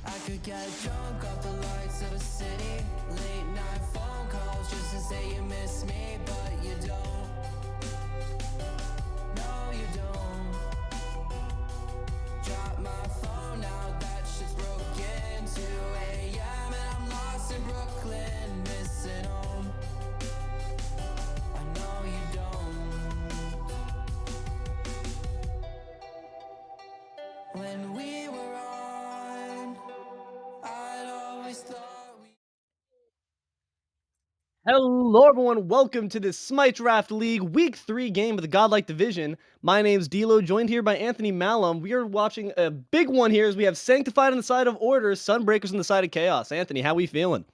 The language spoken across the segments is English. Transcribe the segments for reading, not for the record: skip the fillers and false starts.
I could get drunk off the lights of a city. Late night phone calls just to say you miss me, but you don't. No, you don't. Drop my phone now, that shit's broken. 2 a.m. and I'm lost in Brooklyn, missing home. I know you don't. When we were on, I'd always thought we. Hello, everyone. Welcome to this Smite Draft League Week 3 game of the Godlike Division. My name's Deelo, joined here by Anthony Malum. We are watching a big one here as we have Sanctified on the side of Order, Sunbreakers on the side of Chaos. Anthony, how we feeling?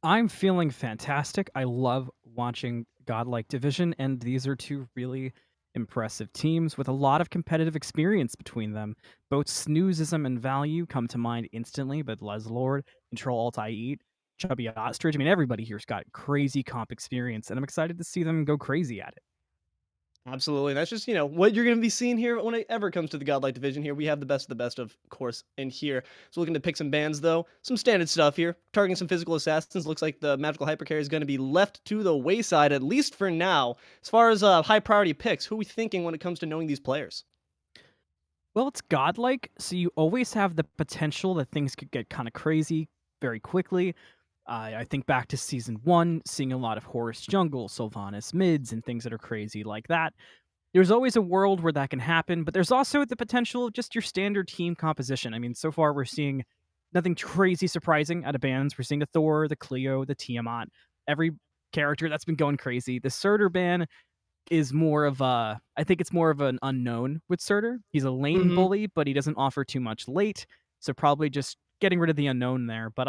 I'm feeling fantastic. I love watching Godlike Division, and these are two really impressive teams with a lot of competitive experience between them. Both Snoozism and Valyouuu come to mind instantly, but Leslord, CtrlAltIEat, ChubbyOstrich, I mean, everybody here's got crazy comp experience, and I'm excited to see them go crazy at it. Absolutely. That's just, what you're going to be seeing here when it ever comes to the Godlike Division here. We have the best of the best, of course, in here. So looking to pick some bans, though. Some standard stuff here. Targeting some physical assassins. Looks like the magical hypercarry is going to be left to the wayside, at least for now. As far as high priority picks, who are we thinking when it comes to knowing these players? Well, it's godlike, so you always have the potential that things could get kind of crazy very quickly. I think back to season 1, seeing a lot of Horus jungle, Sylvanas mids, and things that are crazy like that. There's always a world where that can happen, but there's also the potential of just your standard team composition. I mean, so far we're seeing nothing crazy surprising out of bands. We're seeing the Thor, the Cleo, the Tiamat, every character that's been going crazy. The Surtur ban is more of a, I think it's more of an unknown with Surtur. He's a lane Mm-hmm. bully, but he doesn't offer too much late, so probably just getting rid of the unknown there. But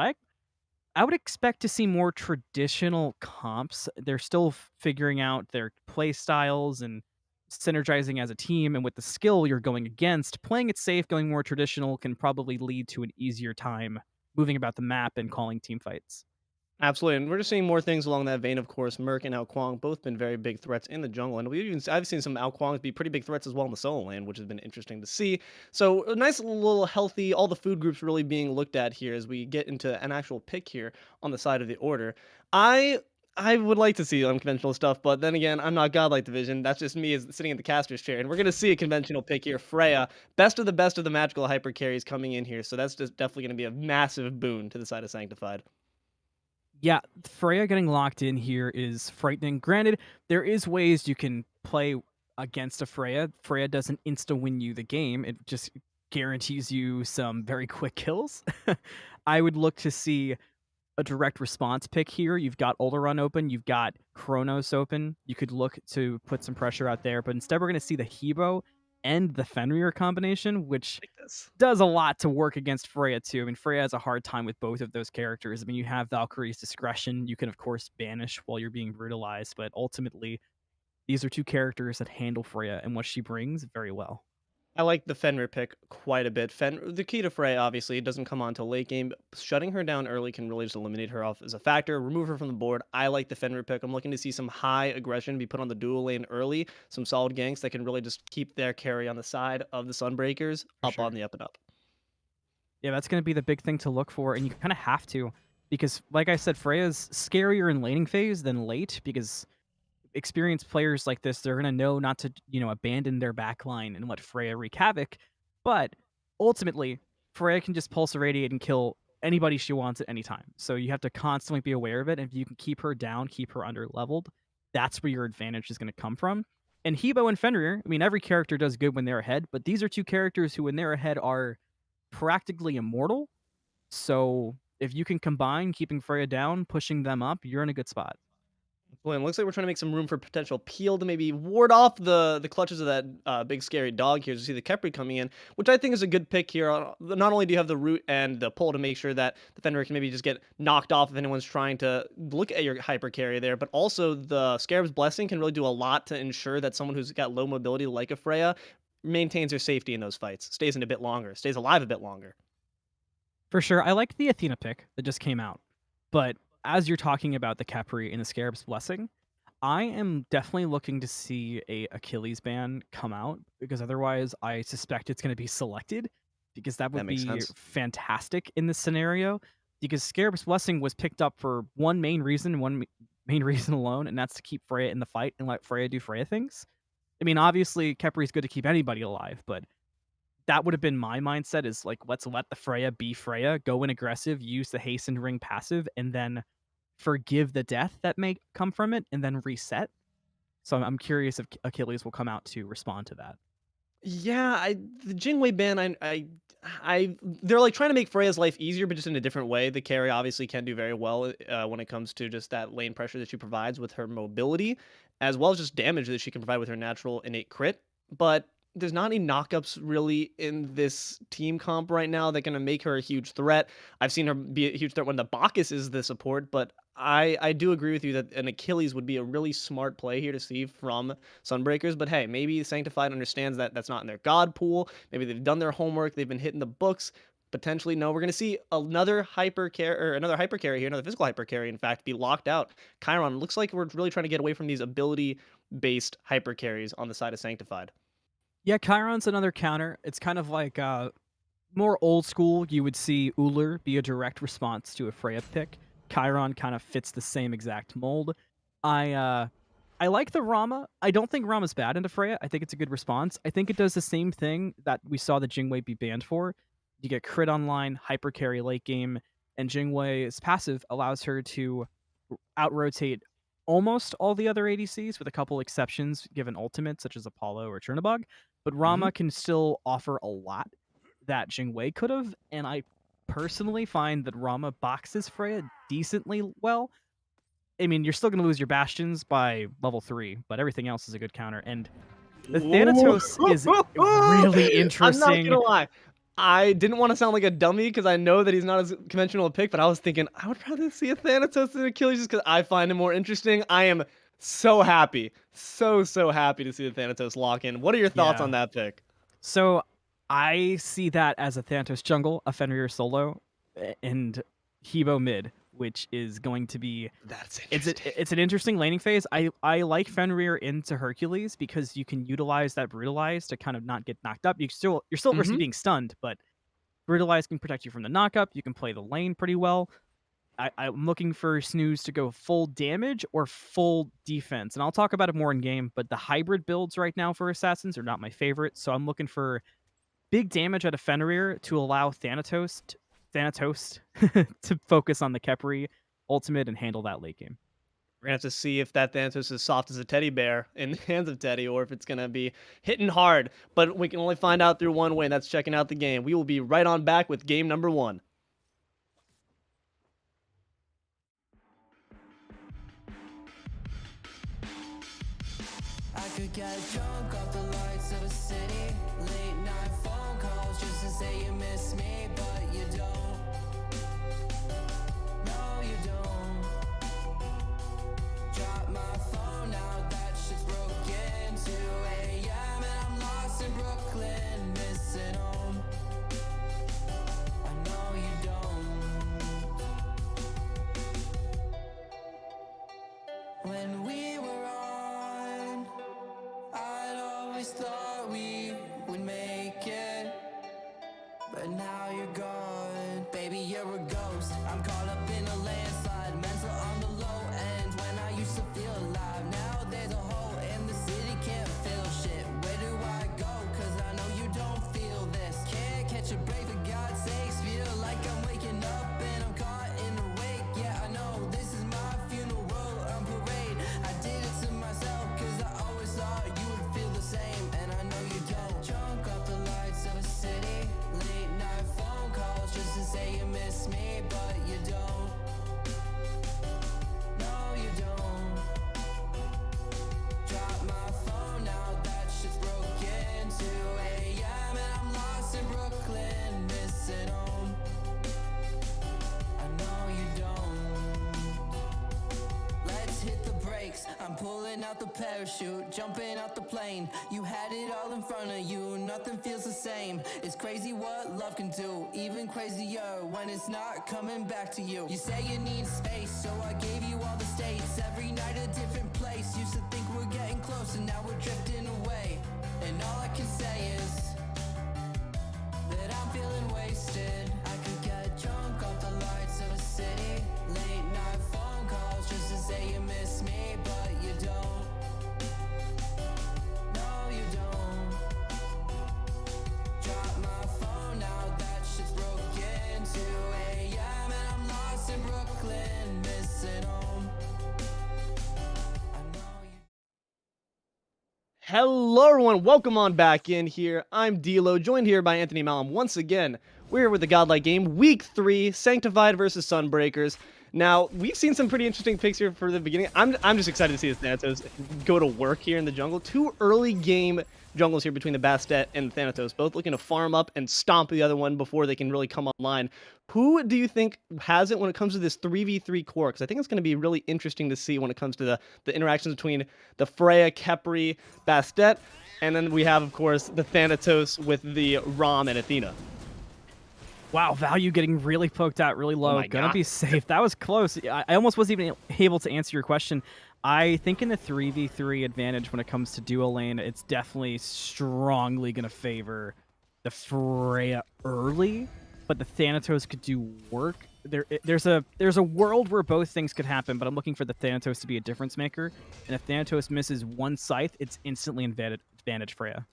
I would expect to see more traditional comps. They're still figuring out their play styles and synergizing as a team. And with the skill you're going against, playing it safe, going more traditional can probably lead to an easier time moving about the map and calling team fights. Absolutely, and we're just seeing more things along that vein. Of course, Merc and Ao Kwang both been very big threats in the jungle, and I've seen some Ao Kwangs be pretty big threats as well in the solo lane, which has been interesting to see. So a nice little healthy, all the food groups really being looked at here as we get into an actual pick here on the side of the order. I would like to see unconventional stuff, but then again, I'm not Godlike Division. That's just me as sitting in the caster's chair, and we're gonna see a conventional pick here. Freya, best of the magical hyper carries coming in here, so that's just definitely gonna be a massive boon to the side of Sanctified. Yeah, Freya getting locked in here is frightening. Granted, there is ways you can play against a Freya. Freya doesn't insta win you the game. It just guarantees you some very quick kills. I would look to see a direct response pick here. You've got Oleron open, you've got Chronos open. You could look to put some pressure out there, but instead we're going to see the Hebo and the Fenrir combination, which Like this. does a lot to work against Freya too. I mean, Freya has a hard time with both of those characters. I mean, you have Valkyrie's discretion. You can of course banish while you're being brutalized, but ultimately these are two characters that handle Freya and what she brings very well. I like the Fenrir pick quite a bit. The key to Frey, obviously, it doesn't come on till late game. Shutting her down early can really just eliminate her off as a factor, remove her from the board. I like the Fenrir pick. I'm looking to see some high aggression be put on the dual lane early, some solid ganks that can really just keep their carry on the side of the Sunbreakers For up on sure. the up and up. Yeah, that's going to be the big thing to look for, and you kind of have to, because, like I said, Freya's scarier in laning phase than late, because experienced players like this, they're going to know not to, abandon their backline and let Freya wreak havoc. But ultimately, Freya can just pulse irradiate and kill anybody she wants at any time. So you have to constantly be aware of it. And if you can keep her down, keep her under leveled, that's where your advantage is going to come from. And Hebo and Fenrir, I mean, every character does good when they're ahead, but these are two characters who, when they're ahead, are practically immortal. So if you can combine keeping Freya down, pushing them up, you're in a good spot. Well, it looks like we're trying to make some room for potential peel to maybe ward off the clutches of that big scary dog here to see the Kepri coming in, which I think is a good pick here. Not only do you have the root and the pull to make sure that the Fenrir can maybe just get knocked off if anyone's trying to look at your hyper carry there, but also the Scarab's Blessing can really do a lot to ensure that someone who's got low mobility like a Freya maintains their safety in those fights, stays in a bit longer, stays alive a bit longer. For sure. I like the Athena pick that just came out. But as you're talking about the Capri and the Scarab's Blessing, I am definitely looking to see a Achilles ban come out, because otherwise I suspect it's going to be selected. because that That would makes be sense. fantastic in this scenario. Because Scarab's Blessing was picked up for one main reason, main reason alone, and that's to keep Freya in the fight and let Freya do Freya things. I mean, obviously, Khepri's good to keep anybody alive, but that would have been my mindset is like, let's let the Freya be Freya, go in aggressive, use the hastened ring passive, and then forgive the death that may come from it, and then reset. So I'm curious if Achilles will come out to respond to that. Yeah, the Jingwei ban, they're like trying to make Freya's life easier, but just in a different way. The carry obviously can do very well when it comes to just that lane pressure that she provides with her mobility, as well as just damage that she can provide with her natural innate crit. But there's not any knockups really in this team comp right now that are going to make her a huge threat. I've seen her be a huge threat when the Bacchus is the support, but I do agree with you that an Achilles would be a really smart play here to see from Sunbreakers. But hey, maybe Sanctified understands that that's not in their god pool. Maybe they've done their homework. They've been hitting the books. Potentially, no. We're going to see another hyper carry, or another hyper carry here, another physical hyper carry, in fact, be locked out. Chiron looks like we're really trying to get away from these ability based hyper carries on the side of Sanctified. Yeah, Chiron's another counter. It's kind of like more old school. You would see Uller be a direct response to a Freya pick. Chiron kind of fits the same exact mold. I like the Rama. I don't think Rama's bad into Freya. I think it's a good response. I think it does the same thing that we saw the Jingwei be banned for. You get crit online, hyper carry late game, and Jingwei's passive allows her to out rotate almost all the other ADCs, with a couple exceptions given ultimates such as Apollo or Chernobog. But Hmm. Rama can still offer a lot that Jingwei could have, and I personally find that Rama boxes Freya decently well. I mean, you're still going to lose your Bastions by level 3, but everything else is a good counter. And the Ooh. Thanatos is really I'm not interesting. gonna lie. I didn't want to sound like a dummy because I know that he's not as conventional a pick, but I was thinking I would rather see a Thanatos than Achilles just because I find him more interesting. I am so happy, so happy to see the Thanatos lock in. What are your thoughts on Yeah. that pick? So I see that as a Thanatos jungle, a Fenrir solo, and Hebo mid, which is going to be That's it's interesting. it's an interesting laning phase. I like Fenrir into Hercules because you can utilize that brutalize to kind of not get knocked up. You're still at risk of Hmm. being stunned, but brutalize can protect you from the knockup. You can play the lane pretty well. I'm looking for Snooze to go full damage or full defense, and I'll talk about it more in game. But the hybrid builds right now for assassins are not my favorite, so I'm looking for big damage out of Fenrir to allow Thanatos to focus on the Khepri ultimate and handle that late game. We're gonna have to see if that Thanatos is soft as a teddy bear in the hands of Teddy, or if it's gonna be hitting hard. But we can only find out through one way, and that's checking out the game. We will be right on back with game number 1. I could get drunk off the lights of a city. Late night phone calls just to say you miss me, but you don't. No, you don't. Drop my phone now, that shit's broken. 2 a.m. and I'm lost in Brooklyn, missing home. I know you don't. When we were on, I'd always thought we would make it, but now you're gone. Baby, you're a ghost. I'm caught up in a landslide, mental on the low end. When I used to feel alive, now there's a hole in the city, can't feel shit. Where do I go? Cause I know you don't feel this. Can't catch a break for God's sakes. Feel like I'm waking up and I'm caught in a wake. Yeah, I know this is my funeral on parade. I did it to myself cause I always thought you would feel the same, and I know you don't. Drunk off the lights of a city, late night phone calls just to say you miss me, but you don't. No, you don't. Drop my phone now, that shit's broken. 2 a.m. and I'm lost in Brooklyn, missing home. I know you don't. Let's hit the brakes. I'm pulling out the parachute, jumping out the plane. You had it all in front of you, nothing feels the same. It's crazy what love can do, even crazier when it's not coming back to you. You say you need space, so I gave you all the states. Every night a different place. Used to think we're getting closer, now we're drifting away. And all I can say is that I'm feeling wasted. I could get drunk off the lights of a city. Late night phone calls just to say you miss me, but you don't. No, you don't. Drop my phone now, that shit's broken. 2 a.m. and I'm lost in Brooklyn, missing home. I know you. Hello, everyone. Welcome on back in here. I'm Deelo, joined here by Anthony Malum. Once again, we're here with the Godlike game, Week 3, Sanctified versus Sunbreakers. Now, we've seen some pretty interesting picks here for the beginning. I'm just excited to see the Thanatos go to work here in the jungle. 2 early game jungles here between the Bastet and the Thanatos, both looking to farm up and stomp the other one before they can really come online. Who do you think has it when it comes to this 3v3 core? Because I think it's going to be really interesting to see when it comes to the interactions between the Freya, Khepri, Bastet, and then we have, of course, the Thanatos with the Rom and Athena. Wow, Valyouuu getting really poked out really low. my Gonna God. be safe. That was close. I almost wasn't even able to answer your question. I think in the 3v3 advantage when it comes to duo lane, it's definitely strongly going to favor the Freya early, but the Thanatos could do work. There's a world where both things could happen, but I'm looking for the Thanatos to be a difference maker. And if Thanatos misses one scythe, it's instantly advantage Freya.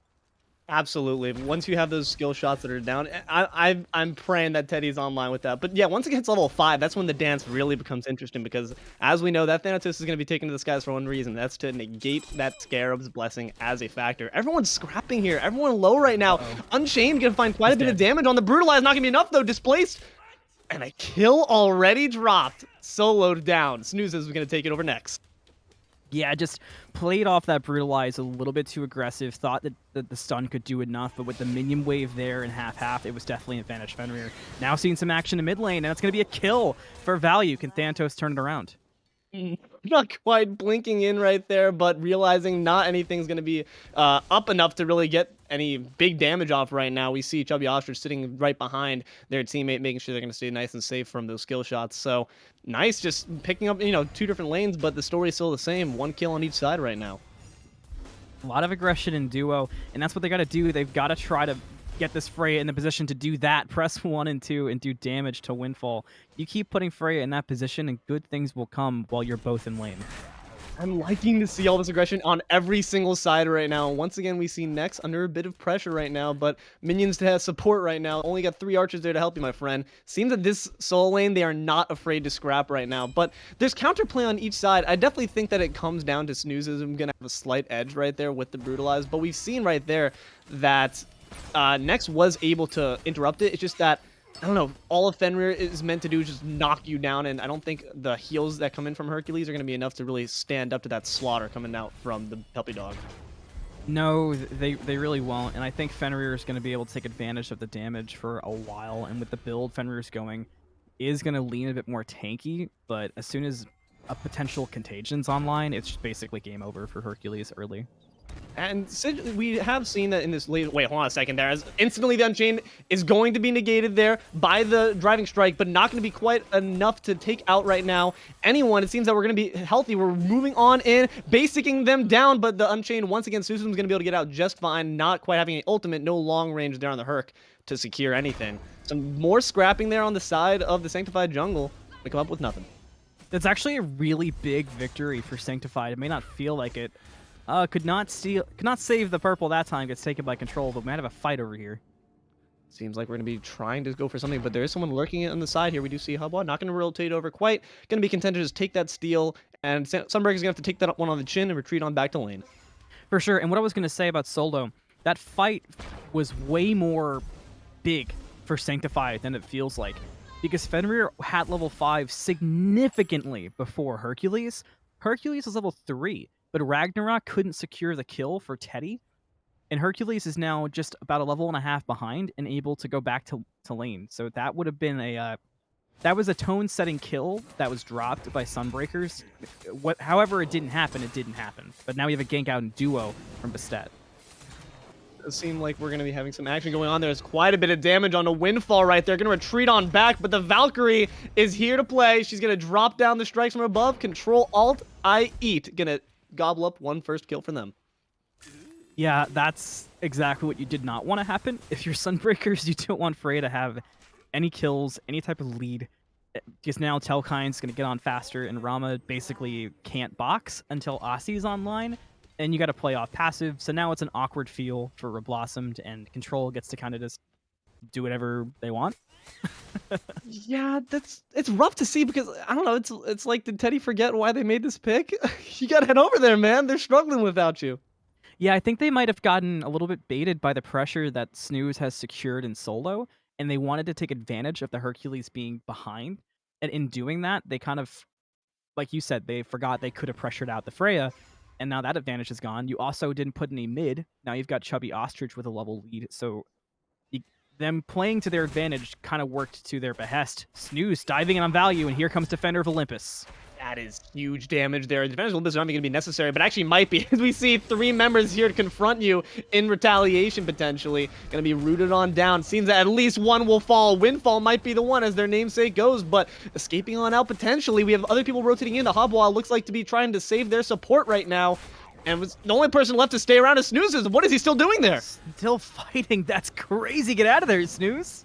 Absolutely. Once you have those skill shots that are down, I'm praying that Teddy's online with that. But yeah, once it gets level 5, that's when the dance really becomes interesting because, as we know, that Thanatos is going to be taken to the skies for one reason. That's to negate that Scarab's blessing as a factor. Everyone's scrapping here. Everyone low right now. Unchained going to find quite a bit of damage on the Brutalize. Not going to be enough, though. Displaced. And a kill already dropped. Soloed down. Snoozism is going to take it over next. Yeah, just played off that Brutalize a little bit too aggressive. Thought that the stun could do enough, but with the minion wave there and half-half, it was definitely an advantage Fenrir. Now seeing some action in mid lane, and it's going to be a kill for Valyouuu. Can Thanatos turn it around? Not quite blinking in right there, but realizing not anything's going to be up enough to really get any big damage off right now. We see ChubbyOstrich sitting right behind their teammate, making sure they're going to stay nice and safe from those skill shots. So nice, just picking up, 2 different lanes, but the story's still the same. 1 kill on each side right now. A lot of aggression in duo, and that's what they got to do. They've got to try to get this Freya in the position to do that. Press 1 and 2 and do damage to Windfall. You keep putting Freya in that position, and good things will come while you're both in lane. I'm liking to see all this aggression on every single side right now. Once again, we see Nex under a bit of pressure right now, but minions to have support right now. Only got 3 archers there to help you, my friend. Seems that this solo lane, they are not afraid to scrap right now, but there's counterplay on each side. I definitely think that it comes down to Snoozism gonna have a slight edge right there with the Brutalize, but we've seen right there that Nex was able to interrupt it. It's just that, I don't know, all of Fenrir is meant to do is just knock you down, and I don't think the heals that come in from Hercules are going to be enough to really stand up to that slaughter coming out from the puppy dog. No, they really won't, and I think Fenrir is going to be able to take advantage of the damage for a while, and with the build Fenrir's going, is going to lean a bit more tanky, but as soon as a potential Contagion's online, it's just basically game over for Hercules early. And we have seen that in this late... Wait, hold on a second there. As instantly the Unchained is going to be negated there by the Driving Strike, but not going to be quite enough to take out right now anyone. It seems that we're going to be healthy. We're moving on in, basicking them down, but the Unchained, once again, Snoozism is going to be able to get out just fine, not quite having an ultimate, no long range there on the Herc to secure anything. Some more scrapping there on the side of the Sanctified jungle. We come up with nothing. That's actually a really big victory for Sanctified. It may not feel like it. Could not save the purple that time. Gets taken by control, but we might have a fight over here. Seems like we're going to be trying to go for something, but there is someone lurking on the side here. We do see Hubwa. Not going to rotate over quite. Going to be content to just take that steal, and Sunbreakers is going to have to take that one on the chin and retreat on back to lane. For sure, and what I was going to say about Solo, that fight was way more big for Sanctified than it feels like. Because Fenrir had level 5 significantly before Hercules. Hercules is level 3. But Ragnarok couldn't secure the kill for Teddy, and Hercules is now just about a level and a half behind and able to go back to lane. So that would have been that was a tone-setting kill that was dropped by Sunbreakers. However, it didn't happen. It didn't happen. But now we have a gank out in duo from Bastet. It seems like we're going to be having some action going on. There's quite a bit of damage on a Windfall right there. Going to retreat on back, but the Valkyrie is here to play. She's going to drop down the strikes from above. CtrlAltIEat. Going to gobble up one first kill for them. Yeah, that's exactly what you did not want to happen. If you're Sunbreakers, you don't want Freya to have any kills, any type of lead. Because now Telkine's going to get on faster, and Rama basically can't box until Asi's online, and you got to play off passive. So now it's an awkward feel for Reblossomed, and Control gets to kind of just do whatever they want. Yeah, it's rough to see because I don't know. It's like, did Teddy forget why they made this pick? You gotta head over there, man. They're struggling without you. Yeah, I think they might have gotten a little bit baited by the pressure that Snooze has secured in solo, and they wanted to take advantage of the Hercules being behind. And in doing that, they kind of, like you said, they forgot they could have pressured out the Freya, and now that advantage is gone. You also didn't put any mid. Now you've got ChubbyOstrich with a level lead, so them playing to their advantage kind of worked to their behest. Snooze diving in on Valyouuu, and here comes Defender of Olympus. That is huge damage there. Defenders of Olympus are not going to be necessary, but actually might be. As we see 3 members here to confront you in retaliation, potentially. Going to be rooted on down. Seems that at least one will fall. Windfall might be the one, as their namesake goes, but escaping on out potentially. We have other people rotating in. The Hobwall looks like to be trying to save their support right now. And the only person left to stay around is Snoozism. What is he still doing there? Still fighting. That's crazy. Get out of there, Snooze.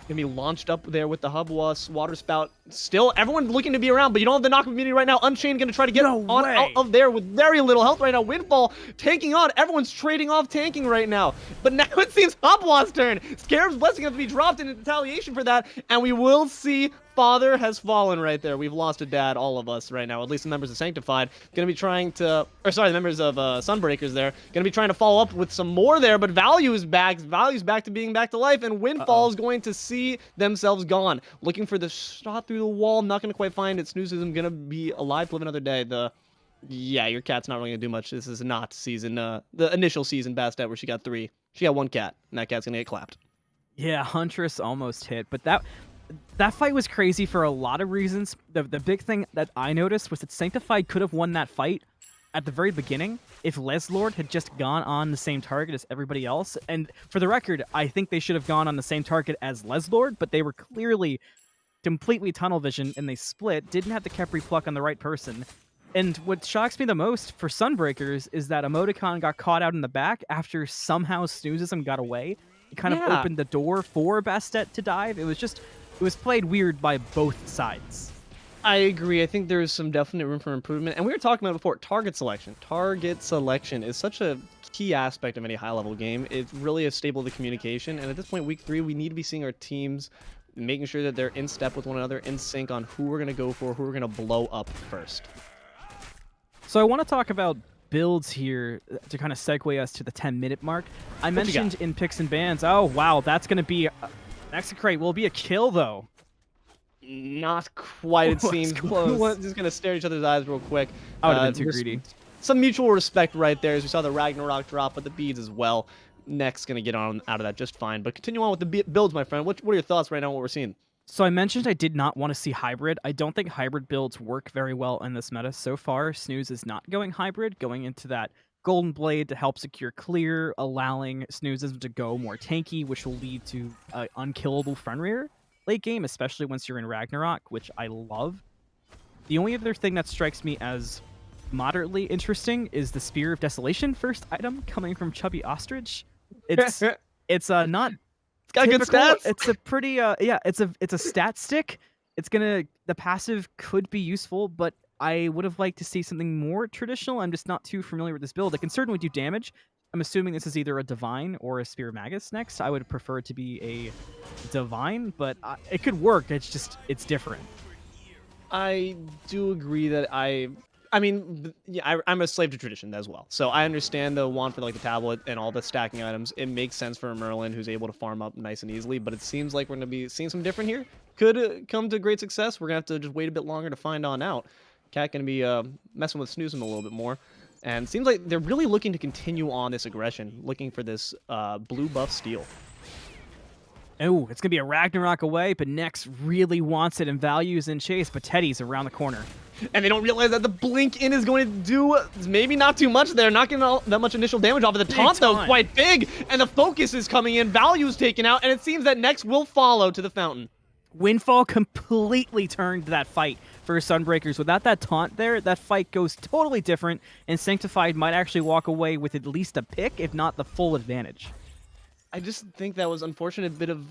Gonna be launched up there with the Hubwas, Water Spout. Still, everyone looking to be around, but you don't have the knock immunity right now. Unchained gonna try to get out of there with very little health right now. Windfall tanking on. Everyone's trading off tanking right now. But now it seems Hubwa's turn. Scarab's Blessing has to be dropped in retaliation for that, and we will see Father has fallen right there. We've lost a dad, all of us right now, at least the members of Sanctified. Gonna be trying to, or sorry, the members of Sunbreakers there. Gonna be trying to follow up with some more there, but Valyouuu is back. Valyouu's back to being back to life, and Windfall is going to see themselves gone. Looking for the shot through the wall, not gonna quite find it. Snoozism gonna be alive to live another day. Yeah, your cat's not really gonna do much. This is not season, the initial season Bastet where she got 3. She got 1 cat, and that cat's gonna get clapped. Yeah, Huntress almost hit, but that fight was crazy for a lot of reasons. The big thing that I noticed was that Sanctified could have won that fight at the very beginning if Leslord had just gone on the same target as everybody else. And for the record, I think they should have gone on the same target as Leslord, but they were clearly completely tunnel vision, and they split, didn't have the Kepri pluck on the right person. And what shocks me the most for Sunbreakers is that Emoticon got caught out in the back after somehow Snoozism got away. It kind of opened the door for Bastet to dive. It was played weird by both sides. I agree. I think there's some definite room for improvement. And we were talking about it before, target selection. Target selection is such a key aspect of any high-level game. It's really a staple of the communication. And at this point, week 3, we need to be seeing our teams making sure that they're in step with one another, in sync on who we're going to go for, who we're going to blow up first. So I want to talk about builds here to kind of segue us to the 10-minute mark. I mentioned in picks and bans. Oh, wow, that's going to be... Execrate will be a kill, though. Not quite, it seems. Close. We're just going to stare each other's eyes real quick. I would have been too greedy. Some mutual respect right there as we saw the Ragnarok drop, but the beads as well. Next going to get on out of that just fine. But continue on with the builds, my friend. What are your thoughts right now on what we're seeing? So I mentioned I did not want to see hybrid. I don't think hybrid builds work very well in this meta. So far, Snooze is not going hybrid, going into that Golden Blade to help secure clear, allowing Snoozism to go more tanky, which will lead to unkillable Fenrir late game, especially once you're in Ragnarok, which I love. The only other thing that strikes me as moderately interesting is the Spear of Desolation first item coming from ChubbyOstrich. It's not It's got typical. good stats. It's a pretty it's a stat stick. The passive could be useful, but I would have liked to see something more traditional. I'm just not too familiar with this build. It can certainly do damage. I'm assuming this is either a Divine or a Spear Magus next. I would prefer it to be a Divine, but it could work. It's different. I do agree that I mean, yeah, I'm a slave to tradition as well. So I understand the want for like the tablet and all the stacking items. It makes sense for a Merlin who's able to farm up nice and easily, but it seems like we're going to be seeing some different here. Could come to great success. We're going to have to just wait a bit longer to find on out. Cat going to be messing with Snoozism a little bit more. And it seems like they're really looking to continue on this aggression, looking for this blue buff steal. Oh, it's going to be a Ragnarok away, but Nex really wants it and Valyouu's in chase, but Teddy's around the corner. And they don't realize that the blink in is going to do maybe not too much there. Not getting all that much initial damage off of the taunt, though, quite big. And the focus is coming in. Valyouu's taken out, and it seems that Nex will follow to the fountain. Windfall completely turned that fight for Sunbreakers. Without that taunt there, that fight goes totally different, and Sanctified might actually walk away with at least a pick, if not the full advantage. I just think that was unfortunate bit of...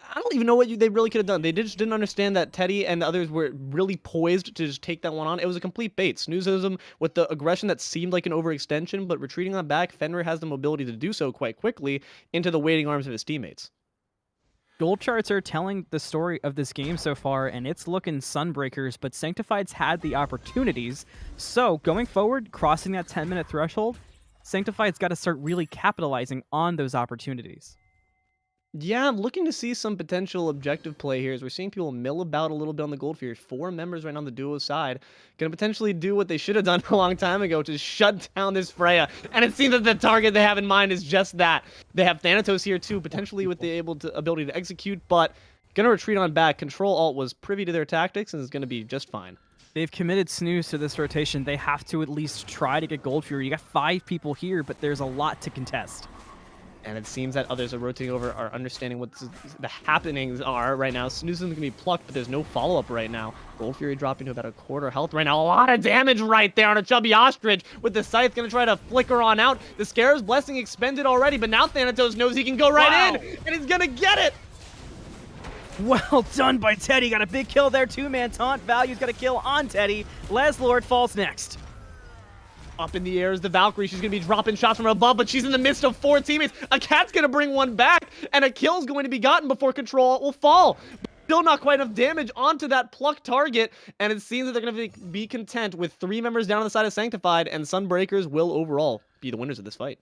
I don't even know what they really could have done. They just didn't understand that Teddy and the others were really poised to just take that one on. It was a complete bait. Snoozism with the aggression that seemed like an overextension, but retreating on back, Fenrir has the mobility to do so quite quickly into the waiting arms of his teammates. Gold charts are telling the story of this game so far, and it's looking Sunbreakers, but Sanctified's had the opportunities. So, going forward, crossing that 10-minute threshold, Sanctified's got to start really capitalizing on those opportunities. Yeah, I'm looking to see some potential objective play here as we're seeing people mill about a little bit on the Gold Fury. 4 members right now on the duo side. Going to potentially do what they should have done a long time ago to shut down this Freya. And it seems that the target they have in mind is just that. They have Thanatos here too, potentially with the ability to execute, but going to retreat on back. CtrlAlt was privy to their tactics and is going to be just fine. They've committed Snooze to this rotation. They have to at least try to get Gold Fury. You got 5 people here, but there's a lot to contest. And it seems that others are rotating over, are understanding what the happenings are right now. Snoozism going to be plucked, but there's no follow-up right now. Gold Fury dropping to about a quarter health right now. A lot of damage right there on a ChubbyOstrich with the scythe going to try to flicker on out. The Scare's Blessing expended already, but now Thanatos knows he can go right in, and he's going to get it. Well done by Teddy. Got a big kill there. 2-man taunt. Valyouu's got a kill on Teddy. Leslord falls next. Up in the air is the Valkyrie. She's going to be dropping shots from above, but she's in the midst of 4 teammates. A cat's going to bring one back, and a kill's going to be gotten before CtrlAlt will fall. Still not quite enough damage onto that plucked target, and it seems that they're going to be content with 3 members down on the side of Sanctified, and Sunbreakers will overall be the winners of this fight.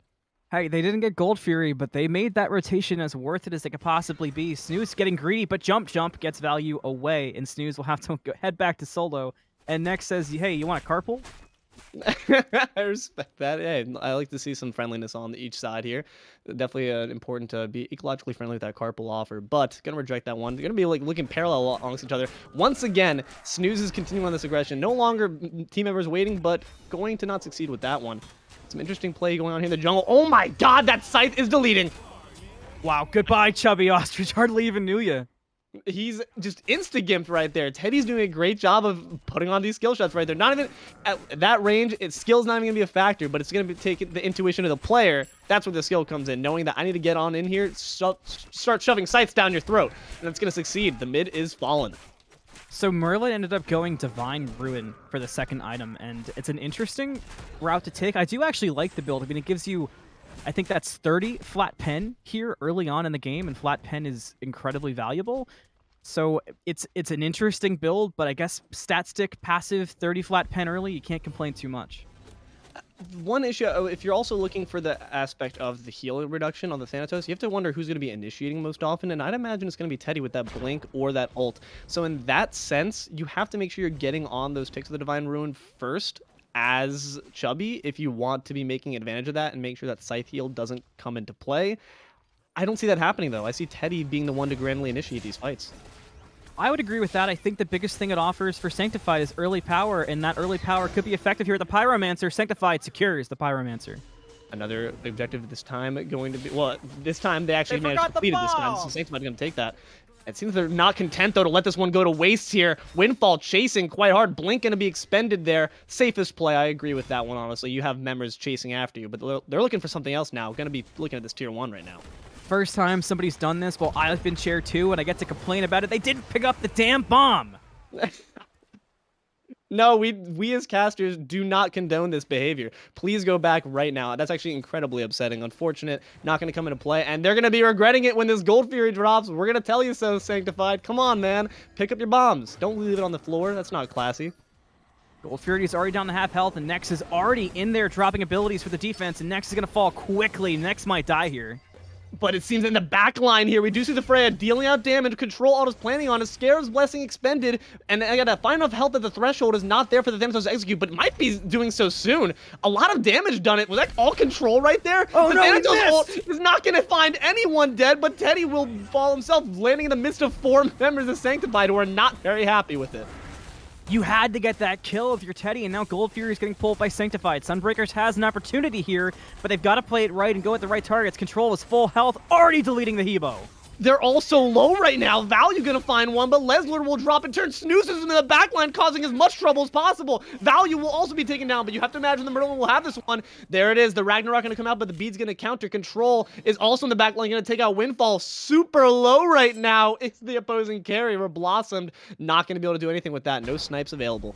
Hey, they didn't get Gold Fury, but they made that rotation as worth it as they could possibly be. Snooze getting greedy, but Jump gets Valyouuu away, and Snooze will have to head back to solo. And next says, hey, you want a carpool? I respect that. Hey, I like to see some friendliness on each side here. Definitely important to be ecologically friendly with that carpool offer, but gonna reject that one. They're gonna be like looking parallel amongst each other. Once again, Snooze is continuing on this aggression. No longer team members waiting, but going to not succeed with that one. Some interesting play going on here in the jungle. Oh my god, that scythe is deleting. Wow, goodbye, ChubbyOstrich. Hardly even knew you. He's just insta-gimped right there. Teddy's doing a great job of putting on these skill shots right there. Not even at that range, its skill's not even going to be a factor, but it's going to be taking the intuition of the player. That's where the skill comes in, knowing that I need to get on in here, start shoving sights down your throat, and it's going to succeed. The mid is fallen. So Merlin ended up going Divine Ruin for the second item, and it's an interesting route to take. I do actually like the build. I mean, it gives you, I think that's 30 flat pen here early on in the game, and flat pen is incredibly valuable. So it's an interesting build, but I guess stat stick passive 30 flat pen early, you can't complain too much. One issue, if you're also looking for the aspect of the heal reduction on the Thanatos, you have to wonder who's going to be initiating most often, and I'd imagine it's going to be Teddy with that blink or that ult. So in that sense, you have to make sure you're getting on those ticks of the Divine Ruin first as Chubby if you want to be making advantage of that and make sure that Scythe heal doesn't come into play. I don't see that happening, though. I see Teddy being the one to grandly initiate these fights. I would agree with that. I think the biggest thing it offers for Sanctified is early power, and that early power could be effective here at the Pyromancer. Sanctified secures the Pyromancer. Another objective this time going to be... Well, this time they actually managed to complete it this time, so Sanctified going to take that. It seems they're not content, though, to let this one go to waste here. Windfall chasing quite hard. Blink going to be expended there. Safest play. I agree with that one, honestly. You have members chasing after you, but they're looking for something else now. Going to be looking at this tier 1 right now. First time somebody's done this while I've been chair 2, and I get to complain about it. They didn't pick up the damn bomb. No, we as casters do not condone this behavior. Please go back right now. That's actually incredibly upsetting. Unfortunate. Not going to come into play. And they're going to be regretting it when this Gold Fury drops. We're going to tell you so, Sanctified. Come on, man. Pick up your bombs. Don't leave it on the floor. That's not classy. Gold Fury is already down to half health, and Nex is already in there dropping abilities for the defense, and Nex is going to fall quickly. Nex might die here. But it seems in the back line here, we do see the Freya dealing out damage. CtrlAlt is planning on a Scare's Blessing expended, and I gotta find enough health that the threshold is not there for the Thanatos to execute, but might be doing so soon. A lot of damage done it. Was that all control right there? Oh, the no, Thanatos he ult missed! is not gonna find anyone dead, but Teddy will fall himself, landing in the midst of 4 members of Sanctified who are not very happy with it. You had to get that kill if you're Teddy, and now Gold Fury is getting pulled by Sanctified. Sunbreakers has an opportunity here, but they've got to play it right and go at the right targets. Control is full health, already deleting the Hebo. They're all so low right now. Valyouuu gonna find one, but Leslord will drop and turn Snoozism in the backline, causing as much trouble as possible. Valyouuu will also be taken down, but you have to imagine the Merlin will have this one. There it is. The Ragnarok gonna come out, but the bead's gonna counter. Control is also in the backline, gonna take out Windfall. Super low right now. It's the opposing carry. Reblossomed, not gonna be able to do anything with that. No snipes available.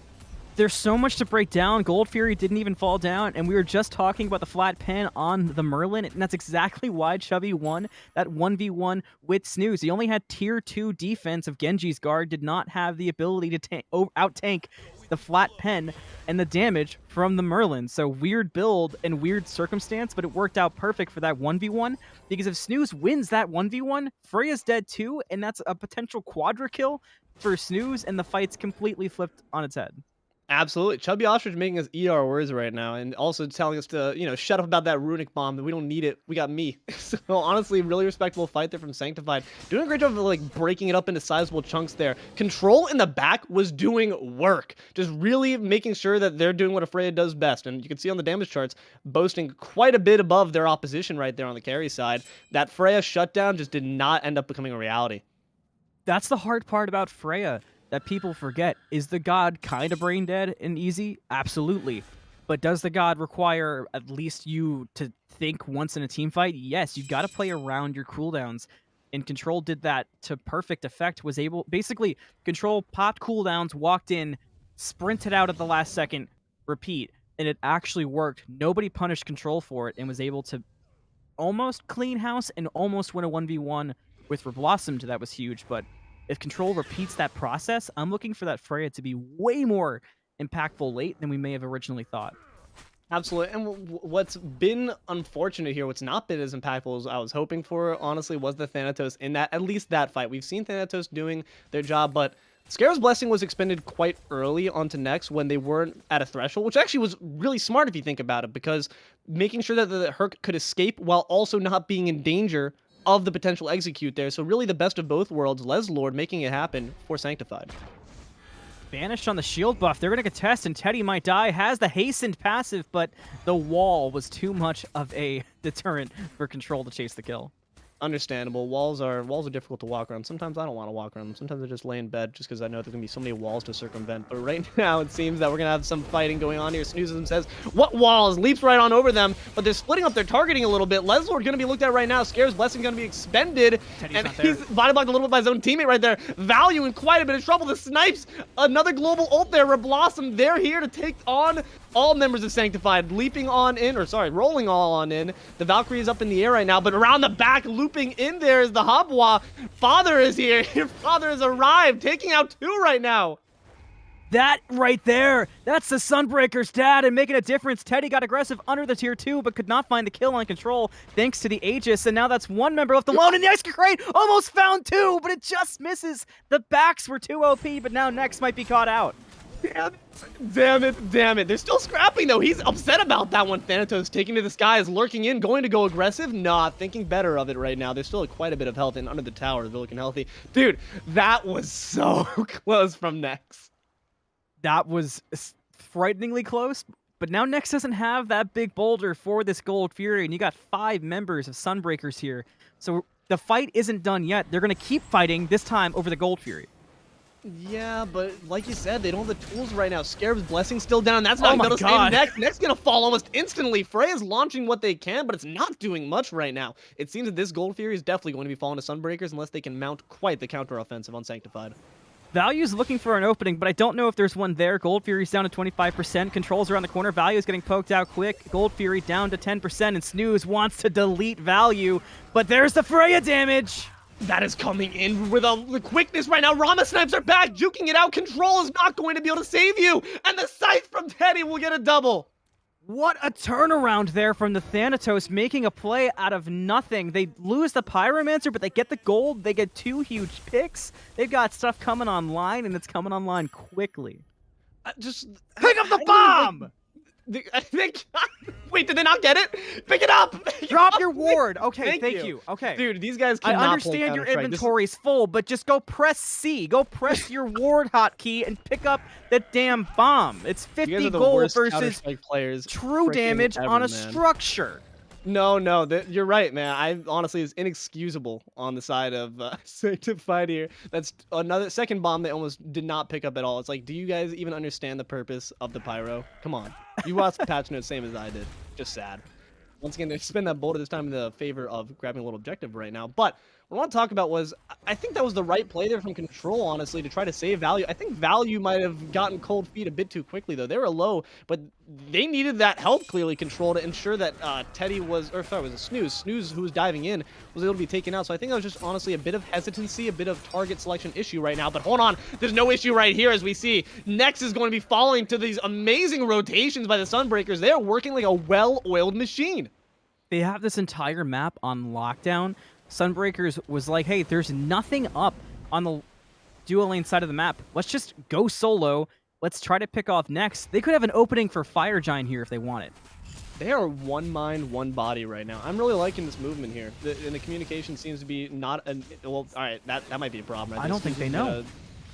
There's so much to break down. Gold Fury didn't even fall down, and we were just talking about the flat pen on the Merlin, and that's exactly why Chubby won that 1v1 with Snooze. He only had tier 2 defense of Genji's guard, did not have the ability to out-tank the flat pen and the damage from the Merlin. So weird build and weird circumstance, but it worked out perfect for that 1v1, because if Snooze wins that 1v1, Freya's dead too, and that's a potential quadra kill for Snooze, and the fight's completely flipped on its head. Absolutely. ChubbyOstrich making us eat our words right now and also telling us to, shut up about that runic bomb, that we don't need it. We got me. So honestly, really respectable fight there from Sanctified. Doing a great job of like breaking it up into sizable chunks there. Control in the back was doing work. Just really making sure that they're doing what Freya does best. And you can see on the damage charts, boasting quite a bit above their opposition right there on the carry side. That Freya shutdown just did not end up becoming a reality. That's the hard part about Freya that people forget. Is the god kind of brain dead and easy? Absolutely. But does the god require at least you to think once in a team fight? Yes, you've got to play around your cooldowns. And Control did that to perfect effect. Was able, basically, Control popped cooldowns, walked in, sprinted out at the last second, repeat. And it actually worked. Nobody punished Control for it and was able to almost clean house and almost win a 1v1 with Reblossomed. That was huge, but if Control repeats that process, I'm looking for that Freya to be way more impactful late than we may have originally thought. Absolutely. And what's been unfortunate here, what's not been as impactful as I was hoping for, honestly, was the Thanatos in that, at least that fight. We've seen Thanatos doing their job, but Scarab's Blessing was expended quite early onto Nex when they weren't at a threshold, which actually was really smart if you think about it, because making sure that the Herc could escape while also not being in danger of the potential execute there. So really the best of both worlds. Leslord making it happen for Sanctified. Banished on the shield buff. They're going to contest, and Teddy might die. Has the hastened passive, but the wall was too much of a deterrent for Control to chase the kill. Understandable. Walls are difficult to walk around. Sometimes I don't want to walk around them. Sometimes I just lay in bed just because I know there's going to be so many walls to circumvent. But right now, it seems that we're going to have some fighting going on here. Snoozism says, what walls? Leaps right on over them, but they're splitting up their targeting a little bit. Leslord going to be looked at right now. Scare's Blessing going to be expended. Teddy's and not there. he's body blocked a little bit by his own teammate right there. Valyouuu in quite a bit of trouble. The snipes, another global ult there. Reblossomed, they're here to take on all members of Sanctified. Rolling all on in. The Valkyrie is up in the air right now, but around the back, looping in there is the Habwa. Father is here. Your father has arrived, taking out 2 right now. That right there, that's the Sunbreakers dad and making a difference. Teddy got aggressive under the tier 2, but could not find the kill on Control thanks to the Aegis, and now that's 1 member left alone, and the Ice Crate almost found 2, but it just misses. The backs were too OP, but now Nex might be caught out. Damn it. They're still scrapping, though. He's upset about that one. Thanatos taking to the skies, lurking in, going to go aggressive. Nah, thinking better of it right now. There's still quite a bit of health in under the tower. They're looking healthy. Dude, that was so close from Nex. That was frighteningly close, but now Nex doesn't have that big boulder for this Gold Fury, and you got 5 members of Sunbreakers here. So the fight isn't done yet. They're going to keep fighting, this time over the Gold Fury. Yeah, but like you said, they don't have the tools right now. Scarab's Blessing still down. That's not going to God. save Nex. Nex going to fall almost instantly. Freya's launching what they can, but it's not doing much right now. It seems that this Gold Fury is definitely going to be falling to Sunbreakers unless they can mount quite the counter-offensive on Sanctified. Valyouu's looking for an opening, but I don't know if there's one there. Gold Fury's down to 25%. Control's around the corner. Valyouu's getting poked out quick. Gold Fury down to 10%, and Snooze wants to delete Valyouuu, but there's the Freya damage. That is coming in with the quickness right now. Rama snipes are back, juking it out. Control is not going to be able to save you, and the scythe from Teddy will get a double. What a turnaround there from the Thanatos, making a play out of nothing. They lose the Pyromancer, but they get the gold. They get 2 huge picks. They've got stuff coming online, and it's coming online quickly. Just pick up the bomb! Wait, did they not get it? Pick it up! Drop your ward. Okay, thank you. Okay. Dude, these guys cannot I understand your inventory's full, but just go press C. Go press your ward hotkey and pick up the damn bomb. It's 50 gold versus players true damage on a man. structure. No, you're right, man. I honestly is inexcusable on the side of Sanctified here. That's another second bomb they almost did not pick up at all. It's like, do you guys even understand the purpose of the pyro? Come on. You watched the patch notes same as I did. Just sad. Once again, they spend that boulder this time in the favor of grabbing a little objective right now. But what I want to talk about was, I think that was the right play there from Control, honestly, to try to save Valyouuu. I think Valyouuu might have gotten cold feet a bit too quickly, though. They were low, but they needed that help, clearly, Control, to ensure that Teddy was, or sorry, it was a Snooze, who was diving in, was able to be taken out. So I think that was just, honestly, a bit of hesitancy, a bit of target selection issue right now. But hold on, there's no issue right here, as we see. Nex is going to be falling to these amazing rotations by the Sunbreakers. They are working like a well-oiled machine. They have this entire map on lockdown. Sunbreakers was like, hey, there's nothing up on the dual lane side of the map. Let's just go solo. Let's try to pick off Nex. They could have an opening for Fire Giant here if they want it. They are one mind, one body right now. I'm really liking this movement here. And the communication seems to be not an... Well, all right, that might be a problem. Right? I don't think they know.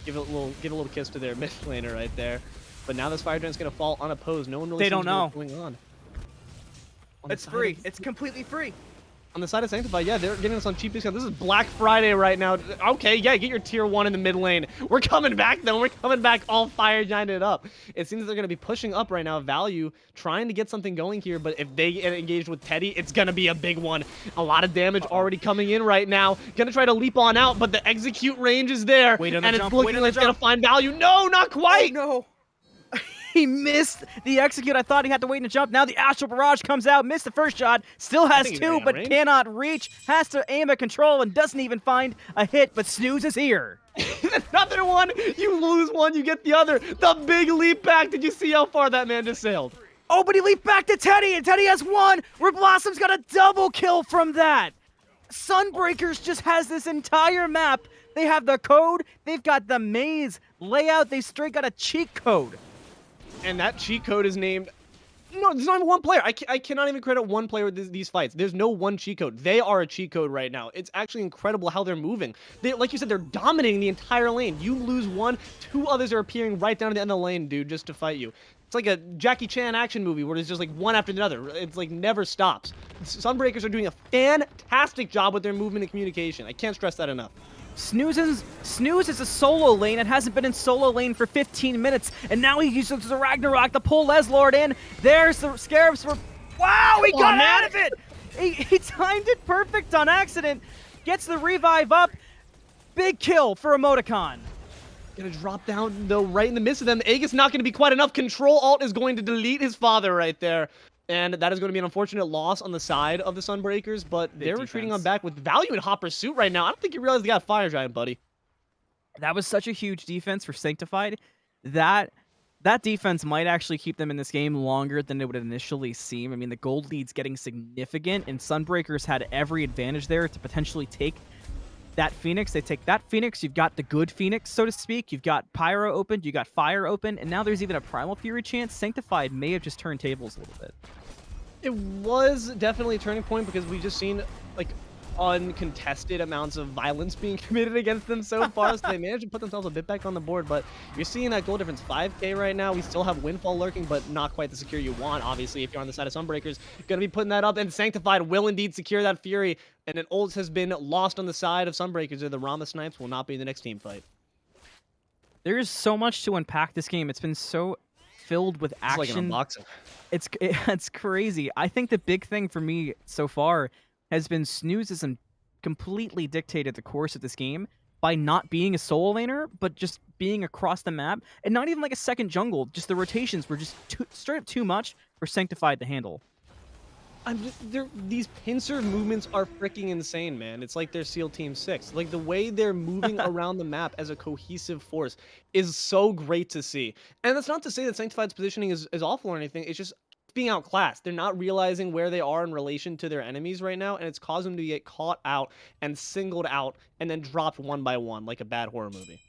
Give a little kiss to their mid laner right there. But now this Fire Giant's going to fall unopposed. No one really they seems don't know what's going on. It's free. It's completely free. On the side of Sanctified, yeah, they're getting us on cheap discount. This is Black Friday right now. Okay, yeah, get your tier 1 in the mid lane. We're coming back, though. We're coming back all Fire Gianted up. It seems they're going to be pushing up right now. Valyouuu trying to get something going here, but if they get engaged with Teddy, it's going to be a big one. A lot of damage already coming in right now. Going to try to leap on out, but the execute range is there. Wait on the and jump, it's looking like it's going to find Valyouuu. No, not quite. Oh, no. He missed the execute. I thought he had to wait and jump. Now the Astral Barrage comes out, missed the first shot, still has two, but cannot reach. Has to aim at Control and doesn't even find a hit, but Snooze is here. Another one. You lose one, you get the other. The big leap back. Did you see how far that man just sailed? Oh, but he leaped back to Teddy, and Teddy has one. Reblossomed's got a double kill from that. Sunbreakers just has this entire map. They have the code. They've got the maze layout. They straight got a cheat code. And that cheat code is named... No, there's not even one player. I cannot even credit one player with these fights. There's no one cheat code. They are a cheat code right now. It's actually incredible how they're moving. Like you said, they're dominating the entire lane. You lose one, two others are appearing right down to the end of the lane, dude, just to fight you. It's like a Jackie Chan action movie where it's just like one after another. It's like never stops. Sunbreakers are doing a fantastic job with their movement and communication. I can't stress that enough. Snooze is a solo lane and hasn't been in solo lane for 15 minutes, and now he uses the Ragnarok to pull Leslord in. There's the Scarabs for... Wow, he got out of it! He timed it perfect on accident. Gets the revive up. Big kill for Emoticon. Gonna drop down, though, right in the midst of them. Aegis not gonna be quite enough. CtrlAlt is going to delete his father right there. And that is going to be an unfortunate loss on the side of the Sunbreakers, but they're retreating on back with Valyouuu in hot pursuit right now. I don't think you realize they got Fire Giant, buddy. That was such a huge defense for Sanctified. That defense might actually keep them in this game longer than it would initially seem. I mean, the gold lead's getting significant, and Sunbreakers had every advantage there to potentially take that Fenix. They take that Fenix. You've got the good Fenix, so to speak. You've got Pyro open. You got Fire open. And now there's even a Primal Fury chance. Sanctified may have just turned tables a little bit. It was definitely a turning point because we've just seen, like, uncontested amounts of violence being committed against them so far. So they managed to put themselves a bit back on the board. But you're seeing that goal difference 5K right now. We still have Windfall lurking, but not quite the secure you want, obviously, if you're on the side of Sunbreakers. You're going to be putting that up, and Sanctified will indeed secure that Fury. And an ult has been lost on the side of Sunbreakers. The Rama Snipes will not be in the next team fight. There's so much to unpack this game. It's been so filled with action. It's like an unboxing. It's crazy. I think the big thing for me so far has been Snoozism completely dictated the course of this game by not being a solo laner, but just being across the map, and not even like a second jungle. Just the rotations were just straight up too much for Sanctified to handle. These pincer movements are freaking insane, man. It's like they're SEAL Team 6. Like, the way they're moving around the map as a cohesive force is so great to see. And that's not to say that Sanctified's positioning is awful or anything. It's just being outclassed. They're not realizing where they are in relation to their enemies right now, and it's caused them to get caught out and singled out and then dropped one by one like a bad horror movie.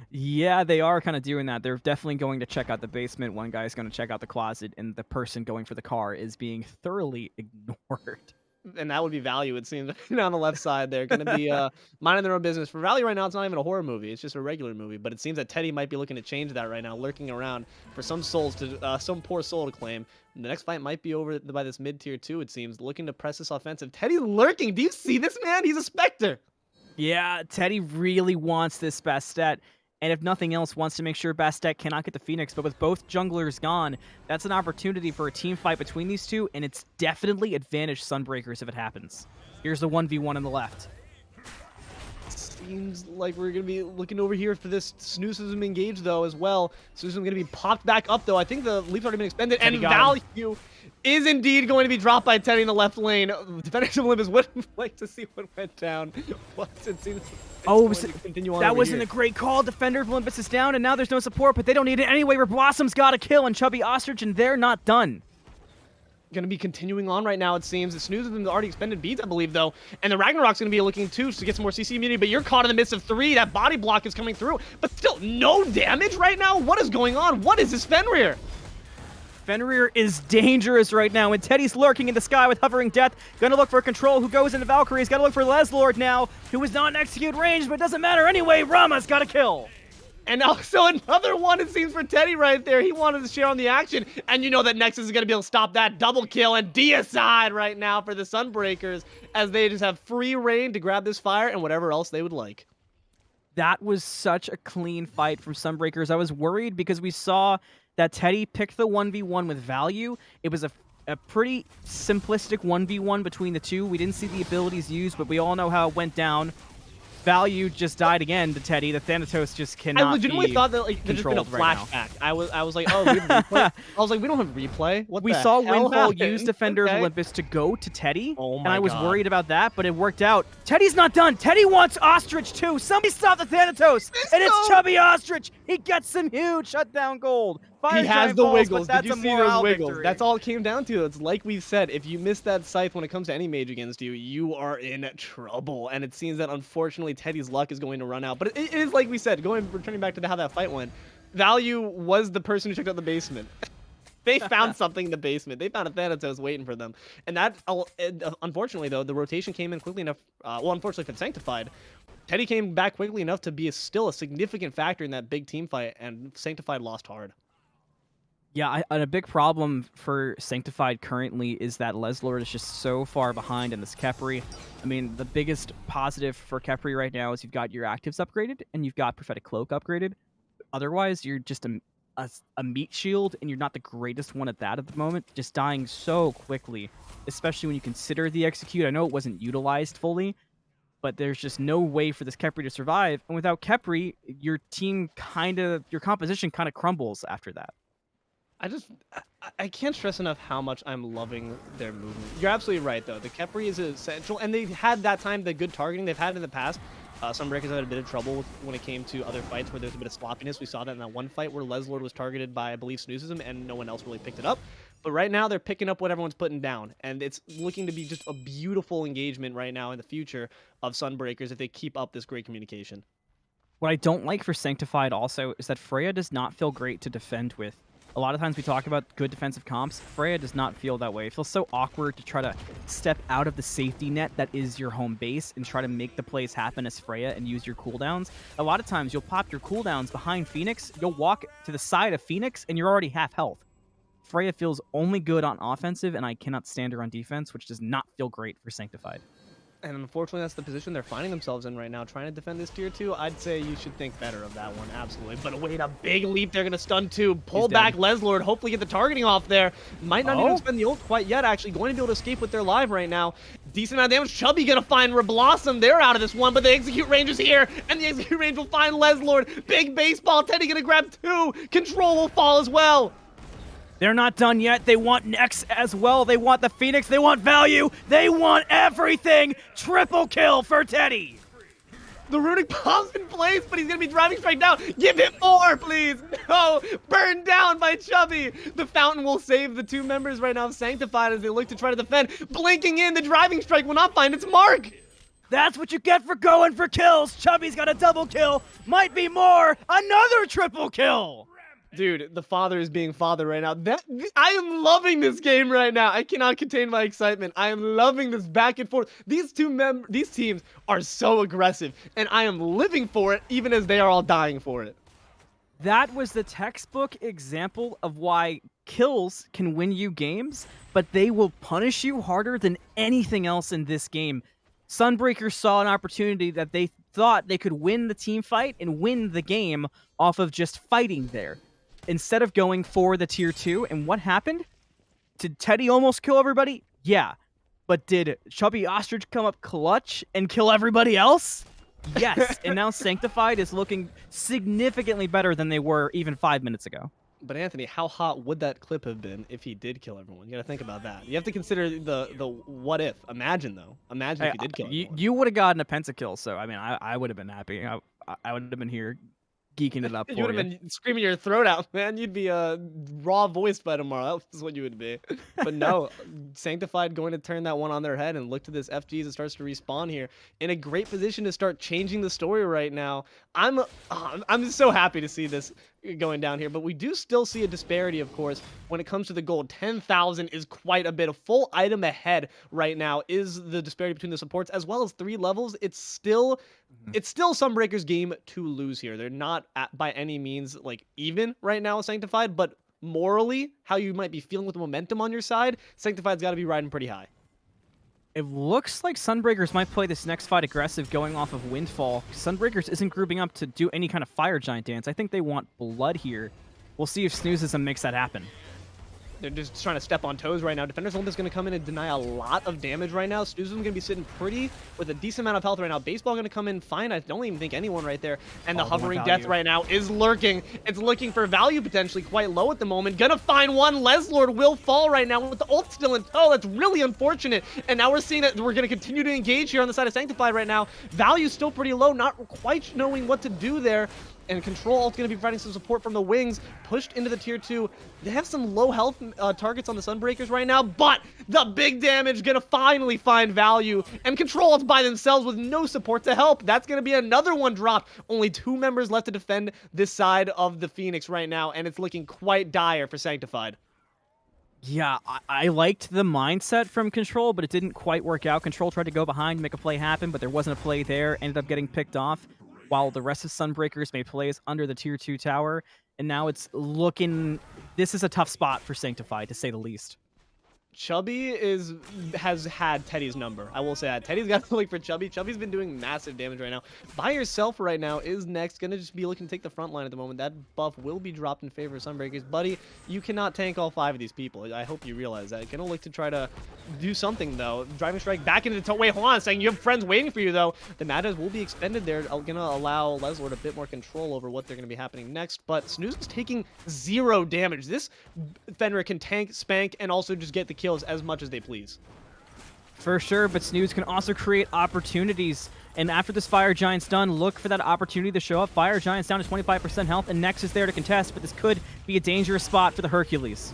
Yeah, they are kind of doing that. They're definitely going to check out the basement. One guy's going to check out the closet, and the person going for the car is being thoroughly ignored. and that would be Valyouuu, it seems, on the left side. They're going to be minding their own business. For Valyouuu right now, it's not even a horror movie. It's just a regular movie. But it seems that Teddy might be looking to change that right now, lurking around for some souls to some poor soul to claim. And the next fight might be over by this mid-tier 2, it seems, looking to press this offensive. Teddy's lurking. Do you see this, man? He's a Spectre. Yeah, Teddy really wants this Bastet. And if nothing else, wants to make sure Bastet cannot get the Phoenix. But with both junglers gone, that's an opportunity for a team fight between these two, and it's definitely advantage Sunbreakers if it happens. Here's the 1v1 on the left. Seems like we're going to be looking over here for this Snoozism engage, though, as well. Snoozism going to be popped back up, though. I think the leap's already been expended, Teddy and got him. Valyouuu is indeed going to be dropped by Teddy in the left lane. Defenders of Olympus would like to see what went down. It seems that wasn't a great call. Defender of Olympus is down, and now there's no support, but they don't need it anyway. Reblossomed's got a kill on ChubbyOstrich, and they're not done. Going to be continuing on right now, it seems. The Snoozism's already expended beads, I believe, though. And the Ragnarok's going to be looking, too, to get some more CC immunity. But you're caught in the midst of 3. That body block is coming through. But still, no damage right now? What is going on? What is this Fenrir? Fenrir is dangerous right now, and Teddy's lurking in the sky with Hovering Death. Gonna look for Control, who goes into Valkyrie. He's gotta look for Leslord now, who is not in execute range, but it doesn't matter anyway. Rama's got a kill. And also another one, it seems, for Teddy right there. He wanted to share on the action. And you know that Nexus is going to be able to stop that double kill and deicide right now for the Sunbreakers as they just have free reign to grab this fire and whatever else they would like. That was such a clean fight from Sunbreakers. I was worried because we saw that Teddy picked the 1v1 with Valyouuu. It was a pretty simplistic 1v1 between the two. We didn't see the abilities used, but we all know how it went down. Valyouuu just died again to Teddy. The Thanatos just cannot. I legitimately thought that like there's just been a flashback. I was like, oh, we have replay. I was like, we don't have replay. What we the saw hell Windfall happened? use Defender Okay. of Olympus to go to Teddy, Oh and my I was God. worried about that, but it worked out. Teddy's not done. Teddy wants Ostrich too. Somebody stop the Thanatos, and it's ChubbyOstrich. He gets some huge shutdown gold. Fire He has Giant the falls, wiggles. but Did that's you a see those morale wiggles? victory. That's all it came down to. It's like we've said, if you miss that scythe when it comes to any mage against you, you are in trouble. And it seems that unfortunately Teddy's luck is going to run out. But it is like we said, returning back to how that fight went. Valyouuu was the person who checked out the basement. They found something in the basement. They found a Thanatos waiting for them. And that, unfortunately, though, the rotation came in quickly enough. Well, unfortunately for Sanctified, Teddy came back quickly enough to be still a significant factor in that big team fight, and Sanctified lost hard. Yeah, and a big problem for Sanctified currently is that Leslord is just so far behind in this Khepri. I mean, the biggest positive for Khepri right now is you've got your actives upgraded and you've got Prophetic Cloak upgraded. Otherwise, you're just a meat shield, and you're not the greatest one at that at the moment, just dying so quickly, especially when you consider the execute. I know it wasn't utilized fully, but there's just no way for this Khepri to survive. And without Khepri, your composition kind of crumbles after that. I can't stress enough how much I'm loving their movement. You're absolutely right, though. The Khepri is essential, and they've had that time, the good targeting they've had in the past. Sunbreakers had a bit of trouble when it came to other fights where there's a bit of sloppiness. We saw that in that one fight where Leslord was targeted by, I believe, Snoozism, and no one else really picked it up. But right now, they're picking up what everyone's putting down, and it's looking to be just a beautiful engagement right now in the future of Sunbreakers if they keep up this great communication. What I don't like for Sanctified also is that Freya does not feel great to defend with. A lot of times we talk about good defensive comps. Freya does not feel that way. It feels so awkward to try to step out of the safety net that is your home base and try to make the plays happen as Freya and use your cooldowns. A lot of times you'll pop your cooldowns behind Fenix, you'll walk to the side of Fenix, and you're already half health. Freya feels only good on offensive, and I cannot stand her on defense, which does not feel great for Sanctified. And unfortunately, that's the position they're finding themselves in right now, trying to defend this tier 2. I'd say you should think better of that one, absolutely. But wait, a big leap. They're going to stun 2. Pull back Leslord, hopefully get the targeting off there. Might not even spend the ult quite yet, actually. Going to be able to escape with their live right now. Decent amount of damage. Chubby going to find Reblossomed. They're out of this one, but the execute range is here. And the execute range will find Leslord. Big baseball. Teddy going to grab 2. Control will fall as well. They're not done yet. They want Nex as well. They want the Phoenix. They want Valyouuu. They want everything. Triple kill for Teddy. The runic bomb's in place, but he's going to be driving straight down. Give him more, please. No. Burned down by Chubby. The fountain will save the 2 members right now of Sanctified as they look to try to defend. Blinking in. The driving strike will not find its mark. That's what you get for going for kills. Chubby's got a double kill. Might be more. Another triple kill. Dude, the father is being father right now. I am loving this game right now. I cannot contain my excitement. I am loving this back and forth. These teams are so aggressive, and I am living for it, even as they are all dying for it. That was the textbook example of why kills can win you games, but they will punish you harder than anything else in this game. Sunbreakers saw an opportunity that they thought they could win the team fight and win the game off of just fighting there, instead of going for the tier 2. And what happened? Did Teddy almost kill everybody? Yeah. But did ChubbyOstrich come up clutch and kill everybody else? Yes. And now Sanctified is looking significantly better than they were even 5 minutes ago. But Anthony, how hot would that clip have been if he did kill everyone? You gotta think about that. You have to consider the what if. Imagine though. Imagine if he did kill everyone. You would have gotten a pentakill, so I mean, I would have been happy. I would have been here geeking it up for you. You would have been screaming your throat out, man. You'd be raw voiced by tomorrow. That's what you would be. But no, Sanctified going to turn that one on their head and look to this FG as it starts to respawn here in a great position to start changing the story right now. I'm so happy to see this going down here, but we do still see a disparity, of course, when it comes to the gold. 10,000 is quite a bit. A full item ahead right now is the disparity between the supports, as well as 3 levels. It's still Sunbreakers' game to lose here. They're not by any means like even right now with Sanctified, but morally, how you might be feeling with the momentum on your side, Sanctified's got to be riding pretty high. It looks like Sunbreakers might play this next fight aggressive going off of Windfall. Sunbreakers isn't grouping up to do any kind of Fire Giant dance. I think they want blood here. We'll see if Snoozism makes that happen. They're just trying to step on toes right now. Defender's Olympus going to come in and deny a lot of damage right now. Snoozism's going to be sitting pretty with a decent amount of health right now. Baseball going to come in fine. I don't even think anyone right there. And the hovering death right now is lurking. It's looking for value potentially quite low at the moment. Gonna find one. Leslord will fall right now with the ult still in tow. That's really unfortunate. And now we're seeing that we're going to continue to engage here on the side of Sanctified right now. Value's still pretty low. Not quite knowing what to do there. And CtrlAlt's going to be providing some support from the wings, pushed into the tier 2. They have some low health targets on the Sunbreakers right now, but the big damage going to finally find value. And CtrlAlt's by themselves with no support to help. That's going to be another one dropped. Only 2 members left to defend this side of the Fenix right now, and it's looking quite dire for Sanctified. Yeah, I liked the mindset from Control, but it didn't quite work out. Control tried to go behind, make a play happen, but there wasn't a play there. Ended up getting picked off, while the rest of Sunbreakers made plays under the tier 2 tower. And now it's looking... This is a tough spot for Sanctified, to say the least. Chubby has had Teddy's number. I will say that. Teddy's got to look for Chubby. Chubby's been doing massive damage right now. By Yourself right now is next. Going to just be looking to take the front line at the moment. That buff will be dropped in favor of Sunbreakers. Buddy, you cannot tank all 5 of these people. I hope you realize that. Going to look to try to do something, though. Driving Strike back into the... Wait, hold on a second. You have friends waiting for you, though. The Matas will be expended there. Going to allow Leslord a bit more control over what they're going to be happening next. But Snooze is taking 0 damage. This Fenrir can tank, spank, and also just get the kills as much as they please. For sure, but Snooze can also create opportunities. And after this Fire Giant's done, look for that opportunity to show up. Fire Giant's down to 25% health, and Nex is there to contest, but this could be a dangerous spot for the Hercules.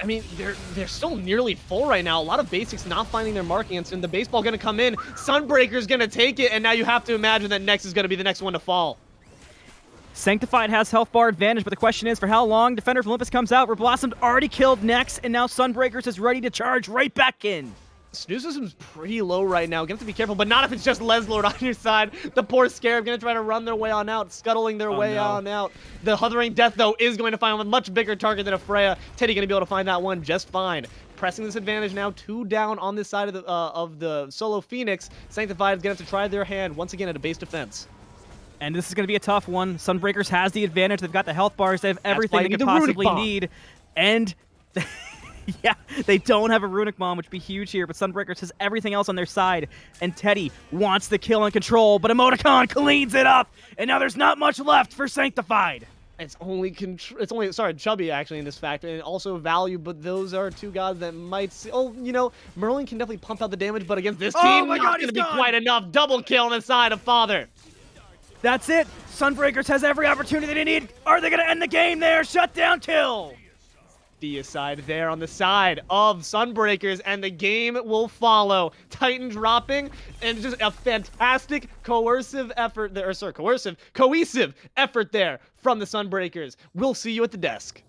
I mean, they're still nearly full right now. A lot of basics not finding their mark answer, and the baseball going to come in. Sunbreaker's going to take it, and now you have to imagine that Nex is going to be the next one to fall. Sanctified has health bar advantage, but the question is for how long? Defender of Olympus comes out. Reblossomed already killed Nex, and now Sunbreakers is ready to charge right back in. Snoozism's pretty low right now. Gonna have to be careful, but not if it's just Leslord on your side. The poor Scarab gonna try to run their way on out, scuttling their way on out. The Hovering Death, though, is going to find a much bigger target than a Freya. Teddy gonna be able to find that one just fine. Pressing this advantage now, 2 down on this side of the solo Fenix. Sanctified is gonna have to try their hand once again at a base defense. And this is going to be a tough one. Sunbreakers has the advantage. They've got the health bars. They have everything they could possibly need. And yeah, they don't have a Runic Bomb, which would be huge here. But Sunbreakers has everything else on their side. And Teddy wants the kill and control. But Emoticon cleans it up. And now there's not much left for Sanctified. It's only Chubby actually in this factor, and also Valyouuu, but those are 2 gods that might see. Oh, you know, Merlin can definitely pump out the damage, but against this team, not going to be quite enough. Double kill on the side of Father. That's it. Sunbreakers has every opportunity they need. Are they going to end the game there? Shut down kill. Deicide there on the side of Sunbreakers, and the game will follow. Titan dropping, and just a fantastic cohesive effort there from the Sunbreakers. We'll see you at the desk.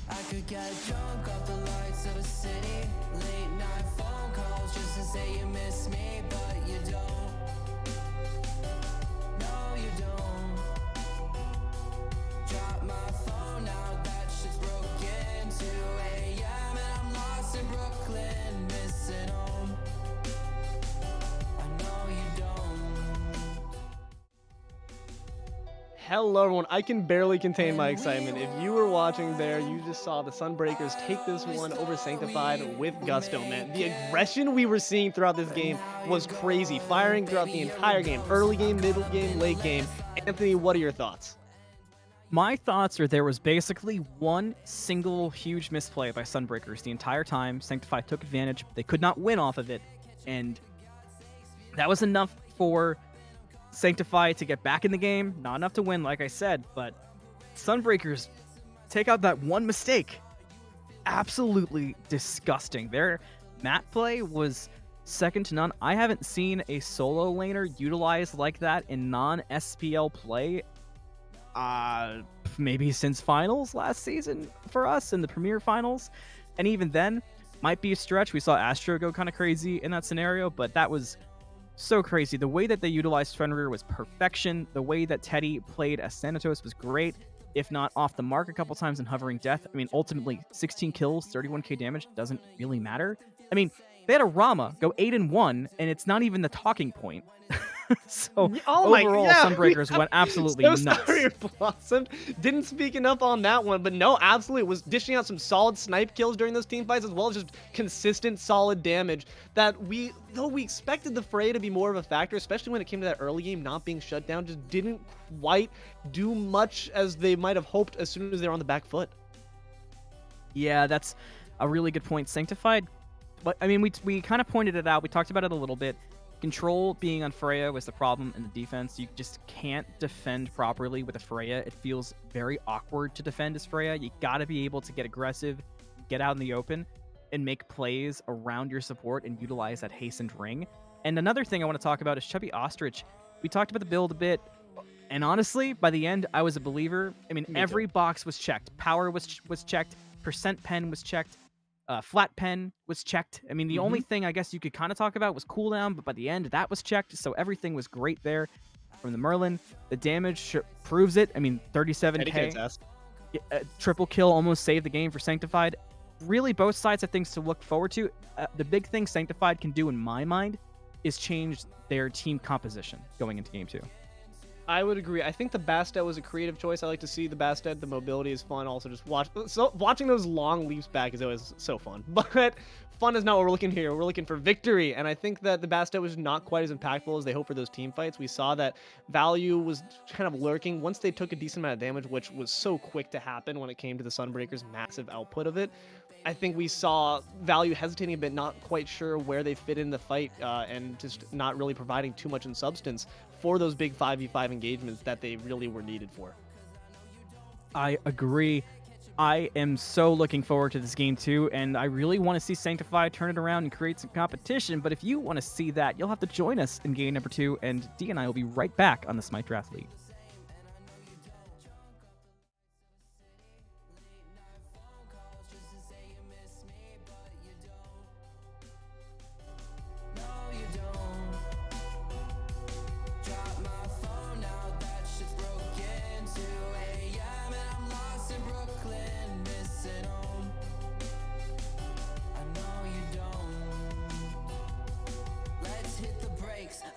I could get drunk off the lights of a city. Late night phone calls just to say you miss me, but you don't. No, you don't. Drop my phone now, that shit's broken. 2 a.m. and I'm lost in Brooklyn, missing home. I know you don't. Hello everyone, I can barely contain my excitement. If you were watching there, you just saw the Sunbreakers take this one over Sanctified with gusto, man. The aggression we were seeing throughout this game was crazy, firing throughout the entire game. Early game, middle game, late game. Anthony, what are your thoughts? My thoughts are there was basically one single huge misplay by Sunbreakers the entire time. Sanctified took advantage. They could not win off of it. And that was enough for Sanctified to get back in the game. Not enough to win, like I said, but Sunbreakers take out that one mistake. Absolutely disgusting. Their map play was second to none. I haven't seen a solo laner utilized like that in non-SPL play maybe since finals last season for us in the Premier Finals. And even then, might be a stretch. We saw Astro go kind of crazy in that scenario, but that was so crazy. The way that they utilized Fenrir was perfection. The way that Teddy played as Thanatos was great, if not off the mark a couple times in Hovering Death. I mean, ultimately, 16 kills, 31k damage doesn't really matter. I mean, they had a Rama go 8-1, and it's not even the talking point. So overall, Sunbreakers went absolutely nuts. Sorry, Blossomed. Didn't speak enough on that one, but no, absolutely was dishing out some solid snipe kills during those team fights, as well as just consistent, solid damage that though we expected the fray to be more of a factor, especially when it came to that early game not being shut down, just didn't quite do much as they might have hoped as soon as they were on the back foot. Yeah, that's a really good point. Sanctified, but I mean, we kind of pointed it out. We talked about it a little bit. Control being on Freya was the problem in the defense. You just can't defend properly with a Freya. It feels very awkward to defend as Freya. You got to be able to get aggressive, get out in the open, and make plays around your support and utilize that hastened ring. And another thing I want to talk about is ChubbyOstrich. We talked about the build a bit, and honestly, by the end, I was a believer. I mean, every box was checked. Power was checked. Percent pen was checked. Flat pen was checked. I mean, the only thing I guess you could kind of talk about was cooldown, but by the end, that was checked, so everything was great there from the Merlin. The damage proves it. I mean, 37k. Triple kill almost saved the game for Sanctified. Really, both sides have things to look forward to. The big thing Sanctified can do, in my mind, is change their team composition going into Game 2. I would agree. I think the Bastet was a creative choice. I like to see the Bastet. The mobility is fun. Also, just watching those long leaps back is always so fun. But fun is not what we're looking here. We're looking for victory. And I think that the Bastet was not quite as impactful as they hoped for those team fights. We saw that Valyouuu was kind of lurking once they took a decent amount of damage, which was so quick to happen when it came to the Sunbreakers' massive output of it. I think we saw Valyouuu hesitating a bit, not quite sure where they fit in the fight, and just not really providing too much in substance for those big 5v5 engagements that they really were needed for. I agree. I am so looking forward to this game too, and I really want to see Sanctified turn it around and create some competition, but if you want to see that, you'll have to join us in game number 2, and D and I will be right back on the Smite Draft League.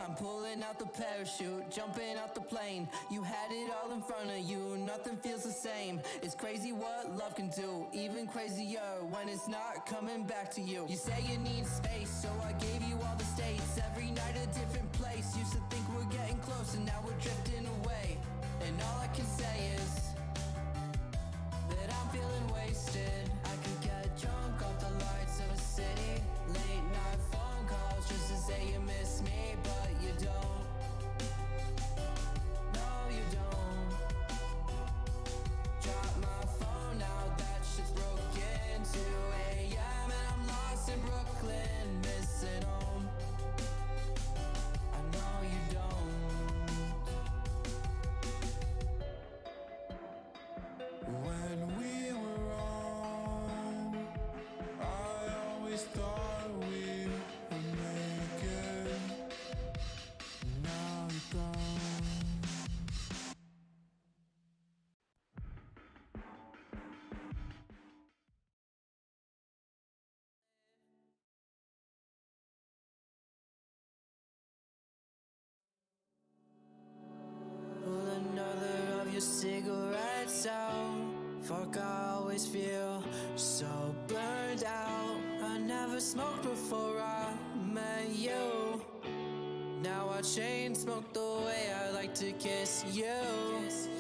I'm pulling out the parachute, jumping out the plane. You had it all in front of you, nothing feels the same. It's crazy what love can do, even crazier when it's not coming back to you. You say you need space, so I gave you all the states. Every night a different place, used to think we're getting close and now we're drifting away. And all I can say is that I'm feeling wasted. I could get drunk off the lights of a city. Late night phone calls just to say you miss me, but you don't. No, you don't. smoked before I met you. Now I chain smoke the way I like to kiss you.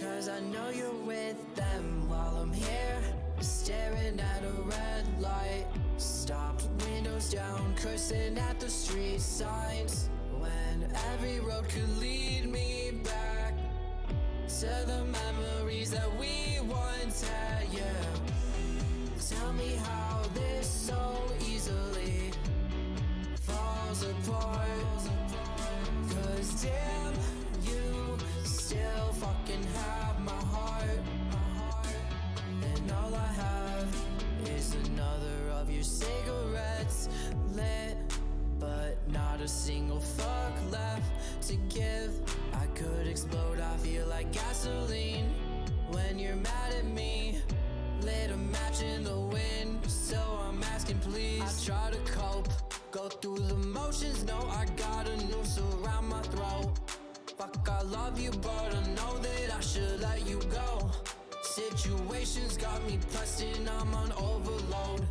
Cause I know you're with them while I'm here, staring at a red light. Stopped, windows down, cursing at the street signs. When every road could lead me back to the memories that we once had, yeah. Tell me how this so easily falls apart. Cause damn, you still fucking have my heart. And all I have is another of your cigarettes lit, but not a single fuck left to give. I could explode, I feel like gasoline when you're mad at me. Lit a match in the wind, so I'm asking please. I try to cope, go through the motions, no, I got a noose around my throat. Fuck, I love you, but I know that I should let you go. Situations got me pressed in, I'm on overload.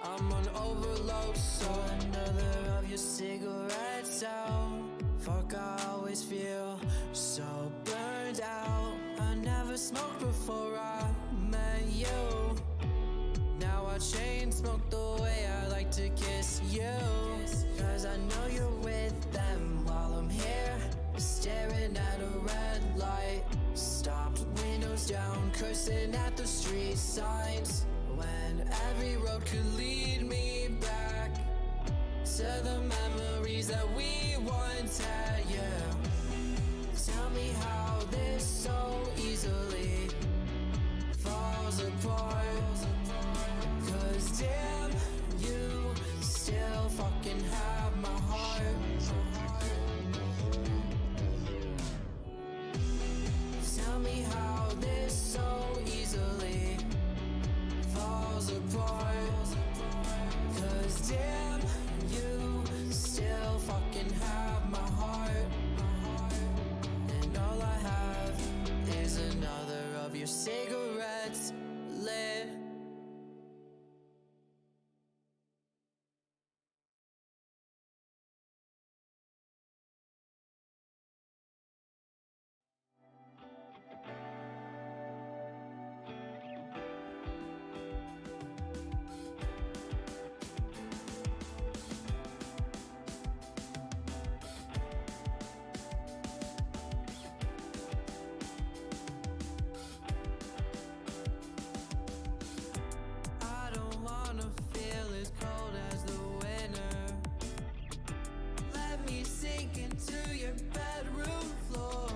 I'm on overload, so another of your cigarettes out. Fuck, I always feel so burned out. I never smoked before I met you. Now I chain smoke the way I like to kiss you. Cause I know you're with them while I'm here, staring at a red light. Stopped, windows down, cursing at the street signs. When every road could lead me back to the memories that we once had, yeah. Tell me how this so easily falls apart. Cause damn, you still fucking have my heart. Tell me how this so easily falls apart. Cause damn, you still fucking have my heart. And all I have is another of your cigarettes lit. I don't wanna feel as cold as the winter. Let me sink into your bedroom floor.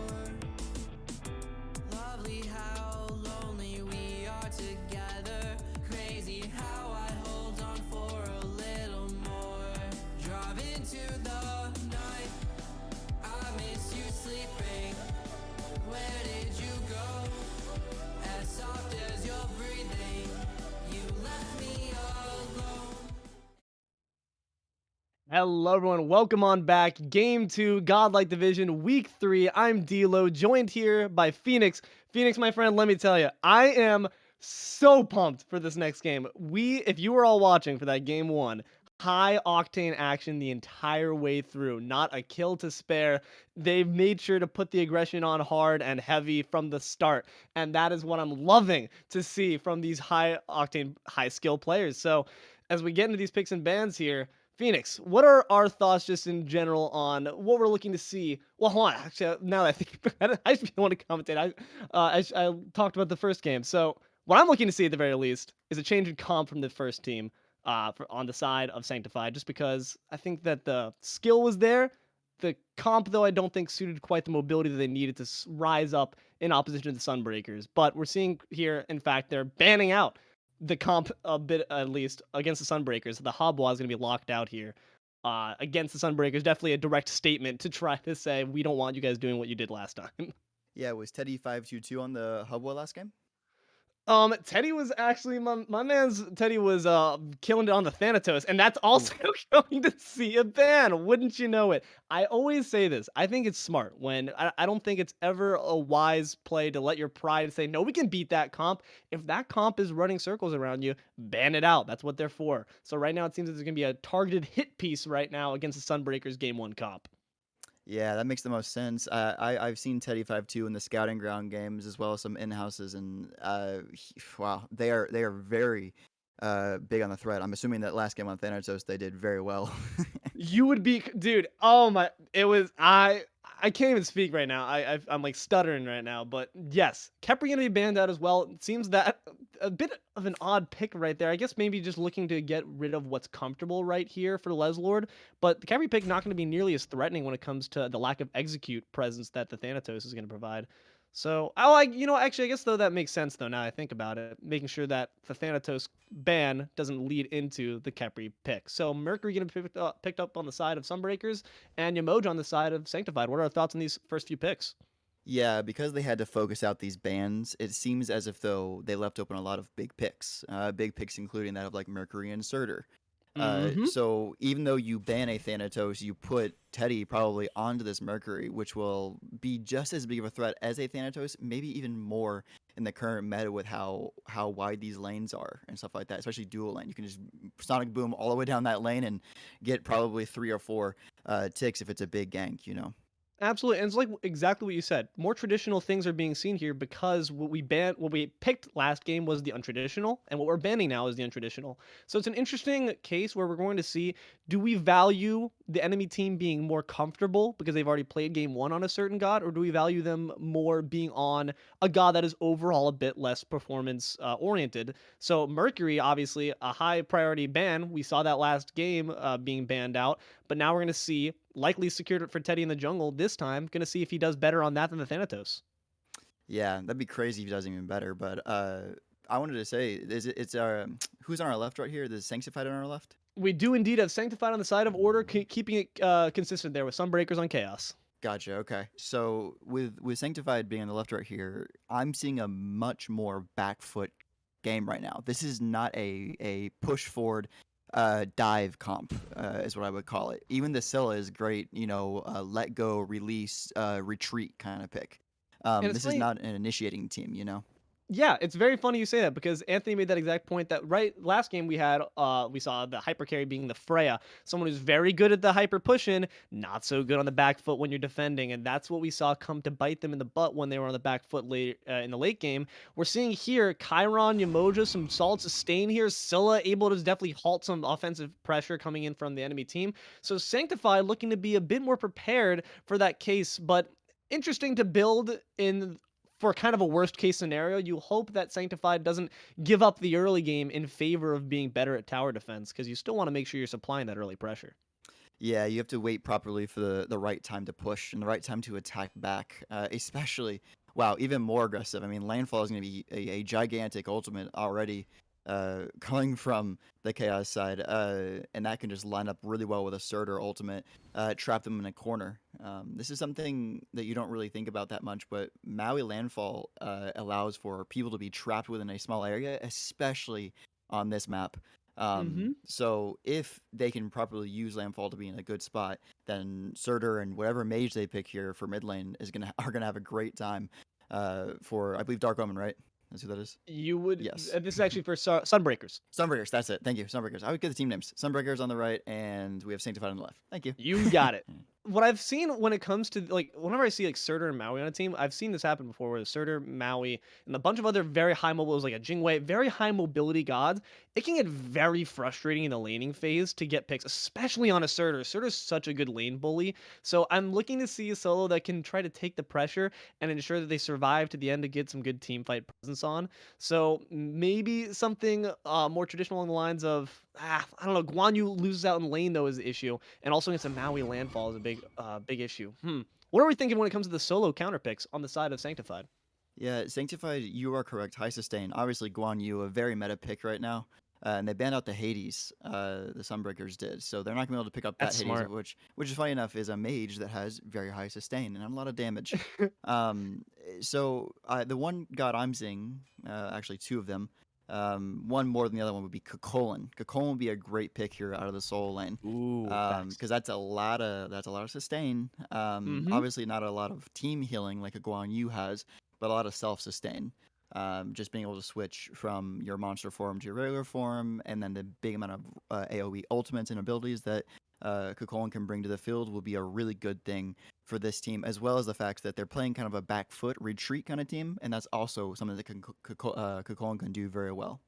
Lovely how lonely we are together. Crazy how I hold on for a little more. Drive into the night, I miss you sleeping. Where did you go? As soft as you're breathing, you left me alone. Hello, everyone. Welcome on back. Game 2, Godlike Division, Week 3. I'm Deelo, joined here by Fenix. Fenix, my friend, let me tell you, I am so pumped for this next game. If you were all watching for that Game 1, high octane action the entire way through. Not a kill to spare. They've made sure to put the aggression on hard and heavy from the start. And that is what I'm loving to see from these high octane, high skill players. So as we get into these picks and bans here, Phoenix, what are our thoughts just in general on what we're looking to see? Well, hold on. Actually, now that I think I just want to commentate. I talked about the first game. So what I'm looking to see at the very least is a change in comp from the first team on the side of Sanctified, just because I think that the skill was there. The comp, though, I don't think suited quite the mobility that they needed to rise up in opposition to the Sunbreakers. But we're seeing here, in fact, they're banning out the comp a bit, at least against the Sunbreakers. The Hobwa is going to be locked out here against the Sunbreakers. Definitely a direct statement to try to say we don't want you guys doing what you did last time. Yeah, was Teddy 522 on the Hubwa last game? Teddy was actually my man's Teddy was killing it on the Thanatos, and that's Oh, also going to see a ban, wouldn't you know it? I always say this. I think it's smart when I don't think it's ever a wise play to let your pride say, no, we can beat that comp. If that comp is running circles around you, ban it out. That's what they're for. So right now it seems that there's gonna be a targeted hit piece right now against the Sunbreakers game 1 comp. yeah, that makes the most sense. I've seen Teddy 5-2 in the scouting ground games as well as some in-houses, and wow, they are very big on the threat. I'm assuming that last game on Thanatos they did very well. You would be, dude. Oh my! It was I can't even speak right now. I'm like stuttering right now. But yes, Kepri gonna be banned out as well. It seems that a bit of an odd pick right there. I guess maybe just looking to get rid of what's comfortable right here for Leslord. But the Kepri pick not going to be nearly as threatening when it comes to the lack of execute presence that the Thanatos is going to provide. So, actually, I guess though that makes sense though. Now I think about it, making sure that the Thanatos ban doesn't lead into the Kepri pick. So Mercury getting picked up on the side of Sunbreakers, and Yamoja on the side of Sanctified. What are our thoughts on these first few picks? Yeah, because they had to focus out these bans, it seems as if though they left open a lot of big picks including that of like Mercury and Surtur. Mm-hmm. So even though you ban a Thanatos, you put Teddy probably onto this Mercury, which will be just as big of a threat as a Thanatos, maybe even more in the current meta with how wide these lanes are and stuff like that, especially dual lane. You can just Sonic Boom all the way down that lane and get probably 3 or 4 ticks if it's a big gank, you know? Absolutely, and it's like exactly what you said. More traditional things are being seen here because what we picked last game was the untraditional, and what we're banning now is the untraditional. So it's an interesting case where we're going to see: do we value the enemy team being more comfortable because they've already played game 1 on a certain god, or do we value them more being on a god that is overall a bit less performance oriented? So Mercury, obviously a high priority ban. We saw that last game being banned out. But now we're going to see, likely secured it for Teddy in the jungle this time. Going to see if he does better on that than the Thanatos. Yeah, that'd be crazy if he does even better. But I wanted to say, it's who's on our left right here? The Sanctified on our left. We do indeed have Sanctified on the side of Order, keeping it consistent there with some breakers on Chaos. Gotcha. Okay. So with Sanctified being on the left right here, I'm seeing a much more back foot game right now. This is not a push forward dive comp is what I would call it. Even the Scylla is great, let go, release, retreat kind of pick. And it's This is funny. not an initiating team, you know? Yeah, it's very funny you say that because Anthony made that exact point that right last game we saw the hyper carry being the Freya, someone who's very good at the hyper pushing, not so good on the back foot when you're defending, and that's what we saw come to bite them in the butt when they were on the back foot late in the late game. We're seeing here Chiron, Yamoja, some solid sustain here, Scylla able to definitely halt some offensive pressure coming in from the enemy team. So Sanctified looking to be a bit more prepared for that case, but interesting to build in for kind of a worst case scenario. You hope that Sanctified doesn't give up the early game in favor of being better at tower defense because you still want to make sure you're supplying that early pressure. Yeah, you have to wait properly for the right time to push and the right time to attack back, especially, wow, even more aggressive. I mean, Landfall is going to be a gigantic ultimate already coming from the Chaos side, and that can just line up really well with a Surtur ultimate, trap them in a corner. This is something that you don't really think about that much, but Maui Landfall allows for people to be trapped within a small area, especially on this map. Mm-hmm. So if they can properly use Landfall to be in a good spot, then Surtur and whatever mage they pick here for mid lane are gonna have a great time. For I believe Dark Omen, right? That's who that is. You would. Yes. This is actually for Sunbreakers. Sunbreakers, that's it. Thank you, Sunbreakers. I would get the team names. Sunbreakers on the right, and we have Sanctified on the left. Thank you. You got it. What I've seen when it comes to like whenever I see like Surtur and Maui on a team, I've seen this happen before where the Surtur, Maui, and a bunch of other very high mobiles like a Jingwei, very high mobility gods, it can get very frustrating in the laning phase to get picks, especially on a Surtur. Surtur's such a good lane bully. So I'm looking to see a solo that can try to take the pressure and ensure that they survive to the end to get some good team fight presence on. So maybe something more traditional along the lines of I don't know, Guan Yu loses out in lane though is the issue, and also against a Maui landfall is a big issue. What are we thinking when it comes to the solo counter picks on the side of Sanctified? Yeah, Sanctified, you are correct. High sustain. Obviously, Guan Yu, a very meta pick right now. and they banned out the Hades. The Sunbreakers did, so they're not gonna be able to pick up that That's Hades, smart. which is funny enough is a mage that has very high sustain and not a lot of damage. So the one god I'm seeing, actually two of them, one more than the other one would be Cacolin. Cacolin would be a great pick here out of the soul lane. Ooh, facts. Because that's a lot of sustain. Mm-hmm. Obviously not a lot of team healing like a Guan Yu has, but a lot of self sustain. Just being able to switch from your monster form to your regular form, and then the big amount of AOE ultimates and abilities that Cacolin can bring to the field will be a really good thing for this team, as well as the fact that they're playing kind of a back foot retreat kind of team, and that's also something that Cacolin can do very well.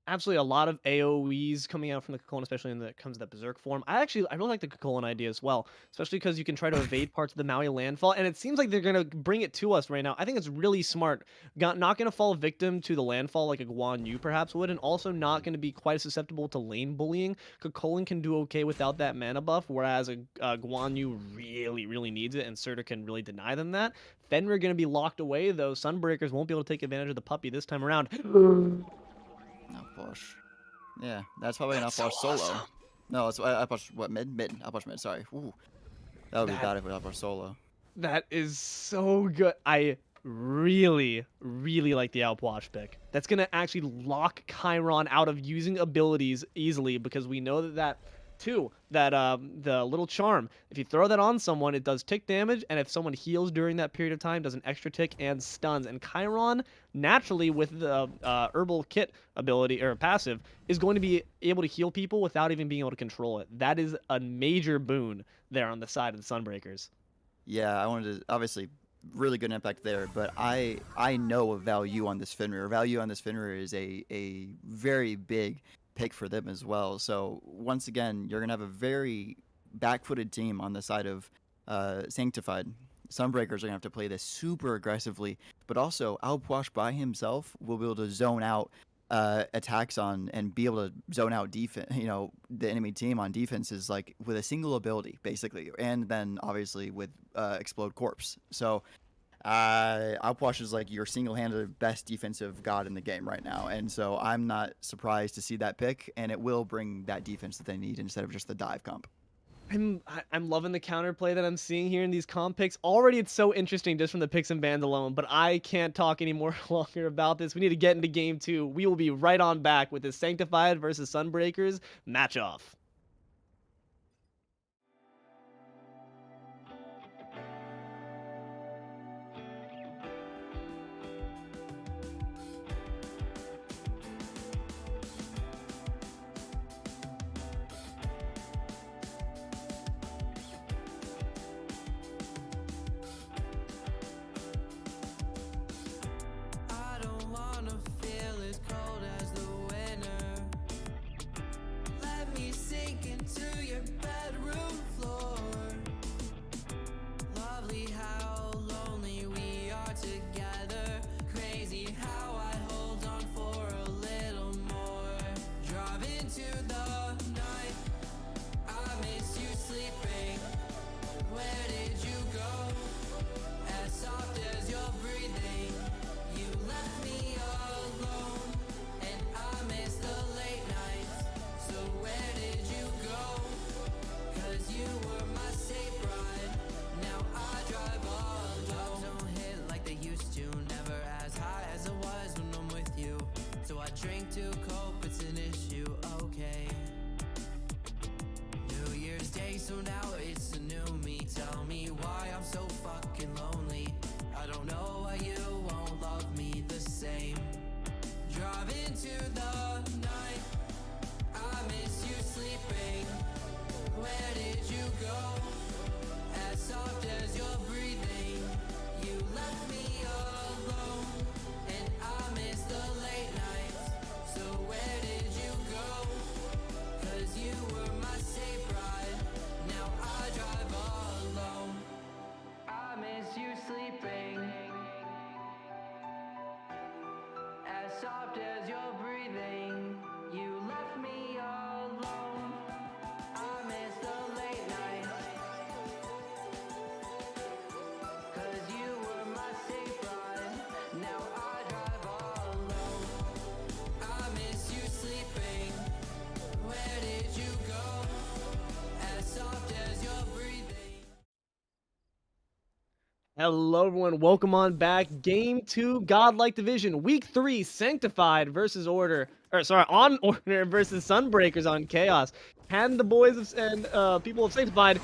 Absolutely, a lot of AoEs coming out from the Cacolin, especially when it comes to that Berserk form. I really like the Cacolin idea as well, especially because you can try to evade parts of the Maui landfall, and it seems like they're gonna bring it to us right now. I think it's really smart. Not gonna fall victim to the landfall like a Guan Yu perhaps would, and also not gonna be quite as susceptible to lane bullying. Cacolin can do okay without that mana buff, whereas a Guan Yu really needs it, and Surtur can really deny them that. Fenrir gonna be locked away though. Sunbreakers won't be able to take advantage of the puppy this time around. Outpush. Yeah, that's probably an That's outpush so solo. awesome. No, it's outpush what mid? Mid. Outpush mid, sorry. Ooh. That would be That bad if we outpush solo. That is so good. I really like the Outwash pick. That's going to actually lock Chiron out of using abilities easily because we know that the little charm, if you throw that on someone, it does tick damage, and if someone heals during that period of time, does an extra tick and stuns. And Chiron, naturally with the herbal kit ability or passive, is going to be able to heal people without even being able to control it. That is a major boon there on the side of the Sunbreakers. Yeah, I wanted to obviously really good impact there, but I know of Valyouuu on this Fenrir. Valyouuu on this Fenrir is a very big pick for them as well. So once again, you're gonna have a very back-footed team on the side of Sanctified. Sunbreakers are gonna have to play this super aggressively, but also Outwash by himself will be able to zone out attacks on and be able to zone out defense, the enemy team on defenses like with a single ability basically, and then obviously with explode corpse. So Outwash is like your single-handed best defensive god in the game right now, and so I'm not surprised to see that pick, and it will bring that defense that they need instead of just the dive comp. I'm loving the counterplay that I'm seeing here in these comp picks. Already it's so interesting just from the picks and bans alone, but I can't talk any more longer about this. We need to get into game 2. We will be right on back with this Sanctified versus Sunbreakers match off. I don't wanna feel as cold as the winter. Let me sit Hello, everyone. Welcome on back. Game 2, Godlike Division. Week 3, Sanctified versus Order. Or, sorry, on Order versus Sunbreakers on Chaos. Can the boys and people of Sanctified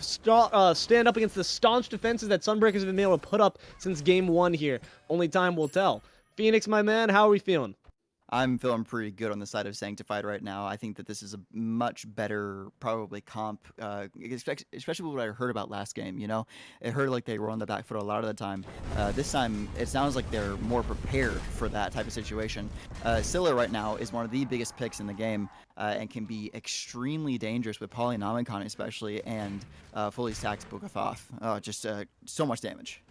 stand up against the staunch defenses that Sunbreakers have been able to put up since Game 1 here? Only time will tell. Phoenix, my man, how are we feeling? I'm feeling pretty good on the side of Sanctified right now. I think that this is a much better, probably comp, especially what I heard about last game. You know, it heard like they were on the back foot a lot of the time. This time, it sounds like they're more prepared for that type of situation. Scylla right now is one of the biggest picks in the game and can be extremely dangerous with Polynomicon especially and fully stacked Book of Thoth. Just so much damage.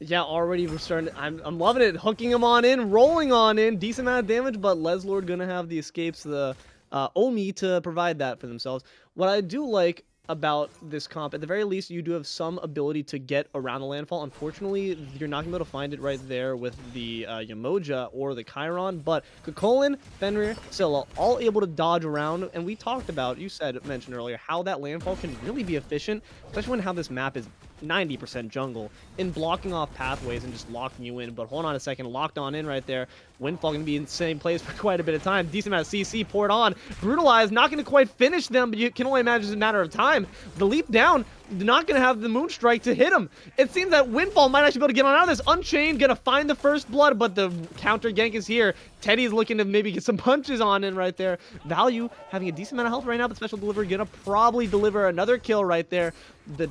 Yeah, already we're starting. I'm loving it. Hooking him on in, rolling on in, decent amount of damage, but Leslord gonna have the escapes, the Omi to provide that for themselves. What I do like about this comp, at the very least, you do have some ability to get around the landfall. Unfortunately, you're not gonna be able to find it right there with the Yamoja or the Chiron, but Kukulkan, Fenrir, Scylla, all able to dodge around, and we talked about, mentioned earlier, how that landfall can really be efficient, especially when how this map is 90% jungle, in blocking off pathways and just locking you in. But hold on a second, locked on in right there. Windfall going to be in the same place for quite a bit of time. Decent amount of CC poured on. Brutalized, not going to quite finish them, but you can only imagine it's a matter of time. The leap down, not going to have the Moonstrike to hit him. It seems that Windfall might actually be able to get on out of this. Unchained, going to find the first blood, but the counter gank is here. Teddy's looking to maybe get some punches on in right there. Valyouuu having a decent amount of health right now, but special delivery going to probably deliver another kill right there. The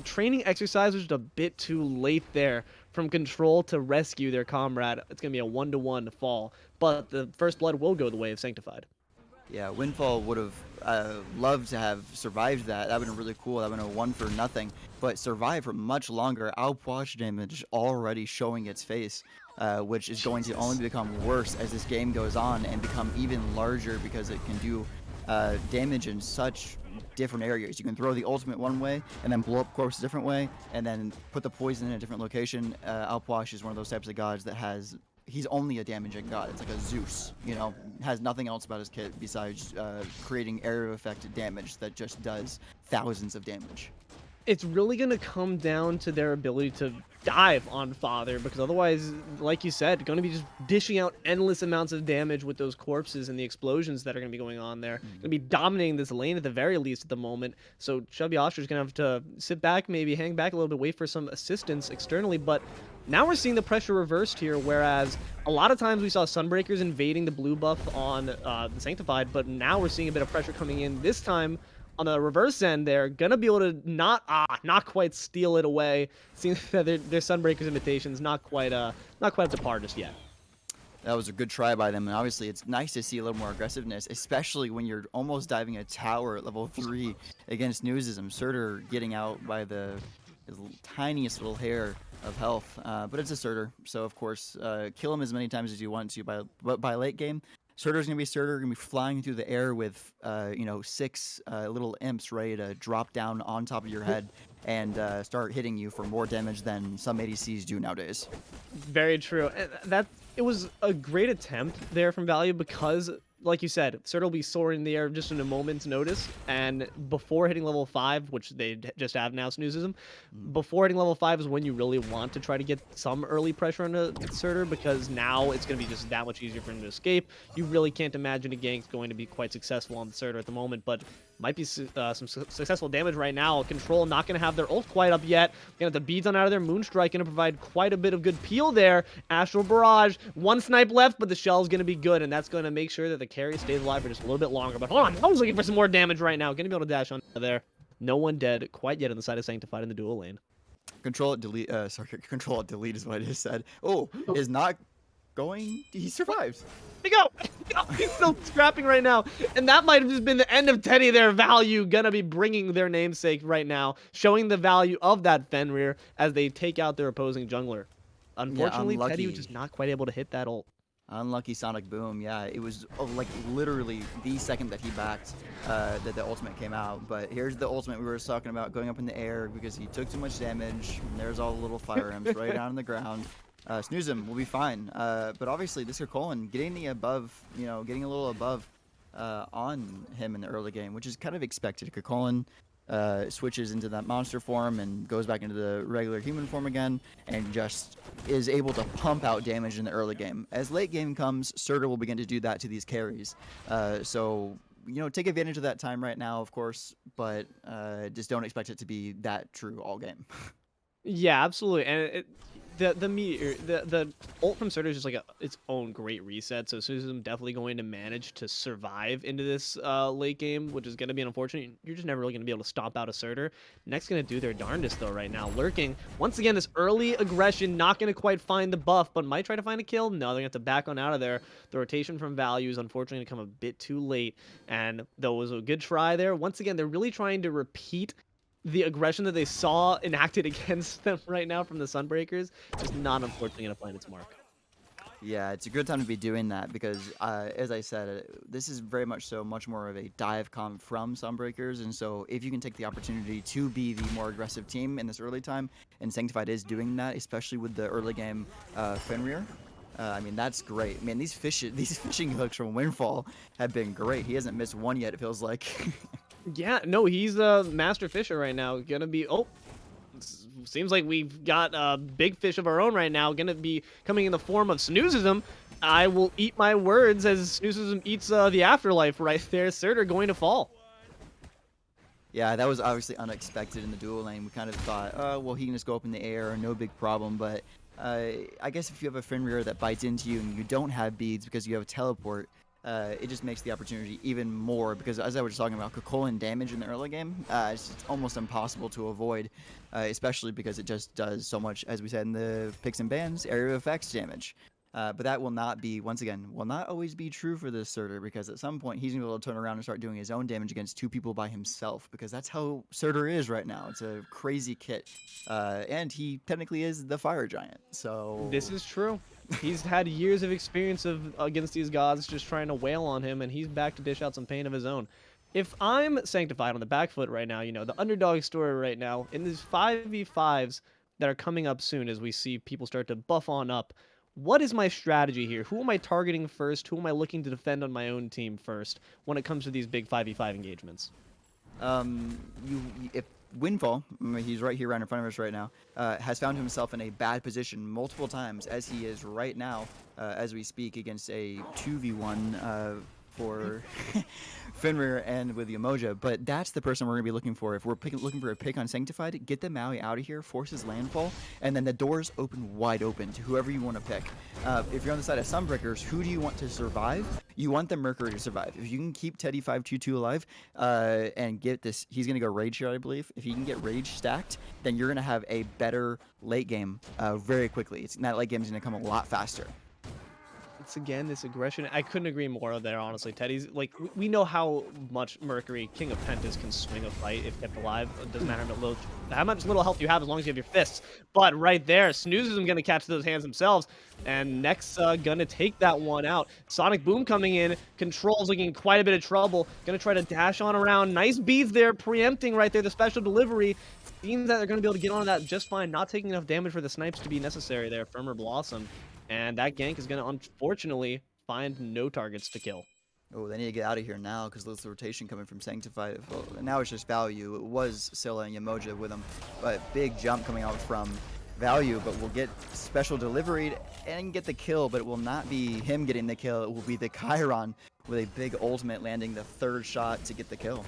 training exercise was just a bit too late there from Control to rescue their comrade. It's going to be a 1-to-1 fall, but the first blood will go the way of Sanctified. Yeah, Windfall would have loved to have survived that. That would have been really cool. That would have been a 1 for nothing. But survive for much longer. Outwash damage already showing its face, which is going to only become worse as this game goes on and become even larger because it can do damage in such different areas. You can throw the ultimate one way and then blow up corpse a different way and then put the poison in a different location. Alpwash is one of those types of gods that he's only a damaging god. It's like a Zeus, you know, has nothing else about his kit besides creating area effect damage that just does thousands of damage. It's really going to come down to their ability to dive on Father, because otherwise, like you said, going to be just dishing out endless amounts of damage with those corpses and the explosions that are going to be going on there. Going to be dominating this lane at the very least at the moment. So ChubbyOstrich is going to have to sit back, maybe hang back a little bit, wait for some assistance externally. But now we're seeing the pressure reversed here, whereas a lot of times we saw Sunbreakers invading the blue buff on the Sanctified, but now we're seeing a bit of pressure coming in. This time, on the reverse end, they're gonna be able to not quite steal it away. Seems that their Sunbreakers imitations not quite up to par just yet. That was a good try by them, and obviously it's nice to see a little more aggressiveness, especially when you're almost diving a tower at level 3 against Snoozism. Surtur getting out by his tiniest little hair of health, but it's a Surtur, so of course kill him as many times as you want to. By late game, Surtur's gonna be flying through the air with 6 little imps ready to drop down on top of your head and start hitting you for more damage than some ADCs do nowadays. Very true. It was a great attempt there from Valyouuu because, like you said, Surtur will be soaring in the air just in a moment's notice, and before hitting level 5, which they just have now, Snoozism, before hitting level 5 is when you really want to try to get some early pressure onto Surtur, because now it's going to be just that much easier for him to escape. You really can't imagine a gank's going to be quite successful on the Surtur at the moment, but might be some successful damage right now. Control not going to have their ult quite up yet. Going to have the beads on out of there. Moonstrike going to provide quite a bit of good peel there. Astral Barrage, 1 snipe left, but the shell's going to be good, and that's going to make sure that the carry stays alive for just a little bit longer. But hold on, I was looking for some more damage right now. Going to be able to dash on there. No one dead quite yet on the side of Sanctified in the dual lane. CtrlAltIEat is what I just said. Oh, is not going. He survives. There you go. He's still scrapping right now. And that might have just been the end of Teddy. Their Valyouuu gonna be bringing their namesake right now, showing the value of that Fenrir as they take out their opposing jungler. Unfortunately, yeah, Teddy was just not quite able to hit that ult. Unlucky Sonic Boom. Yeah, it was like literally the second that he backed that the ultimate came out. But here's the ultimate we were just talking about, going up in the air because he took too much damage. And there's all the little fire imps right down on the ground. Snoozism will be fine, but obviously this Kukulkan getting getting a little above on him in the early game, which is kind of expected. Kukulkan switches into that monster form and goes back into the regular human form again, and just is able to pump out damage in the early game. As late game comes, Surtur will begin to do that to these carries. So take advantage of that time right now, of course, but just don't expect it to be that true all game. Yeah, absolutely. And the meteor, the ult from Surtur is just like its own great reset. So Snoozism definitely going to manage to survive into this late game, which is going to be unfortunate. You're just never really going to be able to stomp out a Surtur. Next going to do their darndest though right now, lurking. Once again, this early aggression, not going to quite find the buff, but might try to find a kill. No, they're going to have to back on out of there. The rotation from Valyouuu is unfortunately going to come a bit too late, and though it was a good try there, once again, they're really trying to repeat the aggression that they saw enacted against them right now from the Sunbreakers, just not unfortunately going to find its mark. Yeah, it's a good time to be doing that because, as I said, this is very much so much more of a dive comp from Sunbreakers, and so if you can take the opportunity to be the more aggressive team in this early time, and Sanctified is doing that, especially with the early game Fenrir. I mean, that's great. I mean, these fishing hooks from Windfall have been great. He hasn't missed one yet, it feels like. Yeah, no, he's a master fisher right now. Gonna be, seems like we've got a big fish of our own right now. Gonna be coming in the form of Snoozism. I will eat my words as Snoozism eats the afterlife right there. Surtur going to fall. Yeah, that was obviously unexpected in the dual lane. We kind of thought, well, he can just go up in the air, no big problem. But I guess if you have a Fenrir that bites into you and you don't have beads because you have a teleport, it just makes the opportunity even more, because as I was talking about, Kokolin damage in the early game, it's almost impossible to avoid, especially because it just does so much, as we said in the picks and bans, area of effects damage. But that will not be, once again, will not always be true for this Surtur, because at some point he's going to be able to turn around and start doing his own damage against two people by himself, because that's how Surtur is right now. It's a crazy kit. And he technically is the fire giant, so... This is true. He's had years of experience against these gods just trying to wail on him, and he's back to dish out some pain of his own. If I'm Sanctified on the back foot right now, the underdog story right now, in these 5v5s that are coming up soon as we see people start to buff on up, what is my strategy here? Who am I targeting first? Who am I looking to defend on my own team first when it comes to these big 5v5 engagements? If Windfall, he's right here right in front of us right now, has found himself in a bad position multiple times, as he is right now, as we speak, against a 2v1 for Fenrir and with the Emoja. But that's the person we're going to be looking for. If we're looking for a pick on Sanctified, get the Maui out of here, forces landfall, and then the doors open wide open to whoever you want to pick. If you're on the side of Sunbreakers, who do you want to survive? You want the Mercury to survive. If you can keep Teddy 522 alive and get this, he's going to go Rage here, I believe. If he can get Rage stacked, then you're going to have a better late game very quickly. That late game is going to come a lot faster. Once again, this aggression, I couldn't agree more there, honestly. Teddy's, like, we know how much Mercury, King of Pentas, can swing a fight if kept alive. It doesn't matter how much little health you have as long as you have your fists. But right there, Snoozism going to catch those hands themselves, and Next going to take that one out. Sonic Boom coming in, Control's looking in quite a bit of trouble. Going to try to dash on around. Nice beads there, preempting right there the special delivery. Seems that they're going to be able to get onto that just fine, not taking enough damage for the snipes to be necessary there from Reblossomed. And that gank is going to, unfortunately, find no targets to kill. Oh, they need to get out of here now because there's the rotation coming from Sanctified. Well, now it's just Valyouuu. It was Scylla and Emoja with them, but big jump coming out from Valyouuu. But we'll get special delivery and get the kill, but it will not be him getting the kill. It will be the Chiron with a big ultimate landing the third shot to get the kill.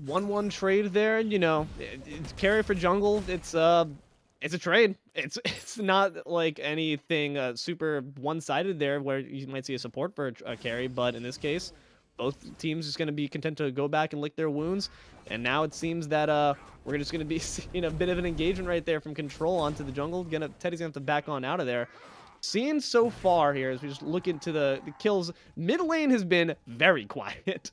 1-1 trade there, it's carry for jungle. It's a trade. It's not like anything super one-sided there where you might see a support for a carry, but in this case, both teams just going to be content to go back and lick their wounds. And now it seems that we're just going to be seeing a bit of an engagement right there from Control onto the jungle. Teddy's going to have to back on out of there. Seeing so far here as we just look into the kills, mid lane has been very quiet.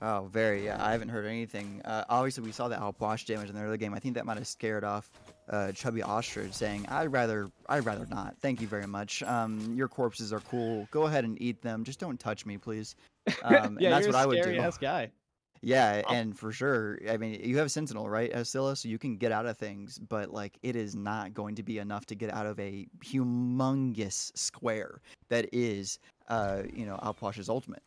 Oh, very. Yeah, I haven't heard anything. Obviously, we saw the outwash damage in the early game. I think that might have scared off ChubbyOstrich, saying, I'd rather not. Thank you very much. Your corpses are cool. Go ahead and eat them. Just don't touch me, please. Yeah, and that's you're what I would a do. scary-ass guy. Yeah, and for sure. I mean, you have Sentinel, right, Scylla, so you can get out of things, but like it is not going to be enough to get out of a humongous square that is, Outwash's ultimate.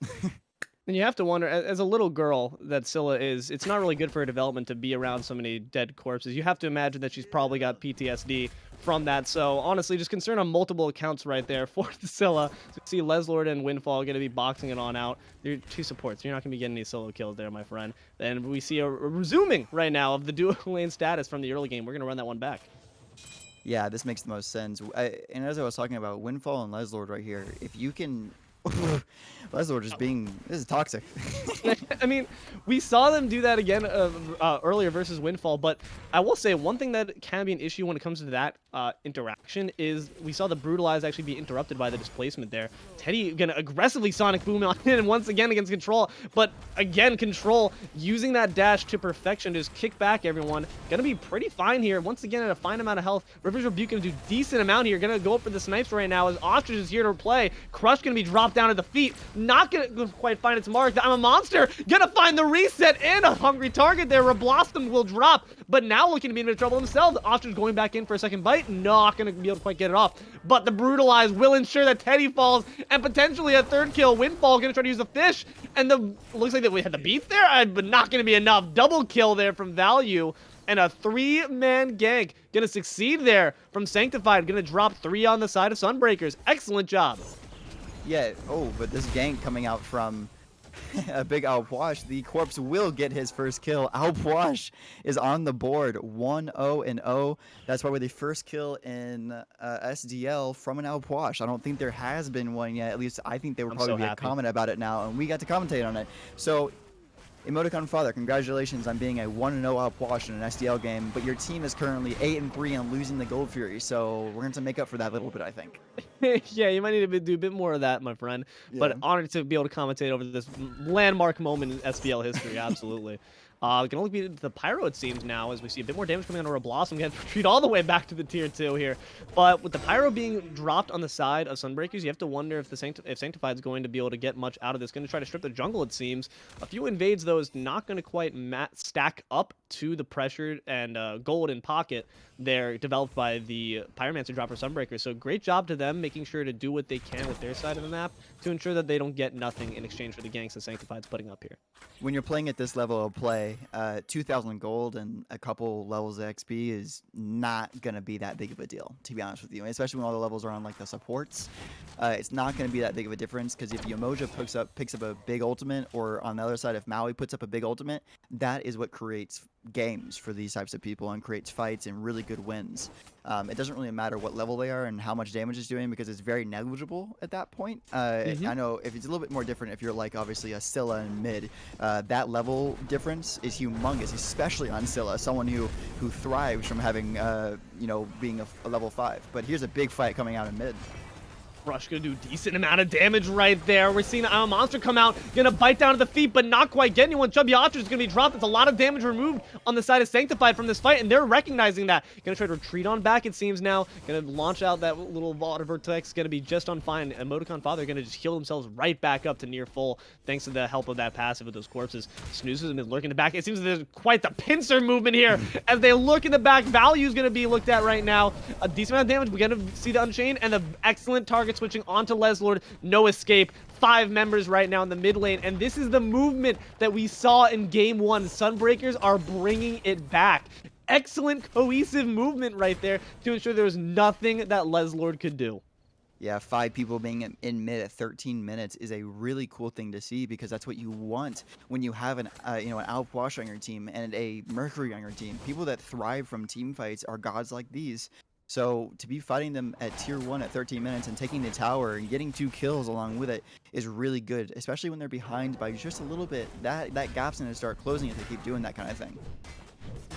And you have to wonder, as a little girl that Scylla is, it's not really good for her development to be around so many dead corpses. You have to imagine that she's probably got PTSD from that. So honestly, just concern on multiple accounts right there for the Scylla. So you see Leslord and Windfall going to be boxing it on out. They're two supports. You're not going to be getting any solo kills there, my friend. And we see a resuming right now of the dual lane status from the early game. We're going to run that one back. Yeah, this makes the most sense. And as I was talking about, Windfall and Leslord right here, if you can... Leslord just being... This is toxic. I mean, we saw them do that again earlier versus Windfall, but I will say one thing that can be an issue when it comes to that interaction is we saw the Brutalize actually be interrupted by the displacement there. Teddy gonna aggressively Sonic Boom on in once again against Control, but again, Control using that dash to perfection to just kick back everyone. Gonna be pretty fine here. Once again, at a fine amount of health. Rivers Rebuke gonna do decent amount here. Gonna go up for the snipes right now as Ostrich is here to play. Crush gonna be dropped down at the feet. Not gonna quite find its mark. I'm a monster. Gonna find the reset and a hungry target there. Reblossomed will drop, but now looking to be in a bit of trouble himself. Ostrich going back in for a second bite. Not gonna be able to quite get it off, but the Brutalize will ensure that Teddy falls and potentially a third kill. Windfall gonna try to use the fish, and looks like that we had the beat there, but not gonna be enough. Double kill there from Valyouuu. And a 3-man gank gonna succeed there from Sanctified. Gonna drop 3 on the side of Sunbreakers. Excellent job. Yeah, oh, but this gank coming out from a big Alpwash, the corpse will get his first kill. Alpwash is on the board, 1-0-0. That's probably the first kill in SDL from an Alpwash. I don't think there has been one yet. At least I think there will probably be a comment about it now, and we got to commentate on it. So, EmoticonFather, congratulations on being a 1-0 Alpwash in an SDL game, but your team is currently 8-3 and losing the Gold Fury, so we're going to make up for that a little bit, I think. Yeah, you might need to do a bit more of that, my friend. Yeah. But honored to be able to commentate over this landmark moment in SDL history, absolutely. It can only be the Pyro, it seems, now, as we see a bit more damage coming on Reblossomed. Gonna retreat all the way back to the tier 2 here. But with the Pyro being dropped on the side of Sunbreakers, you have to wonder if if Sanctified is going to be able to get much out of this. Going to try to strip the jungle, it seems. A few invades, though, is not going to quite stack up to the pressure and gold in pocket there developed by the Pyromancer drop for Sunbreakers. So great job to them, making sure to do what they can with their side of the map to ensure that they don't get nothing in exchange for the ganks that Sanctified's putting up here. When you're playing at this level of play, 2,000 gold and a couple levels of XP is not going to be that big of a deal, to be honest with you. Especially when all the levels are on like the supports. It's not going to be that big of a difference, because if Umoja picks up a big ultimate, or on the other side, if Maui puts up a big ultimate, that is what creates games for these types of people and creates fights and really good wins. It doesn't really matter what level they are and how much damage it's doing, because it's very negligible at that point. I know if it's a little bit more different if you're like obviously a Scylla in mid, that level difference is humongous, especially on Scylla, someone who thrives from having you know, being a level 5. But here's a big fight coming out in mid. Rush gonna do a decent amount of damage right there. We're seeing a monster come out, gonna bite down to the feet, but not quite get anyone. ChubbyOstrich is gonna be dropped. It's a lot of damage removed on the side of Sanctified from this fight, and they're recognizing that. Gonna try to retreat on back, it seems now. Gonna launch out that little water vortex. Gonna be just on fine. EmoticonFather gonna just heal themselves right back up to near full, thanks to the help of that passive with those corpses. Snoozism is lurking in the back. It seems there's quite the pincer movement here as they look in the back. Valyouu's gonna be looked at right now. A decent amount of damage. We're gonna see the Unchained and the excellent target switching onto Leslord. No escape. 5 members right now in the mid lane, and this is the movement that we saw in game 1. Sunbreakers are bringing it back. Excellent cohesive movement right there to ensure there was nothing that Leslord could do. Yeah, 5 people being in mid at 13 minutes is a really cool thing to see, because that's what you want when you have an you know, an Alpwash on your team and a Mercury on your team. People that thrive from team fights are gods like these. So to be fighting them at tier 1 at 13 minutes and taking the tower and getting 2 kills along with it is really good, especially when they're behind by just a little bit. That gap's going to start closing if they keep doing that kind of thing.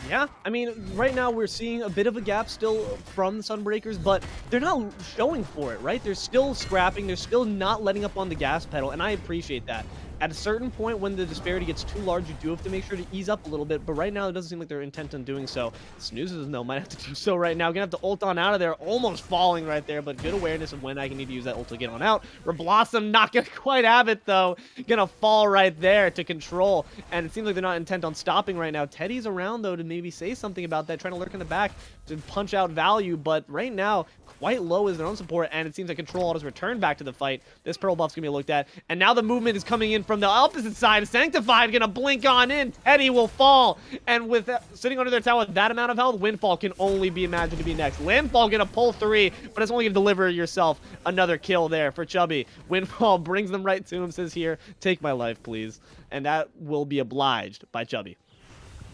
Yeah, I mean, right now we're seeing a bit of a gap still from the Sunbreakers, but they're not showing for it, right? They're still scrapping, they're still not letting up on the gas pedal, and I appreciate that. At a certain point, when the disparity gets too large, you do have to make sure to ease up a little bit, but right now it doesn't seem like they're intent on doing so. Snoozism, though, might have to do so right now. Gonna have to ult on out of there, almost falling right there, but good awareness of when I can need to use that ult to get on out. Reblossomed not gonna quite have it, though. Gonna fall right there to Control, and it seems like they're not intent on stopping right now. Teddy's around, though, to maybe say something about that, trying to lurk in the back to punch out Valyouuu, but right now, quite low is their own support, and it seems like CtrlAlt has returned back to the fight. This Pearl buff's gonna be looked at, and now the movement is coming in from the opposite side. Sanctified gonna blink on in. Teddy will fall, and with sitting under their tower with that amount of health, Windfall can only be imagined to be next. Landfall gonna pull 3, but it's only gonna deliver yourself another kill there for Chubby. Windfall brings them right to him, says here, take my life, please. And that will be obliged by Chubby.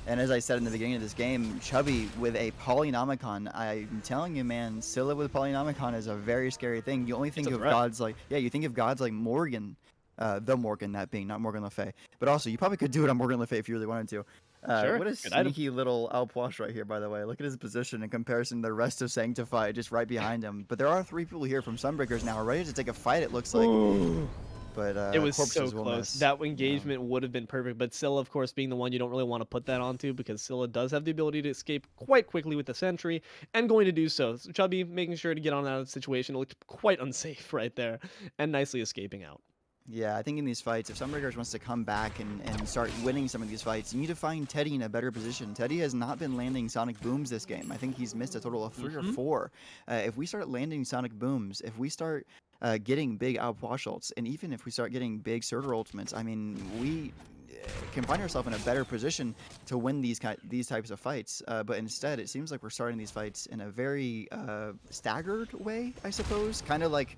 And as I said in the beginning of this game, Chubby with a Polynomicon, I'm telling you, man, Scylla with Polynomicon is a very scary thing. You only think of gods like, you think of gods like Morgan, the Morgan, that being, not Morgan Le Fay. But also, you probably could do it on Morgan Le Fay if you really wanted to. Sure. What a sneaky little Alpoish right here, by the way. Look at his position in comparison to the rest of Sanctified, just right behind him. But there are 3 people here from Sunbreakers now, ready to take a fight, it looks like. But it was so close. That engagement would have been perfect, but Scylla, of course, being the one you don't really want to put that onto, because Scylla does have the ability to escape quite quickly with the sentry, and going to do so. So Chubby making sure to get on out of the situation. It looked quite unsafe right there, and nicely escaping out. Yeah, I think in these fights, if Sunbreakers wants to come back and start winning some of these fights, you need to find Teddy in a better position. Teddy has not been landing Sonic Booms this game. I think he's missed a total of 3 or 4. If we start landing Sonic Booms, if we start getting big Alpoish ults, and even if we start getting big Surtur ultimates, I mean, we can find ourselves in a better position to win these types of fights. But instead, it seems like we're starting these fights in a very staggered way, I suppose. Kind of like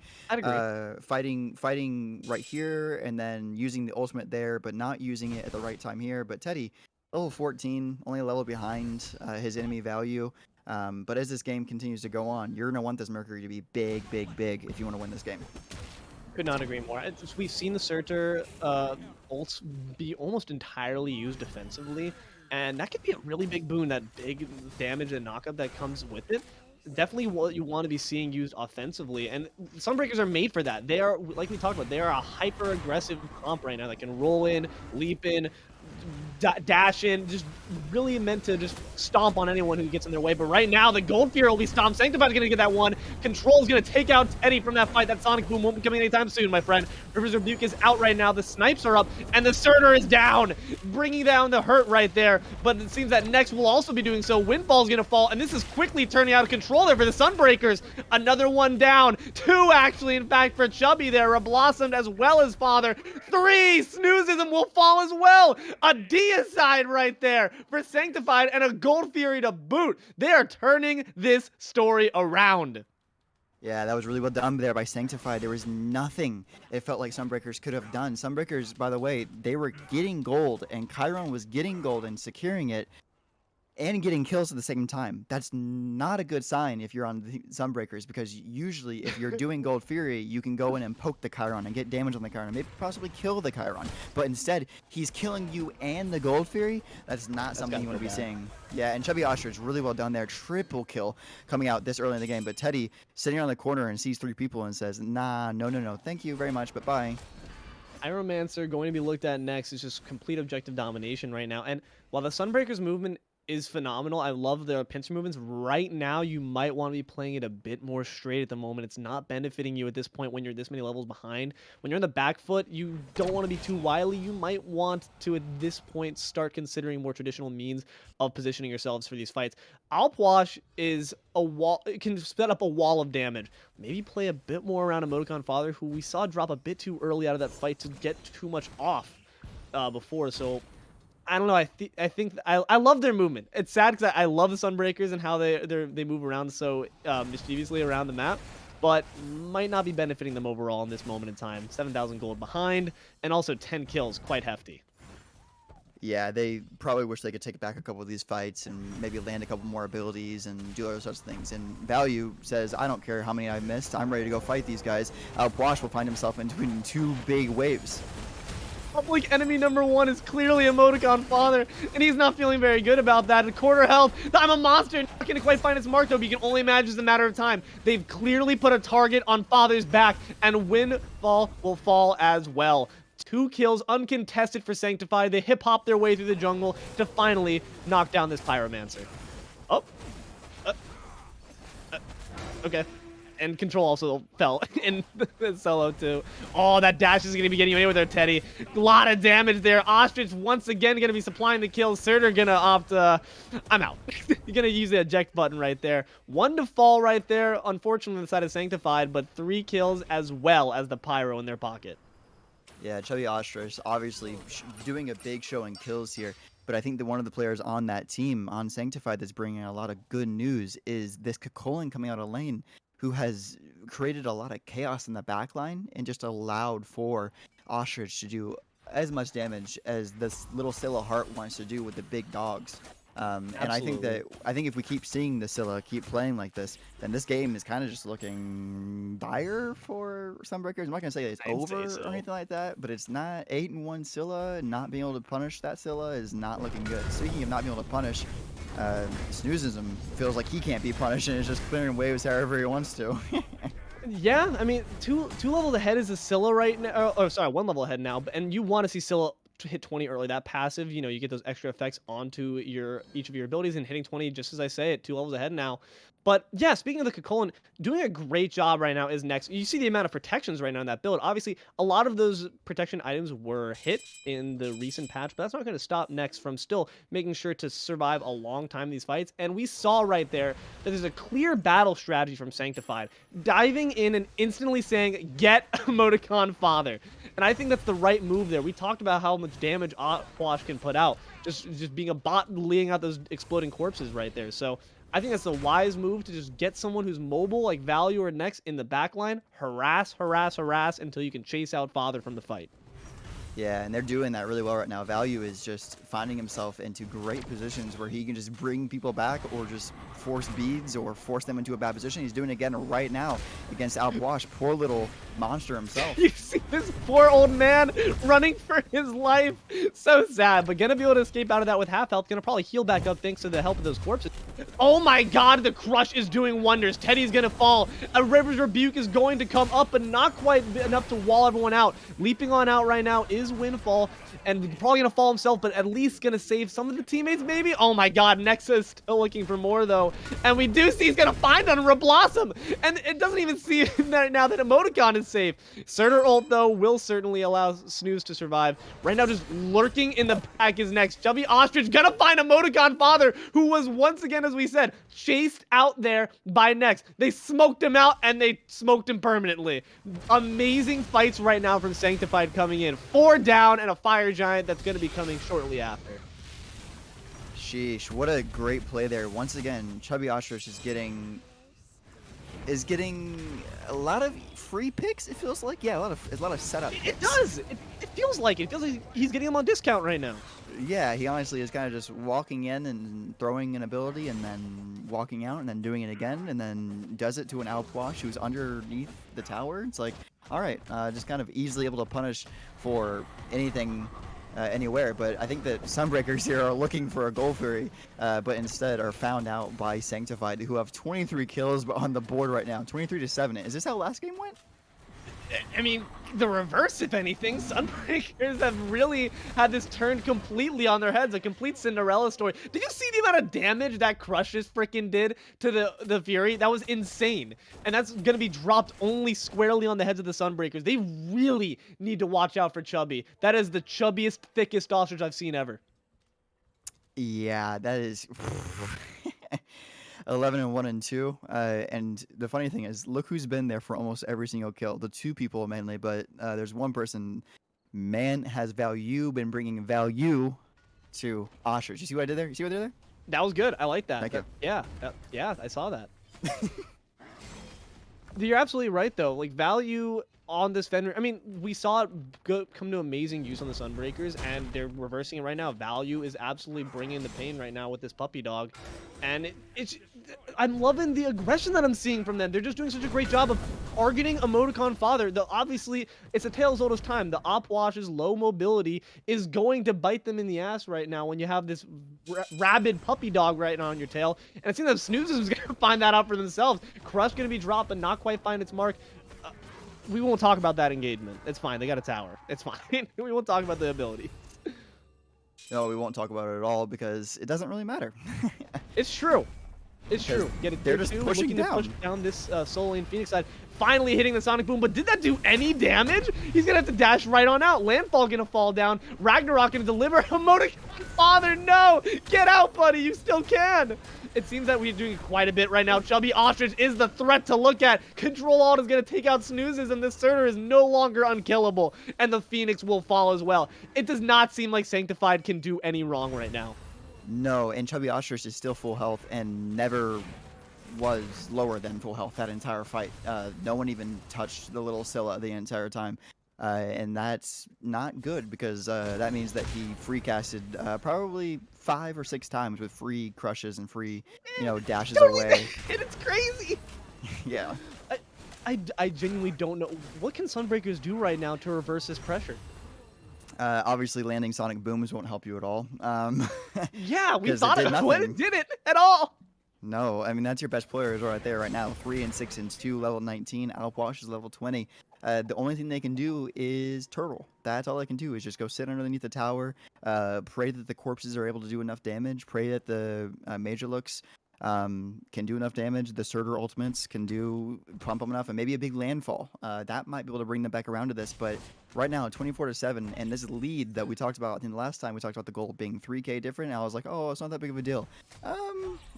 fighting right here and then using the ultimate there, but not using it at the right time here. But Teddy, level 14, only a level behind his enemy Valyouuu. But as this game continues to go on, you're going to want this Mercury to be big if you want to win this game. Could not agree more. We've seen the Surtur ults be almost entirely used defensively, and that could be a really big boon, that big damage and knockup that comes with it. Definitely what you want to be seeing used offensively, and Sunbreakers are made for that. They are, like we talked about, they are a hyper-aggressive comp right now that can roll in, leap in, dash in, just really meant to just stomp on anyone who gets in their way. But right now, the Gold Fury will be stomped. Sanctified is going to get that one. Control is going to take out Teddy from that fight. That Sonic Boom won't be coming anytime soon, my friend. River's Rebuke is out right now. The snipes are up, and the Surtur is down, bringing down the hurt right there. But it seems that next will also be doing so. Windfall is going to fall, and this is quickly turning out of control there for the Sunbreakers. Another one down. 2, actually, in fact, for Chubby there. Reblossomed as well as Father. 3, Snoozism will fall as well. A deicide right there for Sanctified, and a Gold Fury to boot. They are turning this story around. Yeah, that was really well done there by Sanctified. There was nothing it felt like Sunbreakers could have done. Sunbreakers, by the way, they were getting gold, and Chiron was getting gold and securing it and getting kills at the same time. That's not a good sign if you're on the Sunbreakers, because usually if you're doing Gold Fury, you can go in and poke the Chiron and get damage on the Chiron, maybe possibly kill the Chiron. But instead, he's killing you and the Gold Fury. That's not something you want to be seeing. Yeah, and ChubbyOstrich, really well done there. Triple kill coming out this early in the game. But Teddy sitting on the corner and sees 3 people and says, nah, no, thank you very much, but bye. Pyromancer going to be looked at next. Is just complete objective domination right now. And while the Sunbreakers movement is phenomenal, I love their pincer movements. Right now, you might want to be playing it a bit more straight at the moment. It's not benefiting you at this point when you're this many levels behind. When you're in the back foot, you don't want to be too wily. You might want to, at this point, start considering more traditional means of positioning yourselves for these fights. Alpoish is a wall. It can set up a wall of damage. Maybe play a bit more around EmoticonFather, who we saw drop a bit too early out of that fight to get too much off before. So I don't know. I think I love their movement. It's sad because I love the Sunbreakers and how they move around so mischievously around the map, but might not be benefiting them overall in this moment in time. 7,000 gold behind, and also 10 kills, quite hefty. Yeah, they probably wish they could take back a couple of these fights and maybe land a couple more abilities and do other such things. And Valyouuu says, I don't care how many I missed. I'm ready to go fight these guys. Alpoish will find himself in between 2 big waves. Public enemy number 1 is clearly EmoticonFather, and he's not feeling very good about that. At quarter health, I'm a monster, not going to quite find its mark, though, but you can only imagine it's a matter of time. They've clearly put a target on Father's back, and Windfall will fall as well. 2 kills, uncontested for Sanctified. They hip-hop their way through the jungle to finally knock down this Pyromancer. Oh. Okay. And Control also fell in the solo too. Oh, that dash is going to be getting you in with there, Teddy. A lot of damage there. Ostrich once again going to be supplying the kills. Surtur going to opt, I'm out. You're going to use the eject button right there. 1 to fall right there, unfortunately on the side of Sanctified, but 3 kills as well as the Pyro in their pocket. Yeah, ChubbyOstrich obviously doing a big show in kills here. But I think that one of the players on that team, on Sanctified, that's bringing a lot of good news is this Kakolin coming out of lane, who has created a lot of chaos in the backline and just allowed for Ostrich to do as much damage as this little Scylla Heart wants to do with the big dogs. And I think if we keep seeing the Scylla keep playing like this, then this game is kind of just looking dire for Sunbreakers. I'm not gonna say it's over or anything like that, but it's not. 8-1 Scylla, not being able to punish that Scylla is not looking good. Speaking of not being able to punish, Snoozism feels like he can't be punished and is just clearing waves however he wants to. Yeah, I mean, two levels ahead is the Scylla right now. Oh, sorry, 1 level ahead now. And you want to see Scylla to hit 20 early. That passive, you know, you get those extra effects onto each of your abilities, and hitting 20, just as I say it, 2 levels ahead now. But yeah, speaking of the Kakolin, doing a great job right now is next. You see the amount of protections right now in that build. Obviously, a lot of those protection items were hit in the recent patch, but that's not going to stop next from still making sure to survive a long time these fights. And we saw right there that there's a clear battle strategy from Sanctified, diving in and instantly saying, get EmoticonFather. And I think that's the right move there. We talked about how much damage Wash can put out, just being a bot laying out those exploding corpses right there. So I think that's a wise move to just get someone who's mobile like Valyouuu or Nex in the backline, harass until you can chase out Father from the fight. Yeah, and they're doing that really well right now. Valyouuu is just finding himself into great positions where he can just bring people back or just force beads or force them into a bad position. He's doing it again right now against Wash, poor little monster himself. You see this poor old man running for his life. So sad, but gonna be able to escape out of that with half health. Gonna probably heal back up thanks to the help of those corpses. Oh my god, the crush is doing wonders. Teddy's gonna fall. A River's Rebuke is going to come up, but not quite enough to wall everyone out. Leaping on out right now is Windfall, and probably gonna fall himself, but at least gonna save some of the teammates maybe. Oh my god, Nexa is still looking for more though, and we do see he's gonna find on Reblossomed, and it doesn't even see that now that Emoticon is safe. Surtur ult though will certainly allow Snooze to survive. Right now just lurking in the back is next. ChubbyOstrich gonna find EmoticonFather, who was once again, as we said, chased out there by Nex. They smoked him out and they smoked him permanently. Amazing fights right now from Sanctified coming in. 4 down and a Fire Giant that's going to be coming shortly after. Sheesh, what a great play there. Once again, ChubbyOstrich is getting a lot of free picks, it feels like. Yeah, a lot of setup picks. It does. It feels like it. It feels like he's getting them on discount right now. Yeah, he honestly is kind of just walking in and throwing an ability and then walking out and then doing it again and then does it to an Wash who's underneath the tower. It's like, all right, just kind of easily able to punish for anything, anywhere. But I think that Sunbreakers here are looking for a Gold Fury, but instead are found out by Sanctified, who have 23 kills on the board right now, 23-7. Is this how last game went? I mean, the reverse, if anything. Sunbreakers have really had this turned completely on their heads, a complete Cinderella story. Did you see the amount of damage that Crushes freaking did to the Fury? That was insane. And that's going to be dropped only squarely on the heads of the Sunbreakers. They really need to watch out for Chubby. That is the chubbiest, thickest ostrich I've seen ever. Yeah, that is 11-1-2. And the funny thing is, look who's been there for almost every single kill. The 2 people mainly, but there's one person. Man, has Valyouuu been bringing value to Ostrich. You see what I did there? You see what I did there? That was good. I like that. Thank you. Yeah, yeah, I saw that. You're absolutely right, though. Like, Valyouuu on this Fenrir, I mean, we saw it come to amazing use on the Sunbreakers, and they're reversing it right now. Valyouuu is absolutely bringing the pain right now with this puppy dog, and I'm loving the aggression that I'm seeing from them. They're just doing such a great job of targeting EmoticonFather. Obviously, it's a tale as old as time. The Wash's low mobility is going to bite them in the ass right now when you have this rabid puppy dog right now on your tail, and it seems that Snoozism is going to find that out for themselves. Crush going to be dropped, but not quite find its mark. We won't talk about that engagement. It's fine. They got a tower. It's fine. We won't talk about the ability. No, we won't talk about it at all because it doesn't really matter. It's true. It's because true. Get it. they're just pushing looking to push down. down this solo lane Phoenix side. Finally hitting the Sonic Boom, but did that do any damage? He's gonna have to dash right on out. Landfall gonna fall down. Ragnarok gonna deliver. EmoticonFather, no! Get out, buddy. You still can. It seems that we're doing quite a bit right now. ChubbyOstrich is the threat to look at. CtrlAlt is gonna take out Snoozism. This Surtur is no longer unkillable, and the Phoenix will fall as well. It does not seem like Sanctified can do any wrong right now. No, and ChubbyOstrich is still full health and never was lower than full health that entire fight. No one even touched the little Scylla the entire time. And that's not good because that means that he free casted probably 5 or 6 times with free crushes and free, dashes away. It's crazy. Yeah. I genuinely don't know. What can Sunbreakers do right now to reverse this pressure? Obviously, landing Sonic Booms won't help you at all. Yeah, we 'Cause thought it it did would. nothing. It didn't at all. No, I mean, that's your best players right there right now. 3 and 6 and 2, level 19. Outwash is level 20. The only thing they can do is turtle. That's all they can do is just go sit underneath the tower, pray that the corpses are able to do enough damage, pray that the Major Looks can do enough damage, the Surtur ultimates can pump them enough, and maybe a big landfall. That might be able to bring them back around to this, but right now, 24-7, and this lead that we talked about, I think the last time we talked about the goal being 3K different, and I was like, oh, it's not that big of a deal.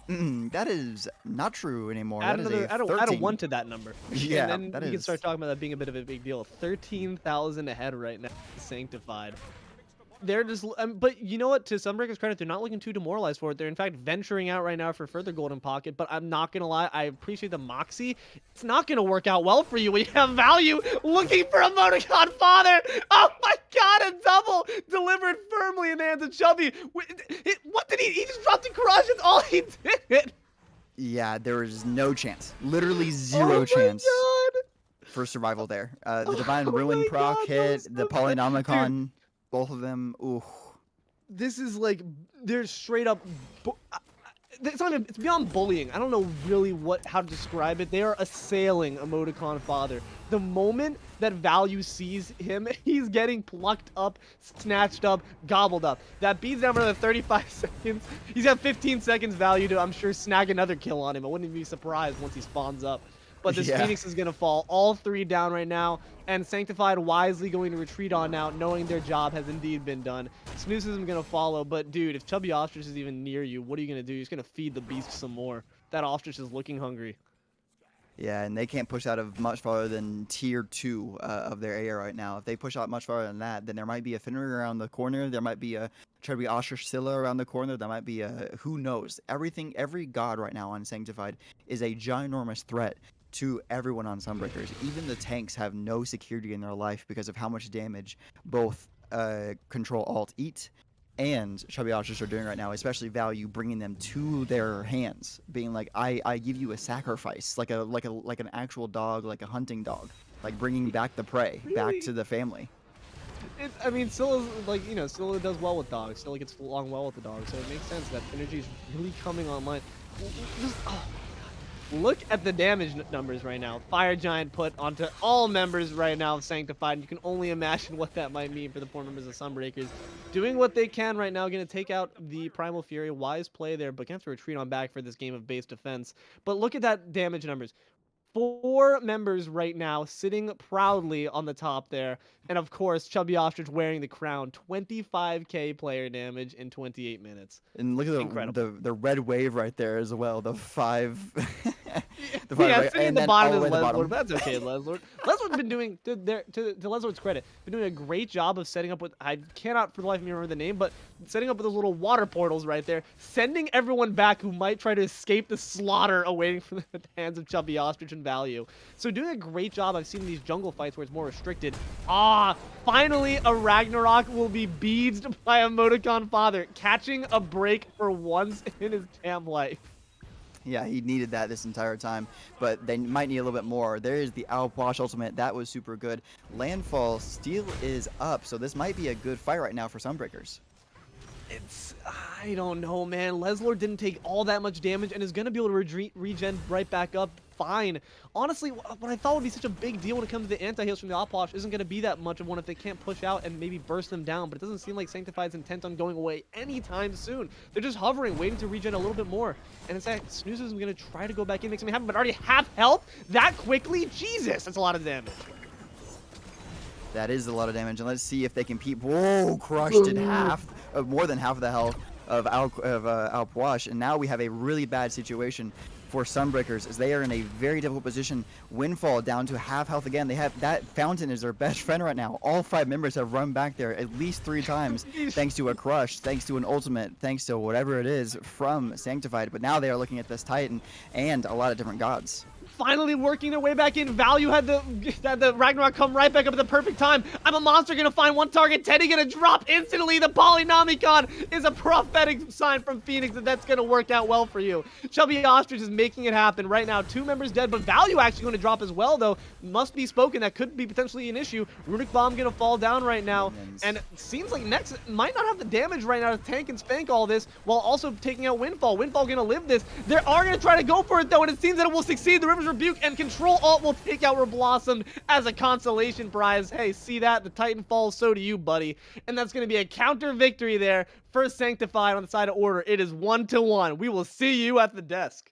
That is not true anymore. Add That is add a 1 to that number. Yeah, and then we can start talking about that being a bit of a big deal. 13,000 ahead right now, Sanctified. They're just, but you know what? To Sunbreakers' credit, they're not looking too demoralized for it. They're in fact venturing out right now for further golden pocket. But I'm not gonna lie, I appreciate the moxie. It's not gonna work out well for you when you have Valyouuu looking for EmoticonFather. Oh my God, a double delivered firmly in the hands of Chubby. What did he? He just dropped a crush. That's all he did. Yeah, there is no chance. Literally zero chance for survival there. The Divine Ruin proc hit, the Polynomicon. Both of them, ooh. This is like, they're straight up, it's beyond bullying. I don't know really how to describe it. They are assailing EmoticonFather. The moment that Valyouuu sees him, he's getting plucked up, snatched up, gobbled up. That beats down for another 35 seconds. He's got 15 seconds Valyouuu to, I'm sure, snag another kill on him. I wouldn't be surprised once he spawns up. But this Phoenix is going to fall. All 3 down right now. And Sanctified wisely going to retreat on out, knowing their job has indeed been done. Snoozism going to follow. But, dude, if ChubbyOstrich is even near you, what are you going to do? You're just going to feed the beast some more. That Ostrich is looking hungry. Yeah, and they can't push out of much farther than tier 2 of their area right now. If they push out much farther than that, then there might be a Fenrir around the corner. There might be a ChubbyOstrich Scylla around the corner. There might be a who knows. Every god right now on Sanctified is a ginormous threat to everyone on Sunbreakers. Even the tanks have no security in their life because of how much damage both CtrlAltIEat and ChubbyOstrich are doing right now, especially Valyouuu bringing them to their hands, being like, I give you a sacrifice, like an actual dog, like a hunting dog, like bringing back the prey, back to the family. I mean, Scylla's like, Scylla does well with dogs. Scylla gets along well with the dogs, so it makes sense that energy is really coming online. Just, oh. Look at the damage numbers right now. Fire Giant put onto all members right now of Sanctified. You can only imagine what that might mean for the poor members of Sunbreakers. Doing what they can right now, going to take out the Primal Fury. Wise play there, but going to have to retreat on back for this game of base defense. But look at that damage numbers. 4 members right now sitting proudly on the top there. And of course, ChubbyOstrich wearing the crown. 25k player damage in 28 minutes. And look at the red wave right there as well. The 5. the 5 yeah, right, sitting and at the bottom all is way Leslord. That's okay, Leslord. Leslord's been doing, to Leslord's credit, been doing a great job of setting up with, I cannot for the life of me remember the name, but setting up with those little water portals right there, sending everyone back who might try to escape the slaughter awaiting from the hands of ChubbyOstrich and Valyouuu. So doing a great job. I've seen these jungle fights where it's more restricted. Finally a Ragnarok will be beadsed by EmoticonFather, catching a break for once in his damn life. Yeah, he needed that this entire time, but they might need a little bit more. There is the Outwash ultimate. That was super good. Landfall Steel is up, so this might be a good fight right now for Sunbreakers. I don't know, man. Leslord didn't take all that much damage and is going to be able to regen right back up fine. Honestly, what I thought would be such a big deal when it comes to the anti-heals from the Opwash isn't going to be that much of one if they can't push out and maybe burst them down, but it doesn't seem like Sanctified's intent on going away anytime soon. They're just hovering, waiting to regen a little bit more. And in fact, Snoozism is going to try to go back in, make something happen, but already half health that quickly? Jesus, that's a lot of damage. That is a lot of damage, and let's see if they can keep. Whoa, crushed in half, more than half of the health of Opwash, and now we have a really bad situation for Sunbreakers as they are in a very difficult position. Windfall down to half health again. They have that fountain is their best friend right now. All 5 members have run back there at least 3 times, thanks to a crush, thanks to an ultimate, thanks to whatever it is from Sanctified. But now they are looking at this Titan and a lot of different gods. Finally working their way back in. Valyouuu had the Ragnarok come right back up at the perfect time. I'm a monster gonna find one target. Teddy gonna drop instantly. The Polynomicon is a prophetic sign from Fenix that that's gonna work out well for you. ChubbyOstrich is making it happen right now. 2 members dead, but Valyouuu actually going to drop as well, though. Must be spoken. That could be potentially an issue. Runic Bomb gonna fall down right now, and it seems like Nex might not have the damage right now to tank and spank all this while also taking out Windfall. Windfall gonna live this. They are gonna try to go for it though, and it seems that it will succeed. The River's Rebuke and CtrlAlt will take out Reblossomed as a consolation prize. Hey, see that? The Titan falls, so do you, buddy. And that's going to be a counter victory there for Sanctified on the side of Order. It is 1-1. We will see you at the desk.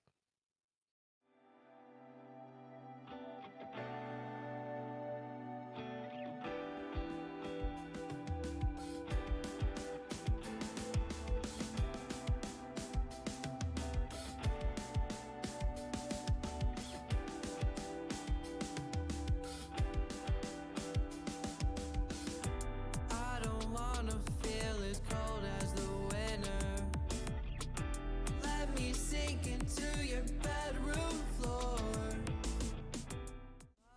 I don't wanna feel as cold as the winter. Let me sink into your bedroom floor.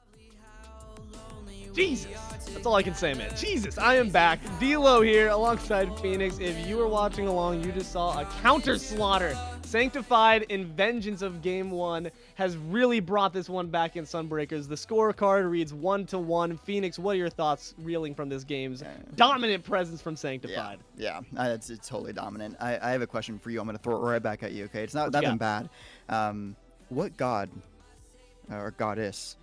Lovely how lonely we Jesus. are That's all I can say, man. Jesus, I am back. Deelo here alongside Fenix. If you were watching along, you just saw a counter slaughter. Sanctified in vengeance of game 1 has really brought this one back in Sunbreakers. The scorecard reads 1-1. Fenix, what are your thoughts reeling from this game's dominant presence from Sanctified? Yeah, it's totally dominant. I have a question for you. I'm going to throw it right back at you, okay? It's not What you nothing bad. What god or goddess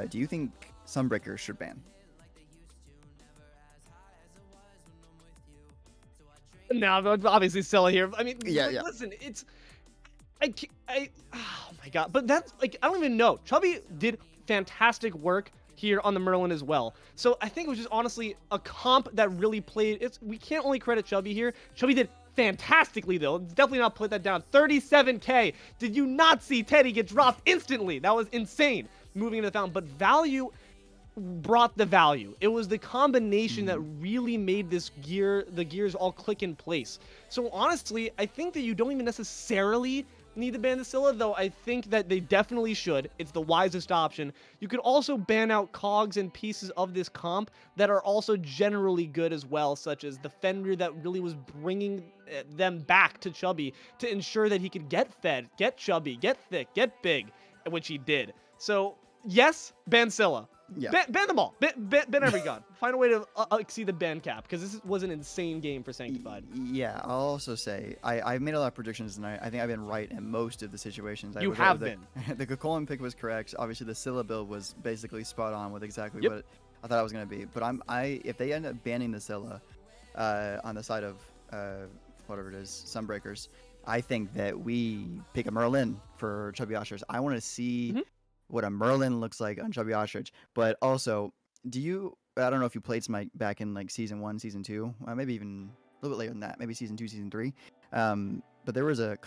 do you think Sunbreakers should ban? No, obviously Scylla here. I mean, Yeah, like, yeah. listen, it's... oh my god. But that's, like, I don't even know. Chubby did fantastic work here on the Merlin as well. So I think it was just honestly a comp that really played... We can't only credit Chubby here. Chubby did fantastically, though. Definitely not put that down. 37k. Did you not see Teddy get dropped instantly? That was insane. Moving into the fountain. But Valyouuu brought the value. It was the combination that really made the gears all click in place. So honestly, I think that you don't even necessarily need to ban the Scylla, though I think that they definitely should. It's the wisest option. You could also ban out cogs and pieces of this comp that are also generally good as well, such as the Fenrir that really was bringing them back to Chubby to ensure that he could get fed, get chubby, get thick, get big, which he did. So yes, ban Scylla. Yeah. Ban them all. Ban every god. Find a way to exceed the ban cap, because this was an insane game for Sanctified. Yeah, I'll also say I've made a lot of predictions, and I think I've been right in most of the situations. You have been. The Cocolan pick was correct. Obviously, the Scylla build was basically spot on with exactly Yep. what I thought it was going to be. But if they end up banning the Scylla on the side of whatever it is, Sunbreakers, I think that we pick a Merlin for ChubbyOstrich. I want to see what a Merlin looks like on ChubbyOstrich. But also, I don't know if you played Smite back in like season 1, season 2, maybe even a little bit later than that, maybe season 2, season 3. But there was a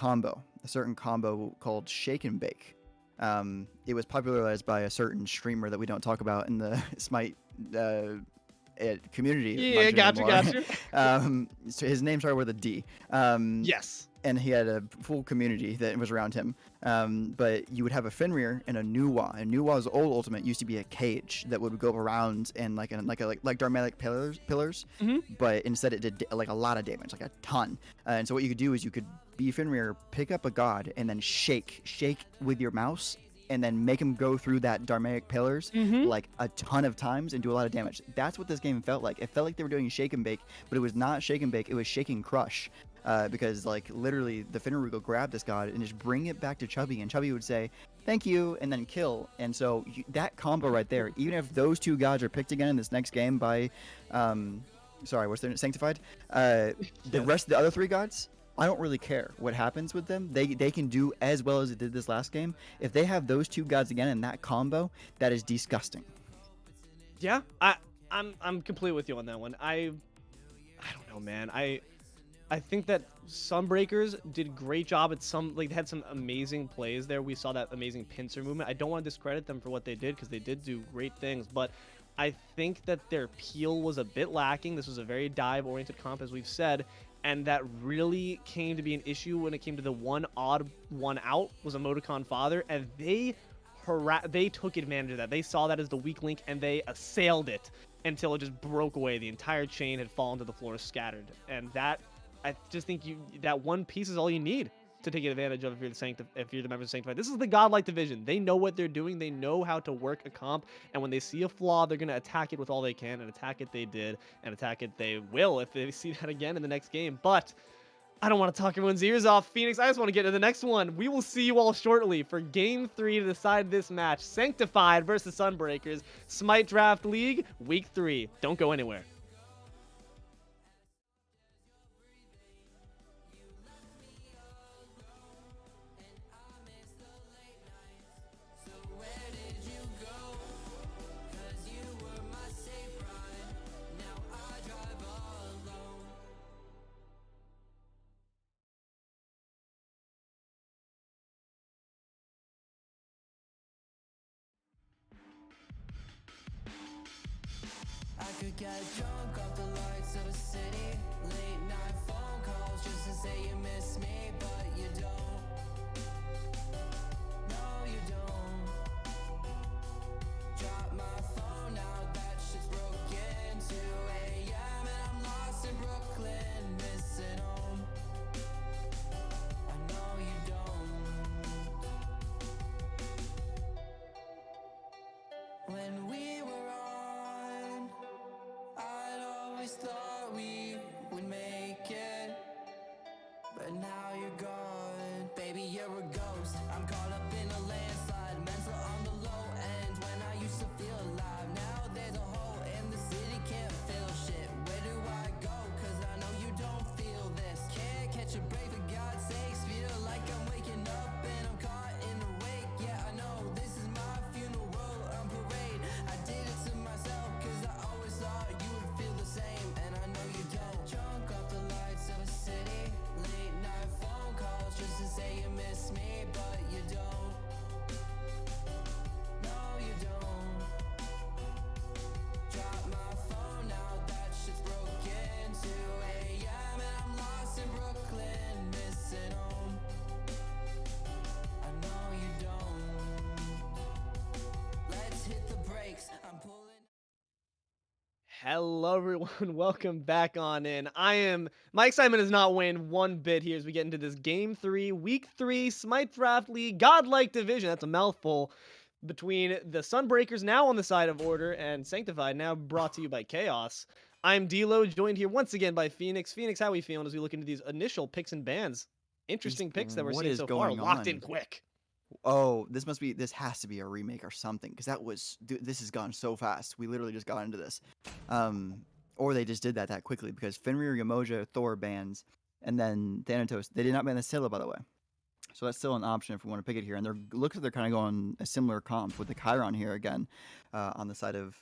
certain combo called Shake and Bake. It was popularized by a certain streamer that we don't talk about in the Smite community. Yeah, got you. So his name started with a D. Yes. And he had a full community that was around him. But you would have a Fenrir and a Nuwa. And Nuwa's old ultimate used to be a cage that would go around and like Dharmatic pillars. But instead it did like a lot of damage, like a ton. And so what you could do is you could be Fenrir, pick up a god, and then shake with your mouse, and then make him go through that Dharmatic pillars like a ton of times and do a lot of damage. That's what this game felt like. It felt like they were doing Shake and Bake, but it was not Shake and Bake. It was Shake and Crush. because like literally the Fenrir would go grab this god and just bring it back to Chubby, and Chubby would say thank you and then kill. And so that combo right there, even if those two gods are picked again in this next game by sorry, what's their name? Sanctified, the rest of the other three gods, I don't really care what happens with them. They can do as well as it did this last game. If they have those two gods again in that combo, that is disgusting. Yeah, I'm completely with you on that one. I don't know, man. I think that Sunbreakers did a great job at they had some amazing plays there. We saw that amazing pincer movement. I don't want to discredit them for what they did because they did do great things, but I think that their peel was a bit lacking. This was a very dive-oriented comp, as we've said, and that really came to be an issue when it came to the one odd one out was EmoticonFather, and they took advantage of that. They saw that as the weak link, and they assailed it until it just broke away. The entire chain had fallen to the floor, scattered, and that I just think that one piece is all you need to take advantage of if you're the members of Sanctified. This is the godlike division. They know what they're doing. They know how to work a comp, and when they see a flaw, they're gonna attack it with all they can, and attack it they did, and attack it they will if they see that again in the next game. But I don't want to talk everyone's ears off, Phoenix. I just want to get to the next one. We will see you all shortly for Game 3 to decide this match. Sanctified versus Sunbreakers. Smite Draft League, Week 3. Don't go anywhere. I could get drunk off the lights of a city, late night phone calls just to say you miss me, but you don't. No, you don't. Drop my phone now, that shit's broken. 2 a.m. and I'm lost in Brooklyn, missing home. I know you don't. When we were on, I'd always thought we would make it, but now you're gone. Baby, you're a ghost. I'm caught up in a landslide, mental on the low end. When I used to feel alive, now there's a hole in the city, can't feel shit. Where do I go? Cause I know you don't feel this. Can't catch a break for God's sakes. Feel like I'm waking up and I'm caught in the wake. Yeah, I know this is my funeral on parade. I did it to myself cause I always thought you would feel the same, and I know you don't. Drunk off the lights of a city, late night phone calls just to say you miss me, but you don't. No, you don't. Drop my phone now, that shit's broken. 2 a.m. and I'm lost in Brooklyn, missing home. I know you don't. Let's hit the brakes, I'm pulling. Hello, everyone. Welcome back on in. My excitement is not waned one bit here as we get into this Game 3, Week 3, Smite Draft League, Godlike Division. That's a mouthful. Between the Sunbreakers, now on the side of Order, and Sanctified, now brought to you by Chaos. I'm Deelo, joined here once again by Phoenix. Phoenix, how are we feeling as we look into these initial picks and bans? Interesting picks that we're What seeing is so far, going locked in on? quick. Oh, this has to be a remake or something, because this has gone so fast. We literally just got into this, or they just did that quickly, because Fenrir, Yamoja, Thor bans, and then Thanatos. They did not ban the Scylla, by the way, so that's still an option if we want to pick it here. And looks like they're kind of going a similar comp with the Chiron here again, on the side of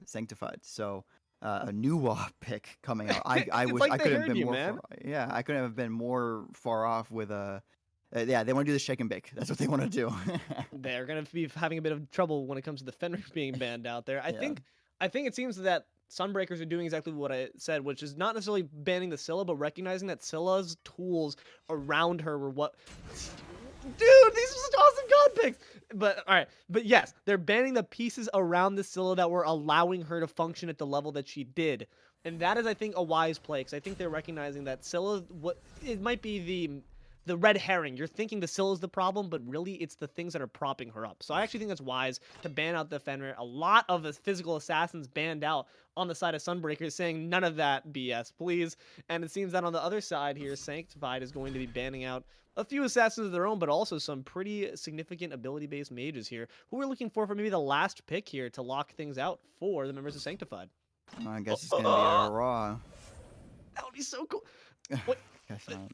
Sanctified. So a new WoW pick coming out. I It's wish like I they could have heard been you, more. man. Yeah, I couldn't have been more far off with yeah, they want to do the shake and bake. That's what they want to do. They're going to be having a bit of trouble when it comes to the Fenrir being banned out there. I Yeah. think it seems that Sunbreakers are doing exactly what I said, which is not necessarily banning the Scylla, but recognizing that Scylla's tools around her were what... Dude, these are such awesome god picks! But, alright. But yes, they're banning the pieces around the Scylla that were allowing her to function at the level that she did. And that is, I think, a wise play, because I think they're recognizing that Scylla, it might be the red herring. You're thinking the Syl is the problem, but really it's the things that are propping her up. So I actually think that's wise to ban out the Fenrir. A lot of the physical assassins banned out on the side of Sunbreakers, saying none of that BS, please. And it seems that on the other side here, Sanctified is going to be banning out a few assassins of their own, but also some pretty significant ability-based mages here, who we're looking for maybe the last pick here to lock things out for the members of Sanctified. I guess it's gonna be a Raw. That would be so cool. What? Guess not.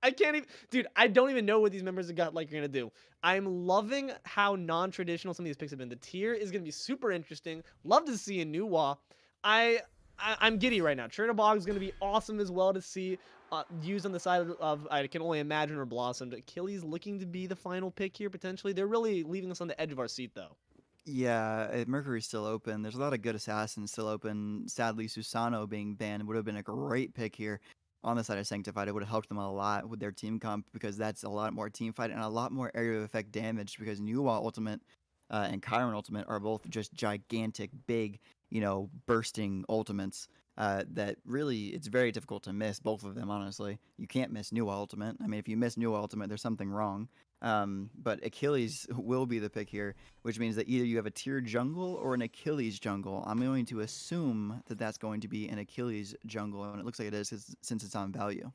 I can't even, dude. I don't even know what these members of GODLIKE are gonna do. I'm loving how non-traditional some of these picks have been. The tier is gonna be super interesting. Love to see a new Wa. I'm giddy right now. Chernobog is gonna be awesome as well to see used on the side of I can only imagine Reblossomed. Achilles looking to be the final pick here potentially. They're really leaving us on the edge of our seat though. Yeah, Mercury's still open. There's a lot of good assassins still open. Sadly, Susano being banned would have been a great pick here on the side of Sanctified. It would have helped them a lot with their team comp because that's a lot more team fight and a lot more area of effect damage because Nuwa Ultimate and Chiron Ultimate are both just gigantic, big, bursting ultimates that really it's very difficult to miss both of them, honestly. You can't miss Nuwa Ultimate. I mean, if you miss Nuwa Ultimate, there's something wrong. But Achilles will be the pick here, which means that either you have a tier jungle or an Achilles jungle. I'm going to assume that that's going to be an Achilles jungle, and it looks like it is since it's on value.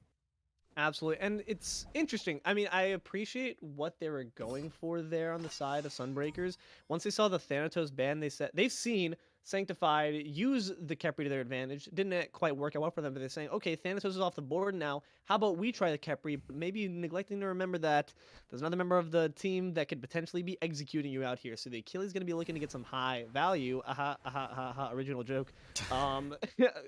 Absolutely, and it's interesting. I mean, I appreciate what they were going for there on the side of Sunbreakers. Once they saw the Thanatos ban, they've seen Sanctified use the Khepri to their advantage. Didn't quite work out well for them, but they're saying, okay, Thanatos is off the board now. How about we try the Khepri? But maybe neglecting to remember that there's another member of the team that could potentially be executing you out here. So the Achilles is going to be looking to get some high value. Original joke.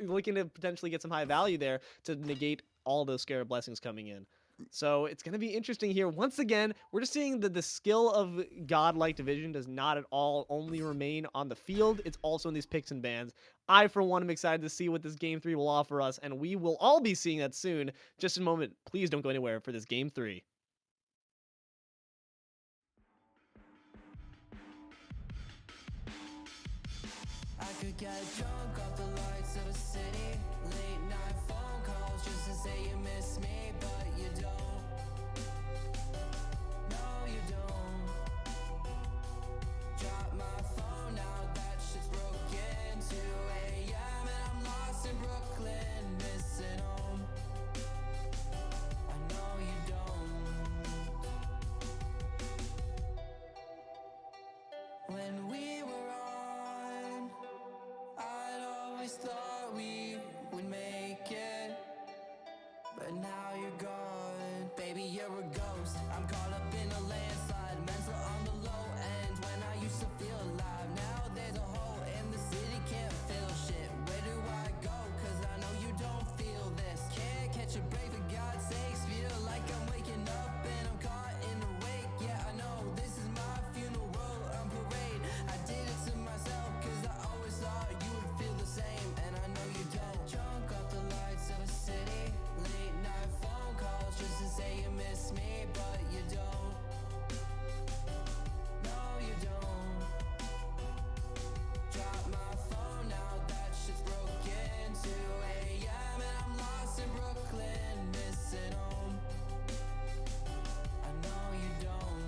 Looking to potentially get some high value there to negate all those Scarab Blessings coming in. So it's going to be interesting here. Once again, we're just seeing that the skill of Godlike Division does not at all only remain on the field. It's also in these picks and bans. I, for one, am excited to see what this Game 3 will offer us, and we will all be seeing that soon. Just in a moment, please don't go anywhere for this Game 3. I could get drunk off the lights of a city. Late night phone calls just to say you miss me, but you don't. No, you don't. Drop my phone now, that shit's broken. 2 a.m. and I'm lost in Brooklyn, missing home. I know you don't. When we were on, I'd always thought we would make it, but now you're gone. Baby, you're a ghost. I'm caught up in a landslide, mental on the low end. When I used to feel alive, now there's a hole in the city, can't feel shit. Where do I go? Cause I know you don't feel this. Can't catch a break for God's sakes. Feel like I'm waking up and I'm caught in a wake. Yeah, I know this is my funeral on parade. I did it to myself cause I always thought you would feel the same, and I know you don't. Drunk off the lights of a city, late night phone calls just to say you miss me, but you don't. No, you don't. Drop my phone now, that shit's broken. 2 a.m. and I'm lost in Brooklyn, missing home. I know you don't.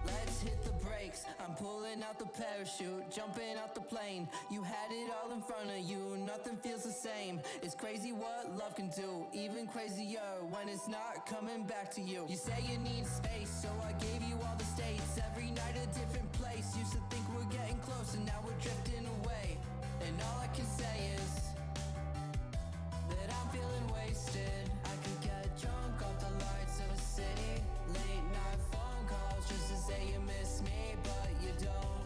Let's hit the brakes, I'm pulling out the parachute, jumping out the plane. You had it all in front of you, nothing feels the same. It's crazy what love can do, even crazier when it's not coming back to you. You say you need space, so I gave you all the states. Every night a different place, used to think we're getting close and now we're drifting away. And all I can say is that I'm feeling wasted. I could get drunk off the lights of a city, late night phone calls just to say you miss me, but you don't.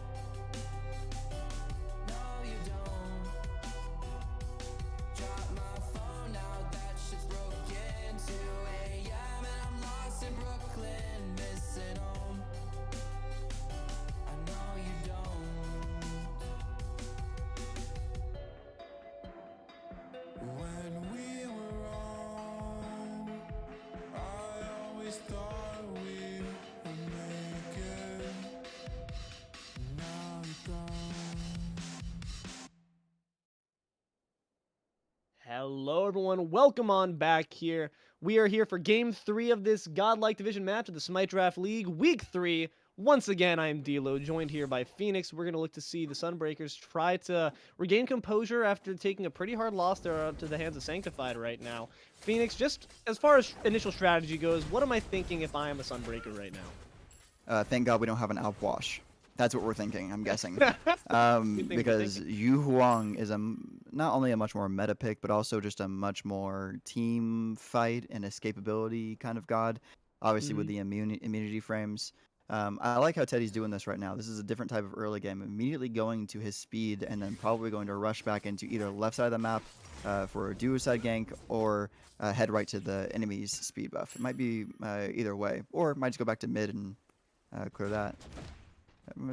No, you don't. Drop my phone now, that shit's broken. 2 a.m. and I'm lost in Brooklyn, missing home. I know you don't. When we were on, I always thought we would make it. Now you're gone. Hello, everyone. Welcome on back here. We are here for Game 3 of this godlike division match of the Smite Draft League, Week 3. Once again, I am Deelo, joined here by Fenix. We're going to look to see the Sunbreakers try to regain composure after taking a pretty hard loss there to the hands of Sanctified right now. Fenix, just as far as initial strategy goes, what am I thinking if I am a Sunbreaker right now? Thank God we don't have an Alp Wash. That's what we're thinking, I'm guessing. Because Yu Huang is not only a much more meta pick, but also just a much more team fight and escapability kind of god. Obviously with the immunity frames. I like how Teddy's doing this right now. This is a different type of early game. Immediately going to his speed and then probably going to rush back into either left side of the map for a duo side gank or head right to the enemy's speed buff. It might be either way. Or it might just go back to mid and clear that.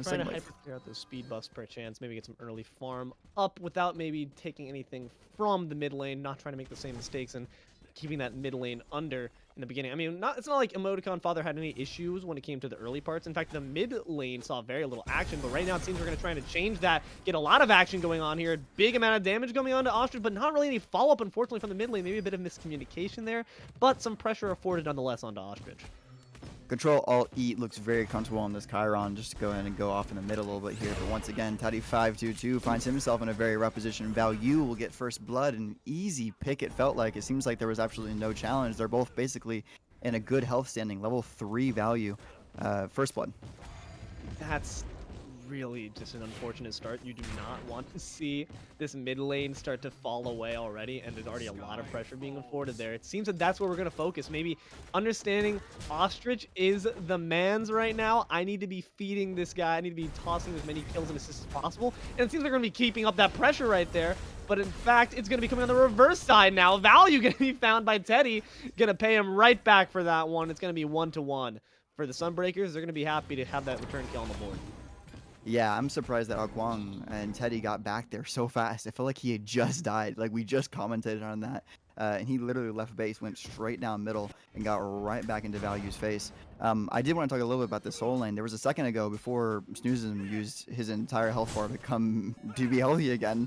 Trying to hyper clear out those speed buffs per chance, maybe get some early farm up without maybe taking anything from the mid lane, not trying to make the same mistakes and keeping that mid lane under in the beginning. I mean, it's not like EmoticonFather had any issues when it came to the early parts. In fact, the mid lane saw very little action, but right now it seems we're going to try to change that, get a lot of action going on here, big amount of damage going on to Ostrich, but not really any follow-up, unfortunately, from the mid lane. Maybe a bit of miscommunication there, but some pressure afforded nonetheless onto Ostrich. CtrlAltIEat looks very comfortable on this Chiron, just to go in and go off in the mid a little bit here. But once again, Teddy 5-2-2 finds himself in a very rough position. Valyouuu will get first blood, an easy pick it felt like. It seems like there was absolutely no challenge. They're both basically in a good health standing, level 3 value. First blood. That's really just an unfortunate start. You do not want to see this mid lane start to fall away already, and there's already a lot of pressure being afforded there. It seems that that's where we're going to focus. Maybe understanding Ostrich is the man's right now. I need to be feeding this guy. I need to be tossing as many kills and assists as possible. And it seems they're going to be keeping up that pressure right there. But in fact, it's going to be coming on the reverse side now. Valyouuu going to be found by Teddy. Going to pay him right back for that one. It's going to be 1-1. For the Sunbreakers, they're going to be happy to have that return kill on the board. Yeah, I'm surprised that Kwang and Teddy got back there so fast. I felt like he had just died. Like, we just commented on that. And he literally left base, went straight down middle, and got right back into Valyouu's face. I did want to talk a little bit about the soul lane. There was a second ago before Snoozism used his entire health bar to come to be healthy again.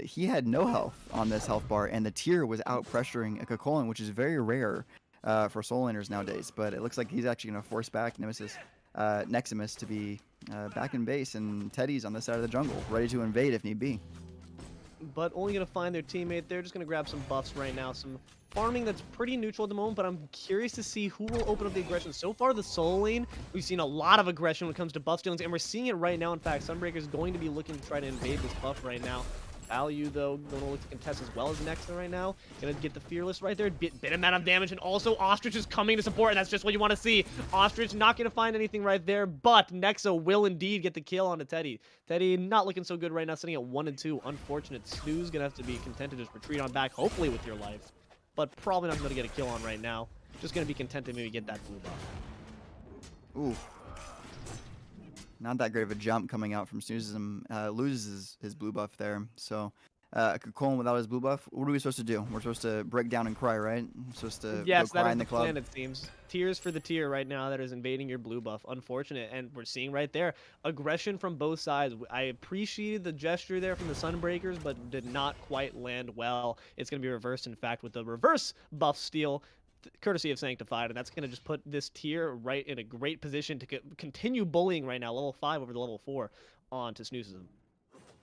He had no health on this health bar, and the tier was out pressuring a Kakolin, which is very rare for soul laners nowadays. But it looks like he's actually going to force back xNexamiss to be back in base, and Teddy's on this side of the jungle, ready to invade if need be. But only going to find their teammate. They're just going to grab some buffs right now. Some farming that's pretty neutral at the moment, but I'm curious to see who will open up the aggression. So far, the soul lane, we've seen a lot of aggression when it comes to buff stealings, and we're seeing it right now. In fact, Sunbreakers is going to be looking to try to invade this buff right now. Valyouuu, though, going to look to contest as well as Nexa right now. Going to get the Fearless right there. Bit amount of damage, and also Ostrich is coming to support, and that's just what you want to see. Ostrich not going to find anything right there, but Nexa will indeed get the kill onto Teddy. Teddy not looking so good right now, sitting at 1-2. Unfortunate. Snooze going to have to be content to just retreat on back, hopefully with your life, but probably not going to get a kill on right now. Just going to be content to maybe get that blue buff. Ooh. Not that great of a jump coming out from Snoozism. Loses his blue buff there. So, Kakolin without his blue buff, what are we supposed to do? We're supposed to break down and cry, right? We're supposed to yes, go cry in the the club. plan, it seems. Tears for the tier right now that is invading your blue buff. Unfortunate, and we're seeing right there aggression from both sides. I appreciated the gesture there from the Sunbreakers, but did not quite land well. It's going to be reversed, in fact, with the reverse buff steal, courtesy of Sanctified, and that's going to just put this tier right in a great position to continue bullying right now, level 5 over the level 4 onto Snoozism.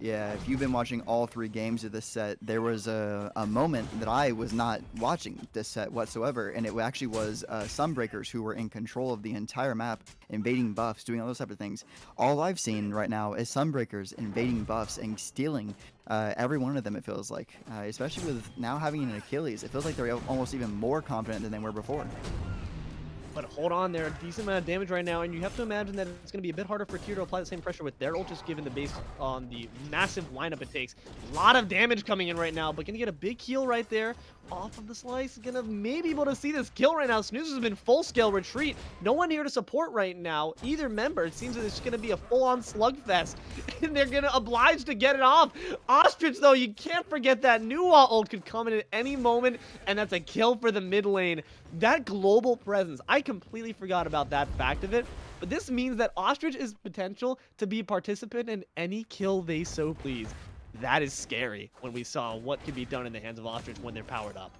Yeah, if you've been watching all 3 games of this set, there was a moment that I was not watching this set whatsoever, and it actually was Sunbreakers who were in control of the entire map, invading buffs, doing all those type of things. All I've seen right now is Sunbreakers invading buffs and stealing every one of them, it feels like. Especially with now having an Achilles, it feels like they're almost even more confident than they were before. But hold on, they're a decent amount of damage right now, and you have to imagine that it's going to be a bit harder for Tier to apply the same pressure with their ult, just given the base on the massive lineup it takes. A lot of damage coming in right now, but going to get a big heal right there off of the slice. Going to maybe able to see this kill right now. Snooze has been full-scale retreat. No one here to support right now. Either member, it seems that it's going to be a full-on slugfest, and they're going to oblige to get it off. Ostrich, though, you can't forget that Nuwa ult could come in at any moment, and that's a kill for the mid lane. That global presence, I completely forgot about that fact of it, but this means that Ostrich is potential to be a participant in any kill they so please. That is scary when we saw what can be done in the hands of Ostrich when they're powered up.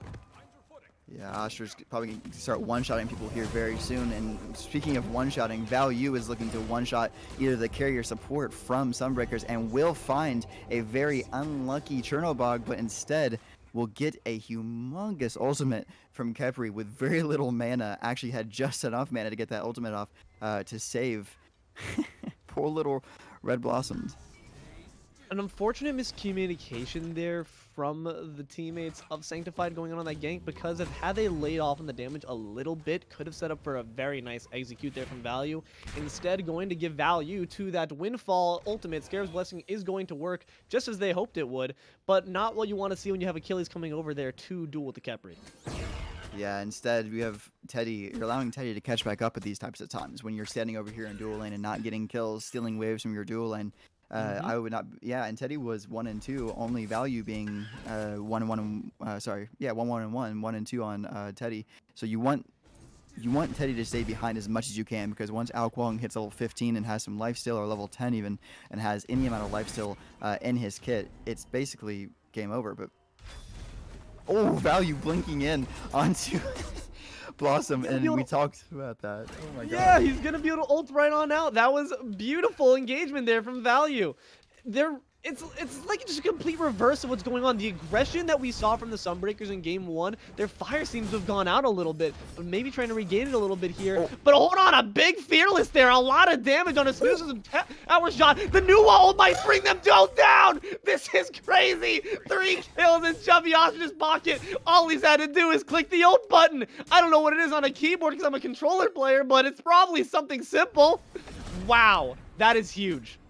Yeah, Ostrich probably going to start one-shotting people here very soon. And speaking of one-shotting, Valyouuu is looking to one-shot either the carrier support from Sunbreakers and will find a very unlucky Chernobog, but instead will get a humongous ultimate from Khepri with very little mana. Actually had just enough mana to get that ultimate off to save poor little Reblossomed. An unfortunate miscommunication there from the teammates of Sanctified going on that gank, because if had they laid off on the damage a little bit, could have set up for a very nice execute there from Valyouuu. Instead, going to give Valyouuu to that windfall ultimate. Scarab's Blessing is going to work just as they hoped it would, but not what you want to see when you have Achilles coming over there to duel with the Khepri. Yeah, instead we have Teddy. You're allowing Teddy to catch back up at these types of times when you're standing over here in dual lane and not getting kills, stealing waves from your dual lane. I would not. Yeah, and Teddy was 1 and 2. Only Valyouuu being 1 and 1. Sorry, yeah, 1 and 1, 1 and 2 on Teddy. So you want Teddy to stay behind as much as you can, because once Ao Kuang hits level 15 and has some lifesteal, or level 10 even, and has any amount of lifesteal in his kit, it's basically game over. But oh, Valyouuu blinking in onto Blossom, and we talked about that. Oh my god. Yeah, he's gonna be able to ult right on out. That was beautiful engagement there from Valyouuu. It's like just a complete reverse of what's going on. The aggression that we saw from the Sunbreakers in game 1, their fire seems to have gone out a little bit, but maybe trying to regain it a little bit here. Oh. But hold on, a big Fearless there, a lot of damage on a Snoozism hour shot. The new wall might bring them both down. This is crazy. 3 kills in ChubbyOstrich's pocket. All he's had to do is click the ult button. I don't know what it is on a keyboard because I'm a controller player, but it's probably something simple. Wow, that is huge.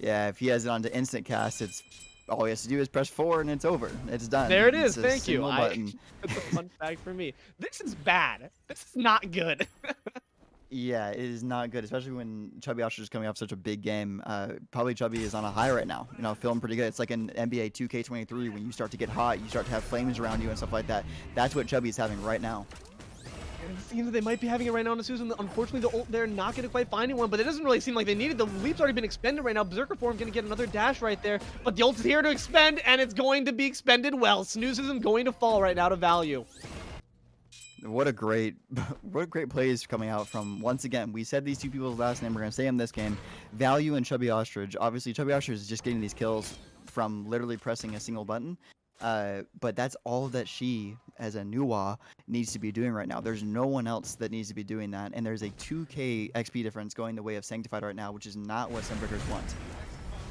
Yeah, if he has it onto instant cast, it's all he has to do is press 4 and it's over. It's done. There it is. It's Thank you. button. That's a fun fact for me. This is bad. This is not good. Yeah, it is not good, especially when ChubbyOstrich is coming off such a big game. Probably Chubby is on a high right now. You know, feeling pretty good. It's like in NBA 2K23 when you start to get hot, you start to have flames around you and stuff like that. That's what Chubby is having right now. And it seems that they might be having it right now on Susan. Unfortunately, the ult, they're not going to quite find anyone, but it doesn't really seem like they need it. The leap's already been expended right now. Berserker form going to get another dash right there, but the ult is here to expend, and it's going to be expended well. Snoozism going to fall right now to Valyouuu. What a great plays coming out from, once again, we said these two people's last name, we're going to say them this game, Valyouuu and ChubbyOstrich. Obviously, ChubbyOstrich is just getting these kills from literally pressing a single button. But that's all that she, as a Nuwa, needs to be doing right now. There's no one else that needs to be doing that, and there's a 2k XP difference going the way of Sanctified right now, which is not what Sunbreakers want.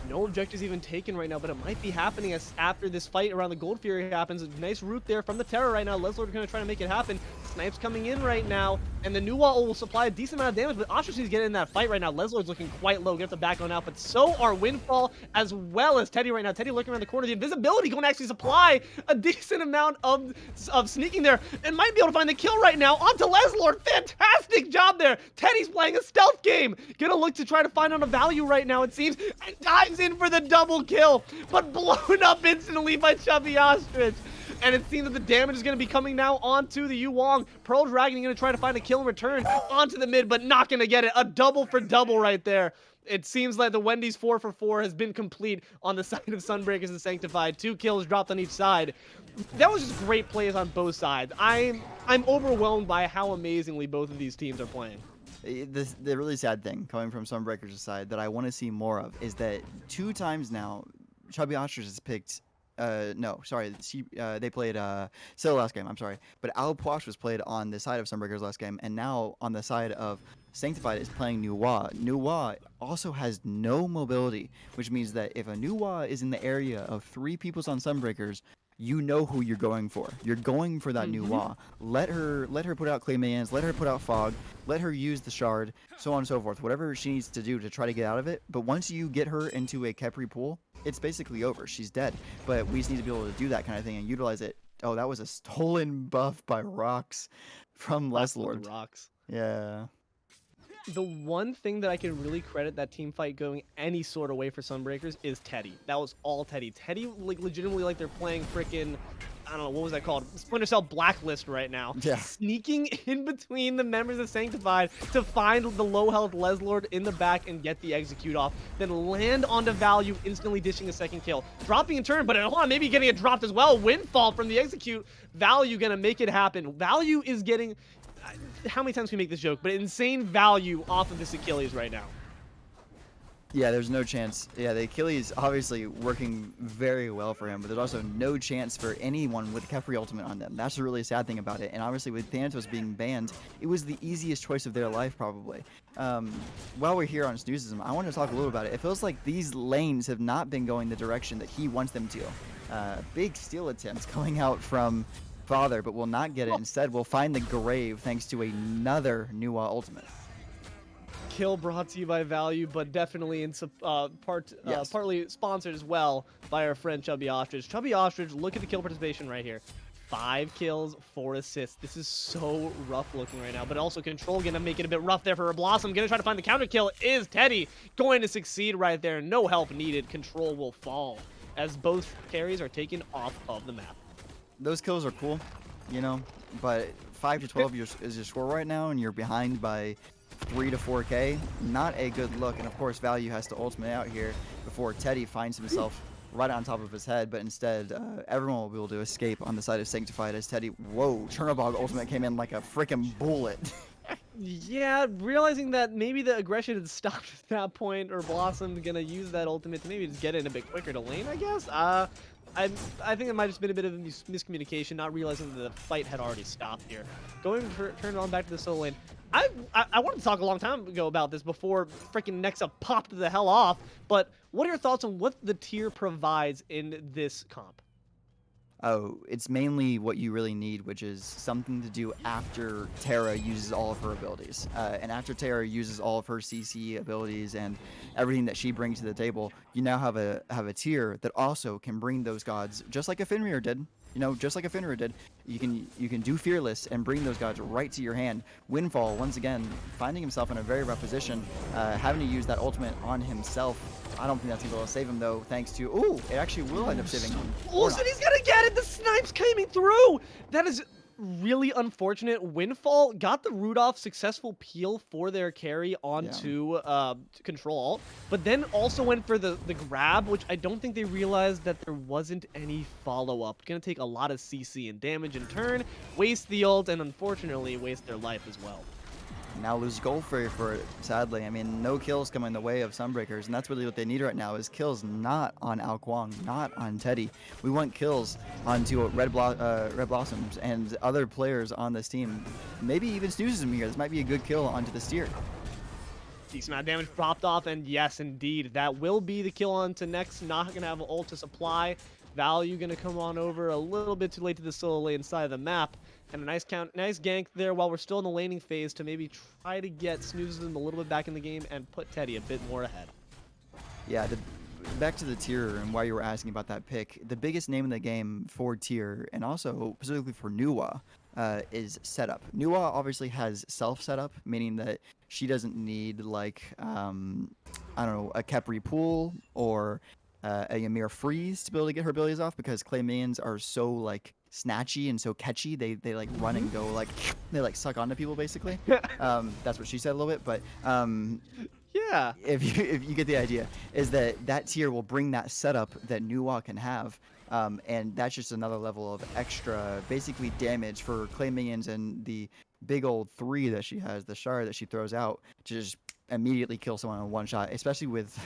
No objectives even taken right now, but it might be happening as after this fight around the Gold Fury happens. A nice root there from the Terror right now. Leslord going to try to make it happen. Snipes coming in right now, and the new wall will supply a decent amount of damage, but Ostrich needs to get in that fight right now. Leslord's looking quite low. Get the back on out, but so are Windfall as well as Teddy right now. Teddy looking around the corner. The invisibility going to actually supply a decent amount of sneaking there, and might be able to find the kill right now onto Leslord. Fantastic job there. Teddy's playing a stealth game. Gonna look to try to find on a Valyouuu right now, it seems, and dives in for the double kill, but blown up instantly by ChubbyOstrich. And it seems that the damage is going to be coming now onto the Yu Wong. Pearl Dragon going to try to find a kill in return onto the mid, but not going to get it. A double for double right there. It seems like the Wendy's 4 for 4 has been complete on the side of Sunbreakers and Sanctified. 2 kills dropped on each side. That was just great plays on both sides. I'm overwhelmed by how amazingly both of these teams are playing. The really sad thing coming from Sunbreakers' side that I want to see more of is that 2 times now, ChubbyOstrich has picked. No, sorry. They played Scylla last game. I'm sorry, but Alpuash was played on the side of Sunbreakers last game, and now on the side of Sanctified is playing Nuwa. Nuwa also has no mobility, which means that if a Nuwa is in the area of 3 peoples on Sunbreakers, you know who you're going for. You're going for that Nuwa. Let her put out Claymans, let her put out Fog, let her use the Shard, so on and so forth. Whatever she needs to do to try to get out of it. But once you get her into a Khepri pool, it's basically over. She's dead. But we just need to be able to do that kind of thing and utilize it. Oh, that was a stolen buff by Rocks from Leslord. Rocks. Yeah. The one thing that I can really credit that team fight going any sort of way for Sunbreakers is Teddy. That was all Teddy. Teddy, like, legitimately, like they're playing freaking I don't know, what was that called? Splinter Cell Blacklist right now. Yeah. Sneaking in between the members of Sanctified to find the low health Leslord in the back and get the execute off. Then land onto Valyouuu, instantly dishing a second kill. Dropping in turn, but hold on, maybe getting it dropped as well. Windfall from the execute. Valyouuu gonna make it happen. Valyouuu is getting, how many times can we make this joke, but insane value off of this Achilles right now. Yeah, there's no chance. Yeah, the Achilles obviously working very well for him, but there's also no chance for anyone with Khepri ultimate on them. That's the really sad thing about it. And obviously with Thanatos being banned, it was the easiest choice of their life probably. While we're here on Snoozism, I want to talk a little about it. It feels like these lanes have not been going the direction that he wants them to. Big steal attempts going out from Father, but will not get it. Instead, we'll find the grave thanks to another Nuwa ultimate. Kill brought to you by Valyouuu, but definitely in partly sponsored as well by our friend ChubbyOstrich. ChubbyOstrich, look at the kill participation right here. 5 kills, 4 assists. This is so rough looking right now, but also Control gonna make it a bit rough there for Reblossomed. Gonna try to find the counter kill. Is Teddy going to succeed right there? No help needed. Control will fall as both carries are taken off of the map. Those kills are cool, you know, but 5 to 12 is your score right now, and you're behind by 3 to 4K. Not a good look. And of course, Valyouuu has to ultimate out here before Teddy finds himself right on top of his head. But instead, everyone will be able to escape on the side of Sanctified as Teddy. Whoa, Chernobog ultimate came in like a freaking bullet. Yeah, realizing that maybe the aggression had stopped at that point, or Blossomed gonna use that ultimate to maybe just get in a bit quicker to lane, I guess. I think it might have just been a bit of a miscommunication, not realizing that the fight had already stopped here. Going for turn on back to the solo lane. I wanted to talk a long time ago about this before freaking Nexa popped the hell off, but what are your thoughts on what the tier provides in this comp? Oh, it's mainly what you really need, which is something to do after Terra uses all of her abilities. And after Terra uses all of her CC abilities and everything that she brings to the table, you now have a tier that also can bring those gods, just like a Fenrir did. You know, just like a Fenrir did, you can do Fearless and bring those gods right to your hand. Windfall, once again, finding himself in a very rough position, having to use that ultimate on himself. I don't think that's going to be able to save him, though, thanks to... Ooh, it actually will end up saving him. Olsen, he's going to get it! The snipe's coming through! That is really unfortunate. Windfall got the Rudolph successful peel for their carry onto Control-Alt, but then also went for the grab, which I don't think they realized that there wasn't any follow-up. Going to take a lot of CC and damage in turn, waste the ult, and unfortunately waste their life as well. Now lose gold for it, sadly. I mean, no kills come in the way of Sunbreakers, and that's really what they need right now, is kills not on Ao Kuang, not on Teddy. We want kills onto Reblossomed and other players on this team. Maybe even Snoozism here. This might be a good kill onto the steer. Decent amount of damage popped off, and yes, indeed, that will be the kill onto Nex. Not going to have an ult to supply. Valyouuu going to come on over a little bit too late to the solo lane side of the map. And a nice gank there while we're still in the laning phase to maybe try to get Snoozism a little bit back in the game and put Teddy a bit more ahead. Yeah, back to the tier and why you were asking about that pick. The biggest name in the game for tier, and also specifically for Nuwa, is setup. Nuwa obviously has self-setup, meaning that she doesn't need, like, I don't know, a Khepri pool or a Ymir freeze to be able to get her abilities off, because clay minions are so, like, snatchy and so catchy. They like run and go, like they like suck onto people basically. That's what she said a little bit, but yeah, if you get the idea, is that tier will bring that setup that Nuwa can have, and that's just another level of extra basically damage for clay minions, and the big old 3 that she has, the shard that she throws out to just immediately kill someone in one shot, especially with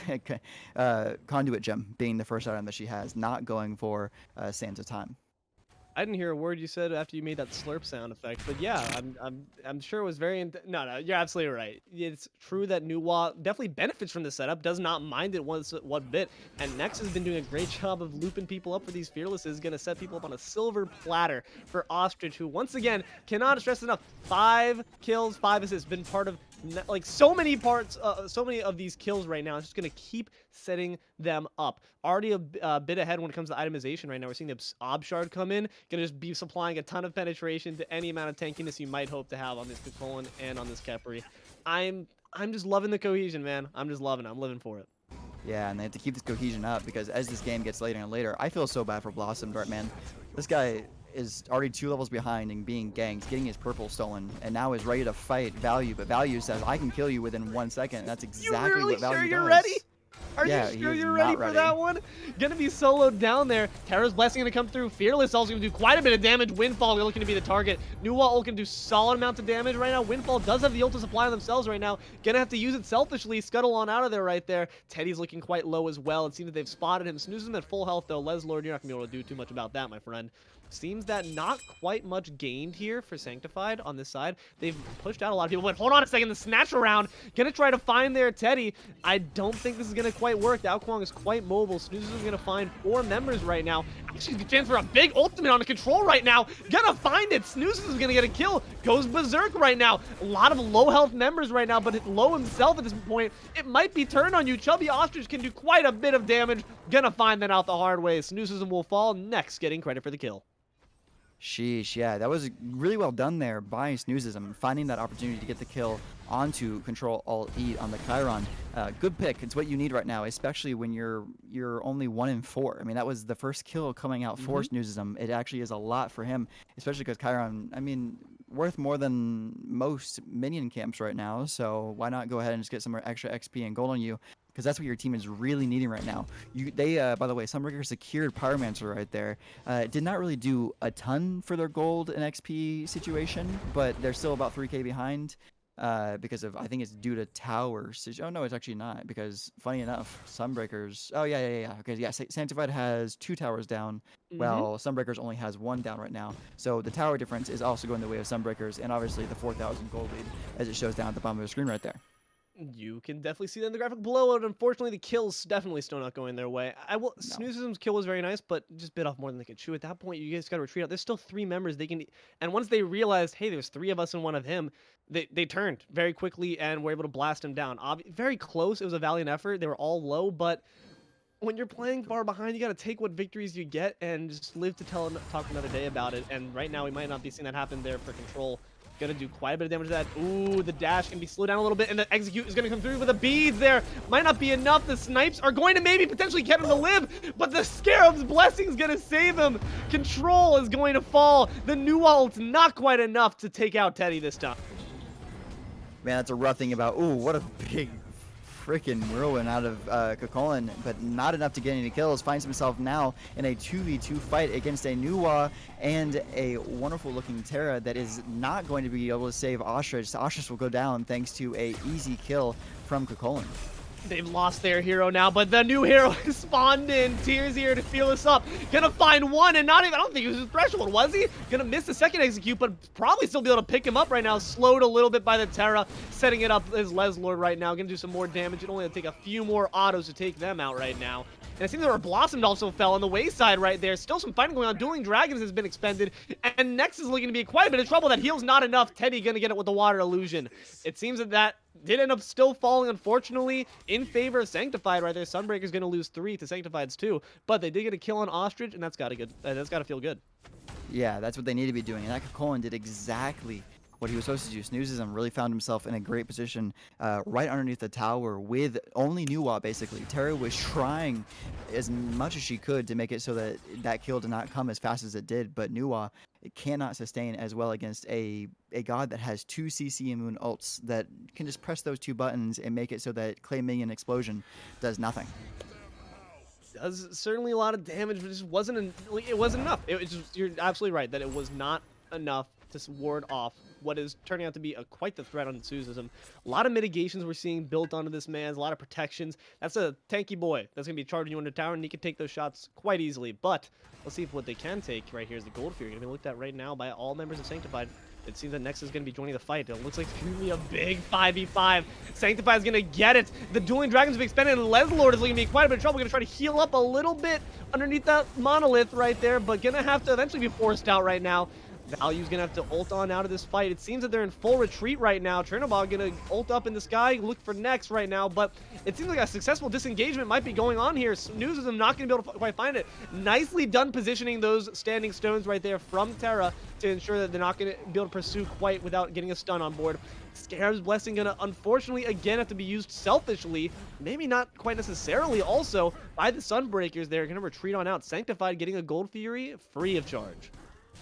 Conduit Gem being the first item that she has, not going for Sands of Time. I didn't hear a word you said after you made that slurp sound effect, but yeah, I'm sure it was very. No, you're absolutely right. It's true that Nuwa definitely benefits from the setup, does not mind it one bit, and Nex has been doing a great job of looping people up for these fearlesses. Going to set people up on a silver platter for Ostrich, who once again cannot stress enough. 5 kills, 5 assists, been part of like so many parts, so many of these kills right now. It's just going to keep setting them up. Already a bit ahead when it comes to itemization right now. We're seeing the Ob Shard come in, going to just be supplying a ton of penetration to any amount of tankiness you might hope to have on this Kukulin and on this Khepri. I'm just loving the cohesion, man. I'm just loving it. I'm living for it. Yeah, and they have to keep this cohesion up, because as this game gets later and later, I feel so bad for Blossomed, right, man? This guy is already 2 levels behind and being ganked, getting his purple stolen, and now is ready to fight Valyouuu. But Valyouuu says, "I can kill you within 1 second." That's exactly You really what Valyouuu sure you're does. ready? Are Yeah, you he sure is you're not ready for that one? Gonna be soloed down there. Terra's Blessing gonna come through. Fearless also gonna do quite a bit of damage. Windfall looking to be the target. Nuwa ult can do solid amounts of damage right now. Windfall does have the ult to supply themselves right now. Gonna have to use it selfishly. Scuttle on out of there right there. Teddy's looking quite low as well. It seems that they've spotted him. Snoozism at full health though. Leslord, you're not gonna be able to do too much about that, my friend. Seems that not quite much gained here for Sanctified on this side. They've pushed out a lot of people, but hold on a second. The snatch around. Gonna try to find their Teddy. I don't think this is gonna quite work. Ao Kuang is quite mobile. Snoozism is gonna find 4 members right now. Actually, a chance for a big ultimate on the control right now. Gonna find it. Snoozism is gonna get a kill. Goes berserk right now. A lot of low health members right now, but low himself at this point. It might be turned on you. ChubbyOstrich can do quite a bit of damage. Gonna find that out the hard way. Snoozism will fall next, getting credit for the kill. Sheesh, yeah, that was really well done there by Snoozism, finding that opportunity to get the kill onto CtrlAltIEat on the Chiron. Good pick. It's what you need right now, especially when you're only 1 in 4. I mean, that was the first kill coming out for Snoozism. It actually is a lot for him, especially because Chiron, I mean, worth more than most minion camps right now. So why not go ahead and just get some extra XP and gold on you? Because that's what your team is really needing right now. By the way, Sunbreakers secured Pyromancer right there. Did not really do a ton for their gold and XP situation, but they're still about 3k behind because of, I think it's due to towers. Oh no, it's actually not, because funny enough, Sunbreakers. Oh yeah. Okay, yeah. Sanctified has 2 towers down, while Sunbreakers only has 1 down right now. So the tower difference is also going the way of Sunbreakers, and obviously the 4,000 gold lead, as it shows down at the bottom of the screen right there. You can definitely see that in the graphic below it. Unfortunately, the kill's definitely still not going their way. Snoozism's kill was very nice, but just bit off more than they could chew. At that point, you guys got to retreat out. There's still 3 members they can, and once they realized, hey, there's 3 of us and 1 of him, they turned very quickly and were able to blast him down. Very close. It was a valiant effort. They were all low, but when you're playing far behind, you got to take what victories you get and just live to talk another day about it. And right now, we might not be seeing that happen there for Control. Gonna do quite a bit of damage to that. Ooh, the dash can be slowed down a little bit, and the execute is gonna come through with the beads there. Might not be enough. The snipes are going to maybe potentially get him to live, but the Scarab's blessing is gonna save him. Control is going to fall. The new ult's not quite enough to take out Teddy this time. Man, that's a rough thing about, ooh, what a big freaking whirlwind out of Kokolin, but not enough to get any kills. Finds himself now in a 2v2 fight against a Nuwa and a wonderful looking Terra that is not going to be able to save Ostrich. So Ostrich will go down thanks to a easy kill from Kokolin. They've lost their hero now, but the new hero has spawned in. Tears here to feel us up. Gonna find 1 and not even, I don't think it was his threshold, was he? Gonna miss the second execute, but probably still be able to pick him up right now. Slowed a little bit by the Terra, setting it up as Leslord right now. Gonna do some more damage. It'll only take a few more autos to take them out right now. And it seems that Reblossomed also fell on the wayside right there. Still some fighting going on. Dueling Dragons has been expended. And Nex is looking to be in quite a bit of trouble. That heal's not enough. Teddy gonna get it with the water illusion. It seems that did end up still falling, unfortunately, in favor of Sanctified right there. Sunbreaker's gonna lose 3 to Sanctified's 2. But they did get a kill on Ostrich, and that's gotta feel good. Yeah, that's what they need to be doing. And that Kokolin did exactly what he was supposed to do. Snoozism really found himself in a great position right underneath the tower with only Nuwa, basically. Terra was trying as much as she could to make it so that that kill did not come as fast as it did, but Nuwa, it cannot sustain as well against a god that has 2 CC immune ults that can just press those 2 buttons and make it so that Clay Minion Explosion does nothing. Does certainly a lot of damage, but it just wasn't enough. You're absolutely right that it was not enough to ward off what is turning out to be quite the threat on Snoozism. A lot of mitigations we're seeing built onto this man, a lot of protections. That's a tanky boy that's going to be charging you into tower, and he can take those shots quite easily. But let's see if what they can take right here is the Gold Fury. Going to be looked at right now by all members of Sanctified. It seems that Nex is going to be joining the fight. It looks like it's going to be a big 5v5. Sanctified is going to get it. The Dueling Dragons have expended, and Leslord is going to be in quite a bit of trouble. Going to try to heal up a little bit underneath that monolith right there, but going to have to eventually be forced out right now. Valyouu's gonna have to ult on out of this fight. It seems that they're in full retreat right now. Chernobog gonna ult up in the sky, look for next right now, but it seems like a successful disengagement might be going on here. Snoozism not gonna be able to quite find it. Nicely done positioning those standing stones right there from Terra to ensure that they're not gonna be able to pursue quite without getting a stun on board. Scarab's Blessing gonna unfortunately again have to be used selfishly, maybe not quite necessarily also by the Sunbreakers. They're gonna retreat on out. Sanctified getting a Gold Fury free of charge.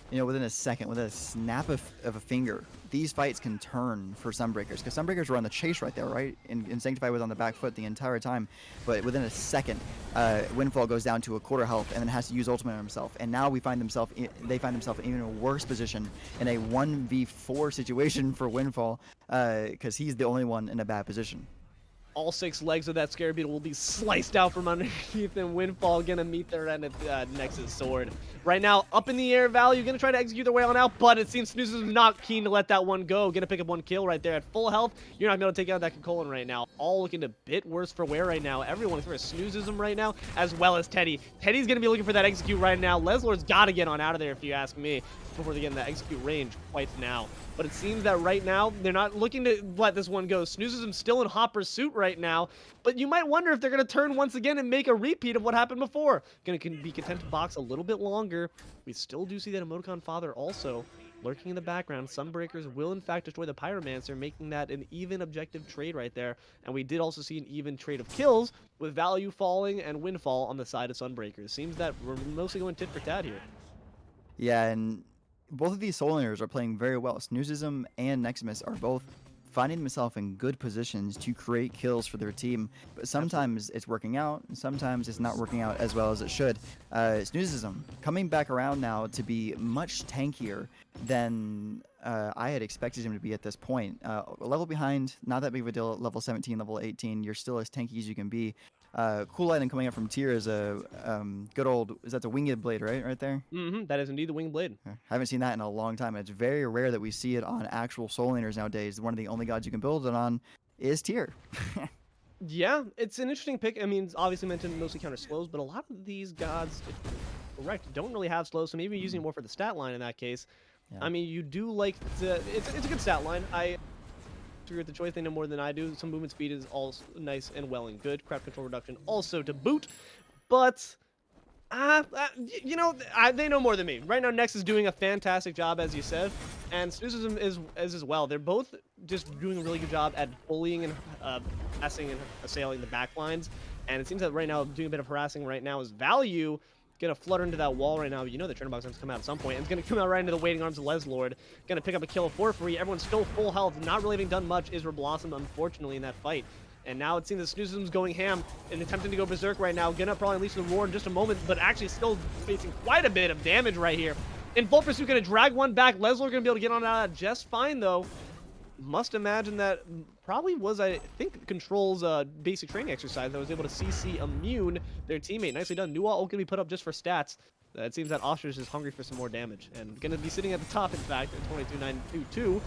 You know, within a second, with a snap of a finger, these fights can turn for Sunbreakers, because Sunbreakers were on the chase right there, right? And Sanctified was on the back foot the entire time. But within a second, Windfall goes down to a quarter health and then has to use ultimate on himself. And now they find themselves in even a worse position in a 1v4 situation for Windfall, because he's the only one in a bad position. All 6 legs of that Scare Beetle will be sliced out from underneath, and Windfall gonna meet their end at Nexus Sword. Right now, up in the air, Valyouuu gonna try to execute their way on out, but it seems Snoozism is not keen to let that one go. Gonna pick up 1 kill right there at full health. You're not gonna be able to take out that Colin right now. All looking a bit worse for wear right now. Everyone looking for a Snoozism right now, as well as Teddy. Teddy's gonna be looking for that execute right now. Leslord's gotta get on out of there, if you ask me, before they get in that execute range quite now. But it seems that right now, they're not looking to let this one go. Snoozism's still in hot pursuit right now, but you might wonder if they're going to turn once again and make a repeat of what happened before. Going to be content to box a little bit longer. We still do see that EmoticonFather also lurking in the background. Sunbreakers will in fact destroy the Pyromancer, making that an even objective trade right there. And we did also see an even trade of kills, with Valyouuu falling and Windfall on the side of Sunbreakers. Seems that we're mostly going tit for tat here. Yeah, and both of these soul laners are playing very well. Snoozism and xNexamiss are both finding themselves in good positions to create kills for their team, but sometimes it's working out, and sometimes it's not working out as well as it should. Snoozism coming back around now to be much tankier than I had expected him to be at this point. A level behind, not that big of a deal at level 17, level 18, you're still as tanky as you can be. Cool item coming up from tier is a good old, is that the winged blade, right there? That is indeed the winged blade. I haven't seen that in a long time. It's very rare that we see it on actual soul laners nowadays. One of the only gods you can build it on is tier. Yeah, it's an interesting pick. I mean, it's obviously meant to mostly counter slows, but a lot of these gods, if correct, don't really have slows, so maybe using more for the stat line in that case. Yeah. I mean, you do like it's a good stat line. I agree with the choice. They know more than I do. Some movement speed is all nice and well and good. Crowd control reduction also to boot, but you know, they know more than me. Right now, Nex is doing a fantastic job, as you said, and Snoozism is as well. They're both just doing a really good job at bullying and harassing and assailing the back lines. And it seems that right now, doing a bit of harassing right now is Valyouuu. Gonna flutter into that wall right now. You know the Chernobog's gonna come out at some point. And it's gonna come out right into the waiting arms of Leslord. Gonna pick up a kill for free. Everyone's still full health. Not really having done much is Reblossomed, unfortunately, in that fight. And now it seems that Snoozism's going ham and attempting to go berserk right now. Gonna probably unleash the roar in just a moment, but actually still facing quite a bit of damage right here. In full pursuit, gonna drag one back. Leslord gonna be able to get on out of that just fine, though. Must imagine that probably was, I think, Control's basic training exercise that was able to CC immune their teammate. Nicely done. New ult gonna be put up just for stats. It seems that Ostrich is hungry for some more damage and gonna be sitting at the top, in fact, at 22-9-2-2.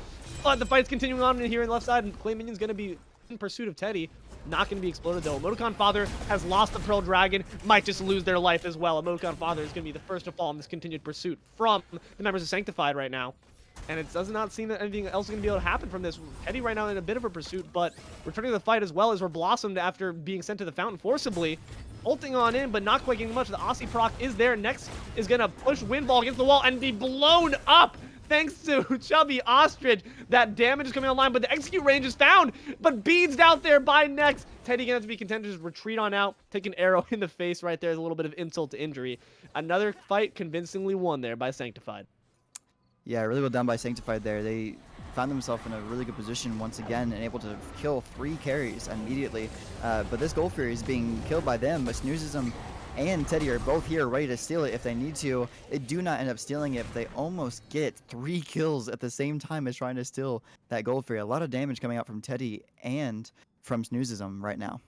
But the fight's continuing on in here on the left side, and Clay Minion's gonna be in pursuit of Teddy. Not gonna be exploded though. EmoticonFather has lost the Pearl Dragon, might just lose their life as well. EmoticonFather is gonna be the first to fall in this continued pursuit from the members of Sanctified right now. And it does not seem that anything else is going to be able to happen from this. Teddy right now in a bit of a pursuit, but returning to the fight as well as Reblossomed after being sent to the fountain forcibly. Ulting on in, but not quite getting much. The Aussie proc is there. Next is going to push Windfall against the wall and be blown up thanks to ChubbyOstrich. That damage is coming online, but the execute range is found, but beads out there by Next. Teddy going to have to be content to just retreat on out, take an arrow in the face right there. Is a little bit of insult to injury. Another fight convincingly won there by Sanctified. Yeah, really well done by Sanctified there. They found themselves in a really good position once again and able to kill 3 carries immediately. But this Gold Fury is being killed by them, but Snoozism and Teddy are both here ready to steal it if they need to. They do not end up stealing it, but they almost get 3 kills at the same time as trying to steal that Gold Fury. A lot of damage coming out from Teddy and from Snoozism right now.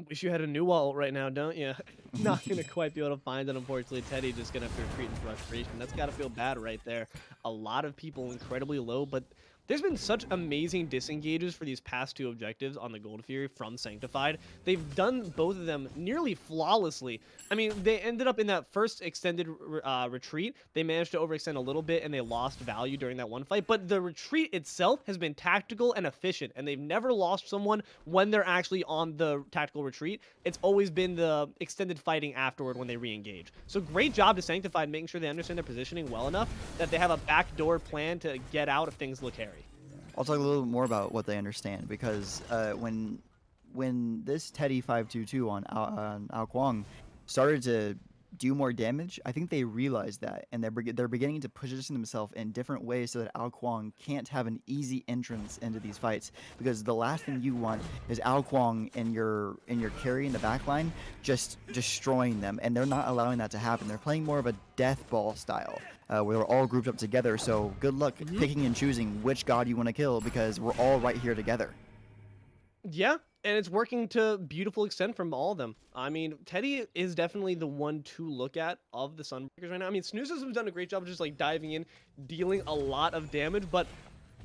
Wish you had a new ult right now, don't you? Not going to quite be able to find it, unfortunately. Teddy just going to have to retreat into frustration. That's got to feel bad right there. A lot of people incredibly low, but There's been such amazing disengages for these past 2 objectives on the Gold Fury from Sanctified. They've done both of them nearly flawlessly. I mean, they ended up in that first extended retreat. They managed to overextend a little bit, and they lost value during that one fight. But the retreat itself has been tactical and efficient, and they've never lost someone when they're actually on the tactical retreat. It's always been the extended fighting afterward when they re-engage. So great job to Sanctified making sure they understand their positioning well enough that they have a backdoor plan to get out if things look hairy. I'll talk a little more about what they understand, because when this Teddy 522 on Ao Kwang started to do more damage, I think they realized that, and they're beginning to position themselves in different ways so that Ao Kwang can't have an easy entrance into these fights, because the last thing you want is Ao Kwang and your carry in the back line just destroying them, and they're not allowing that to happen. They're playing more of a death ball style, where we're all grouped up together, so good luck picking and choosing which god you want to kill, because we're all right here together. Yeah, and it's working to beautiful extent from all of them. I mean, Teddy is definitely the one to look at of the Sunbreakers right now. I mean, Snoozism's done a great job of just like diving in, dealing a lot of damage, but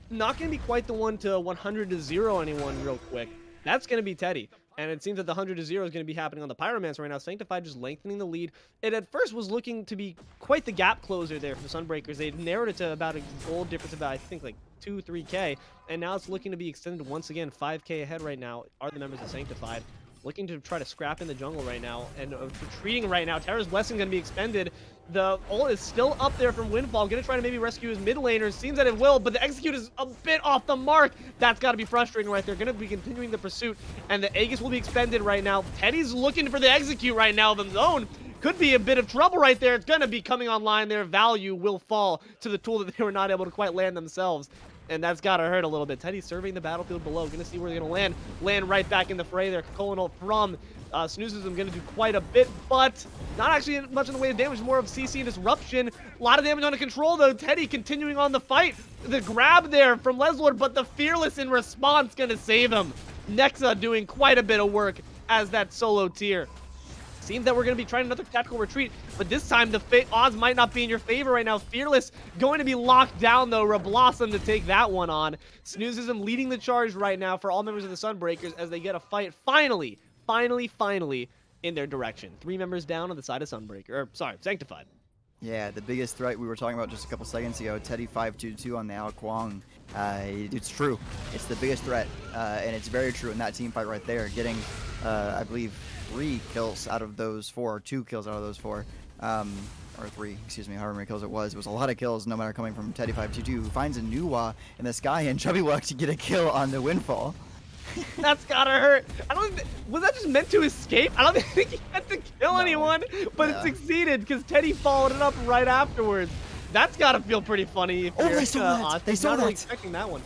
not going to be quite the one to 100-0 anyone real quick. That's going to be Teddy. And it seems that the 100-0 is going to be happening on the Pyromancer right now. Sanctified just lengthening the lead. It at first was looking to be quite the gap closer there for the Sunbreakers. They narrowed it to about a gold difference of about, I think, like 2-3K. And now it's looking to be extended once again. 5K ahead right now are the members of Sanctified. Looking to try to scrap in the jungle right now. And retreating right now. Terra's Blessing going to be expended. The ult is still up there from Windfall. Going to try to maybe rescue his mid laner. Seems that it will, but the execute is a bit off the mark. That's got to be frustrating right there. Going to be continuing the pursuit, and the Aegis will be expended right now. Teddy's looking for the execute right now of his own. Could be a bit of trouble right there. It's going to be coming online there. Valyouuu will fall to the tool that they were not able to quite land themselves. And that's got to hurt a little bit. Teddy's surveying the battlefield below. Going to see where they're going to land. Land right back in the fray there. Colonel from Snoozism going to do quite a bit, but not actually much in the way of damage. More of CC and disruption. A lot of damage under control, though. Teddy continuing on the fight. The grab there from Leslord, but the Fearless in response going to save him. Nexa doing quite a bit of work as that solo tier. Seems that we're going to be trying another tactical retreat, but this time the odds might not be in your favor right now. Fearless going to be locked down, though. Reblossomed to take that one on. Snoozism leading the charge right now for all members of the Sunbreakers as they get a fight finally in their direction. 3 members down on the side of Sanctified. Yeah, the biggest threat we were talking about just a couple seconds ago, Teddy 522 on the Ao Kwang. It's true. It's the biggest threat, and it's very true in that team fight right there. Getting, I believe, 3 kills out of those 4, or 2 kills out of those 4. Or 3, excuse me, however many kills it was. It was a lot of kills, no matter coming from Teddy 522, who finds a Nuwa in the sky, and Chubby will actually get a kill on the Windfall. That's gotta hurt. I don't think was that just meant to escape? I don't think he had to kill anyone, but it succeeded because Teddy followed it up right afterwards. That's gotta feel pretty funny. If they saw that. They saw not that. really expecting that one.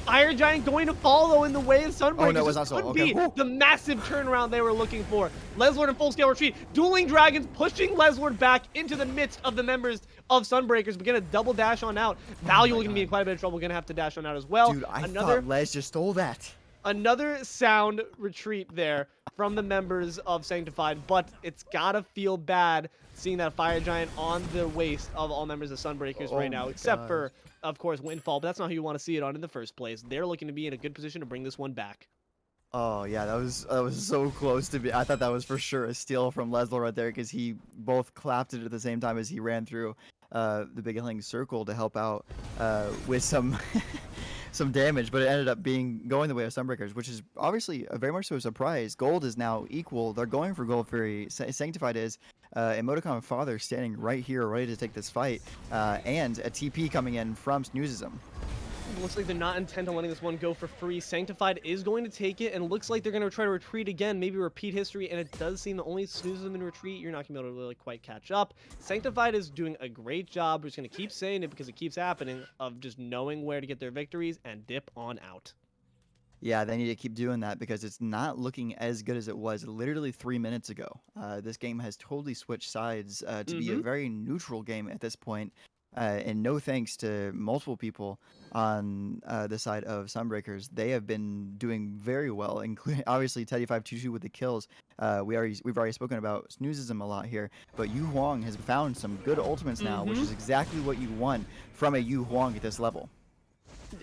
Fire Giant going to fall, though, in the way of Sunbreakers. Oh, no, it was not so. Could Okay. be the massive turnaround they were looking for. Leslord in full-scale retreat. Dueling Dragons pushing Leslord back into the midst of the members of Sunbreakers. We're going to double dash on out. Valyouuu going to be in quite a bit of trouble. Going to have to dash on out as well. Dude, I thought Les just stole that. Another sound retreat there from the members of Sanctified, but it's gotta feel bad seeing that Fire Giant on the waist of all members of Sunbreakers right now, except for, of course, Windfall, but that's not who you want to see it on in the first place. They're looking to be in a good position to bring this one back. Oh yeah, that was so close to be. I thought that was for sure a steal from Leslord right there, because he both clapped it at the same time as he ran through the big healing circle to help out with some some damage, but it ended up going the way of Sunbreakers, which is obviously very much so a surprise. Gold is now equal. They're going for Gold Fury. Sanctified is. EmoticonFather standing right here ready to take this fight, and a TP coming in from Snoozism. Looks like they're not intent on letting this one go for free. Sanctified is going to take it, and looks like they're going to try to retreat again, maybe repeat history, and it does seem the only Snoozism in retreat, you're not going to be able to really quite catch up. Sanctified is doing a great job. We're just going to keep saying it because it keeps happening, of just knowing where to get their victories and dip on out. Yeah, they need to keep doing that because it's not looking as good as it was literally 3 minutes ago. This game has totally switched sides to be a very neutral game at this point. And no thanks to multiple people on the side of Sunbreakers. They have been doing very well, including obviously Teddy 522 with the kills. We've already spoken about Snoozism a lot here, but Yu Huang has found some good ultimates now, which is exactly what you want from a Yu Huang at this level.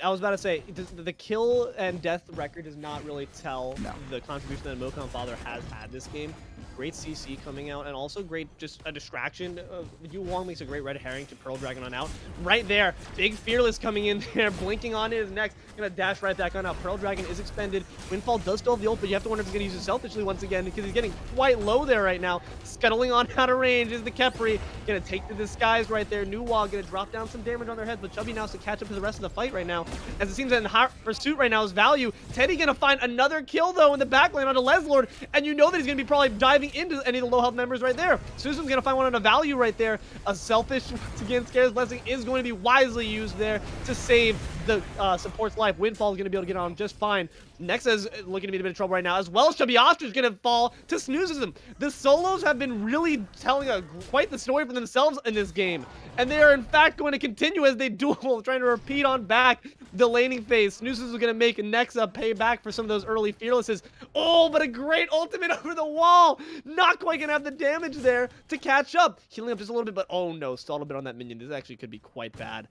I was about to say, the kill and death record does not really tell No. the contribution that EmoticonFather has had this game. Great CC coming out, and also great just a distraction. Valyouuu makes a great red herring to Pearl Dragon on out. Right there, big Fearless coming in there, blinking on his next. Gonna dash right back on out. Pearl Dragon is expended. Windfall does still have the ult, but you have to wonder if he's gonna use it selfishly once again because he's getting quite low there right now. Scuttling on out of range is the Khepri. Gonna take the disguise right there. Nuwa gonna drop down some damage on their heads, but Chubby now has to catch up to the rest of the fight right now. As it seems that in hot pursuit right now is Valyouuu. Teddy gonna find another kill though in the back lane onto Leslord, and you know that he's gonna be probably diving into any of the low health members right there. Snoozism's gonna find one on a Valyouuu right there. A selfish, once again, Scare's Blessing is going to be wisely used there to save the support's life. Windfall is gonna be able to get on him just fine. Nexa's looking to be in a bit of trouble right now, as well as ChubbyOstrich gonna fall to Snoozism. The solos have been really telling quite the story for themselves in this game, and they are in fact going to continue as they duel, trying to repeat on back the laning phase. Snoozism is gonna make Nexa pay back for some of those early fearlesses. Oh, but a great ultimate over the wall. Not quite gonna have the damage there to catch up. Healing up just a little bit, but oh no, stalled a bit on that minion. This actually could be quite bad.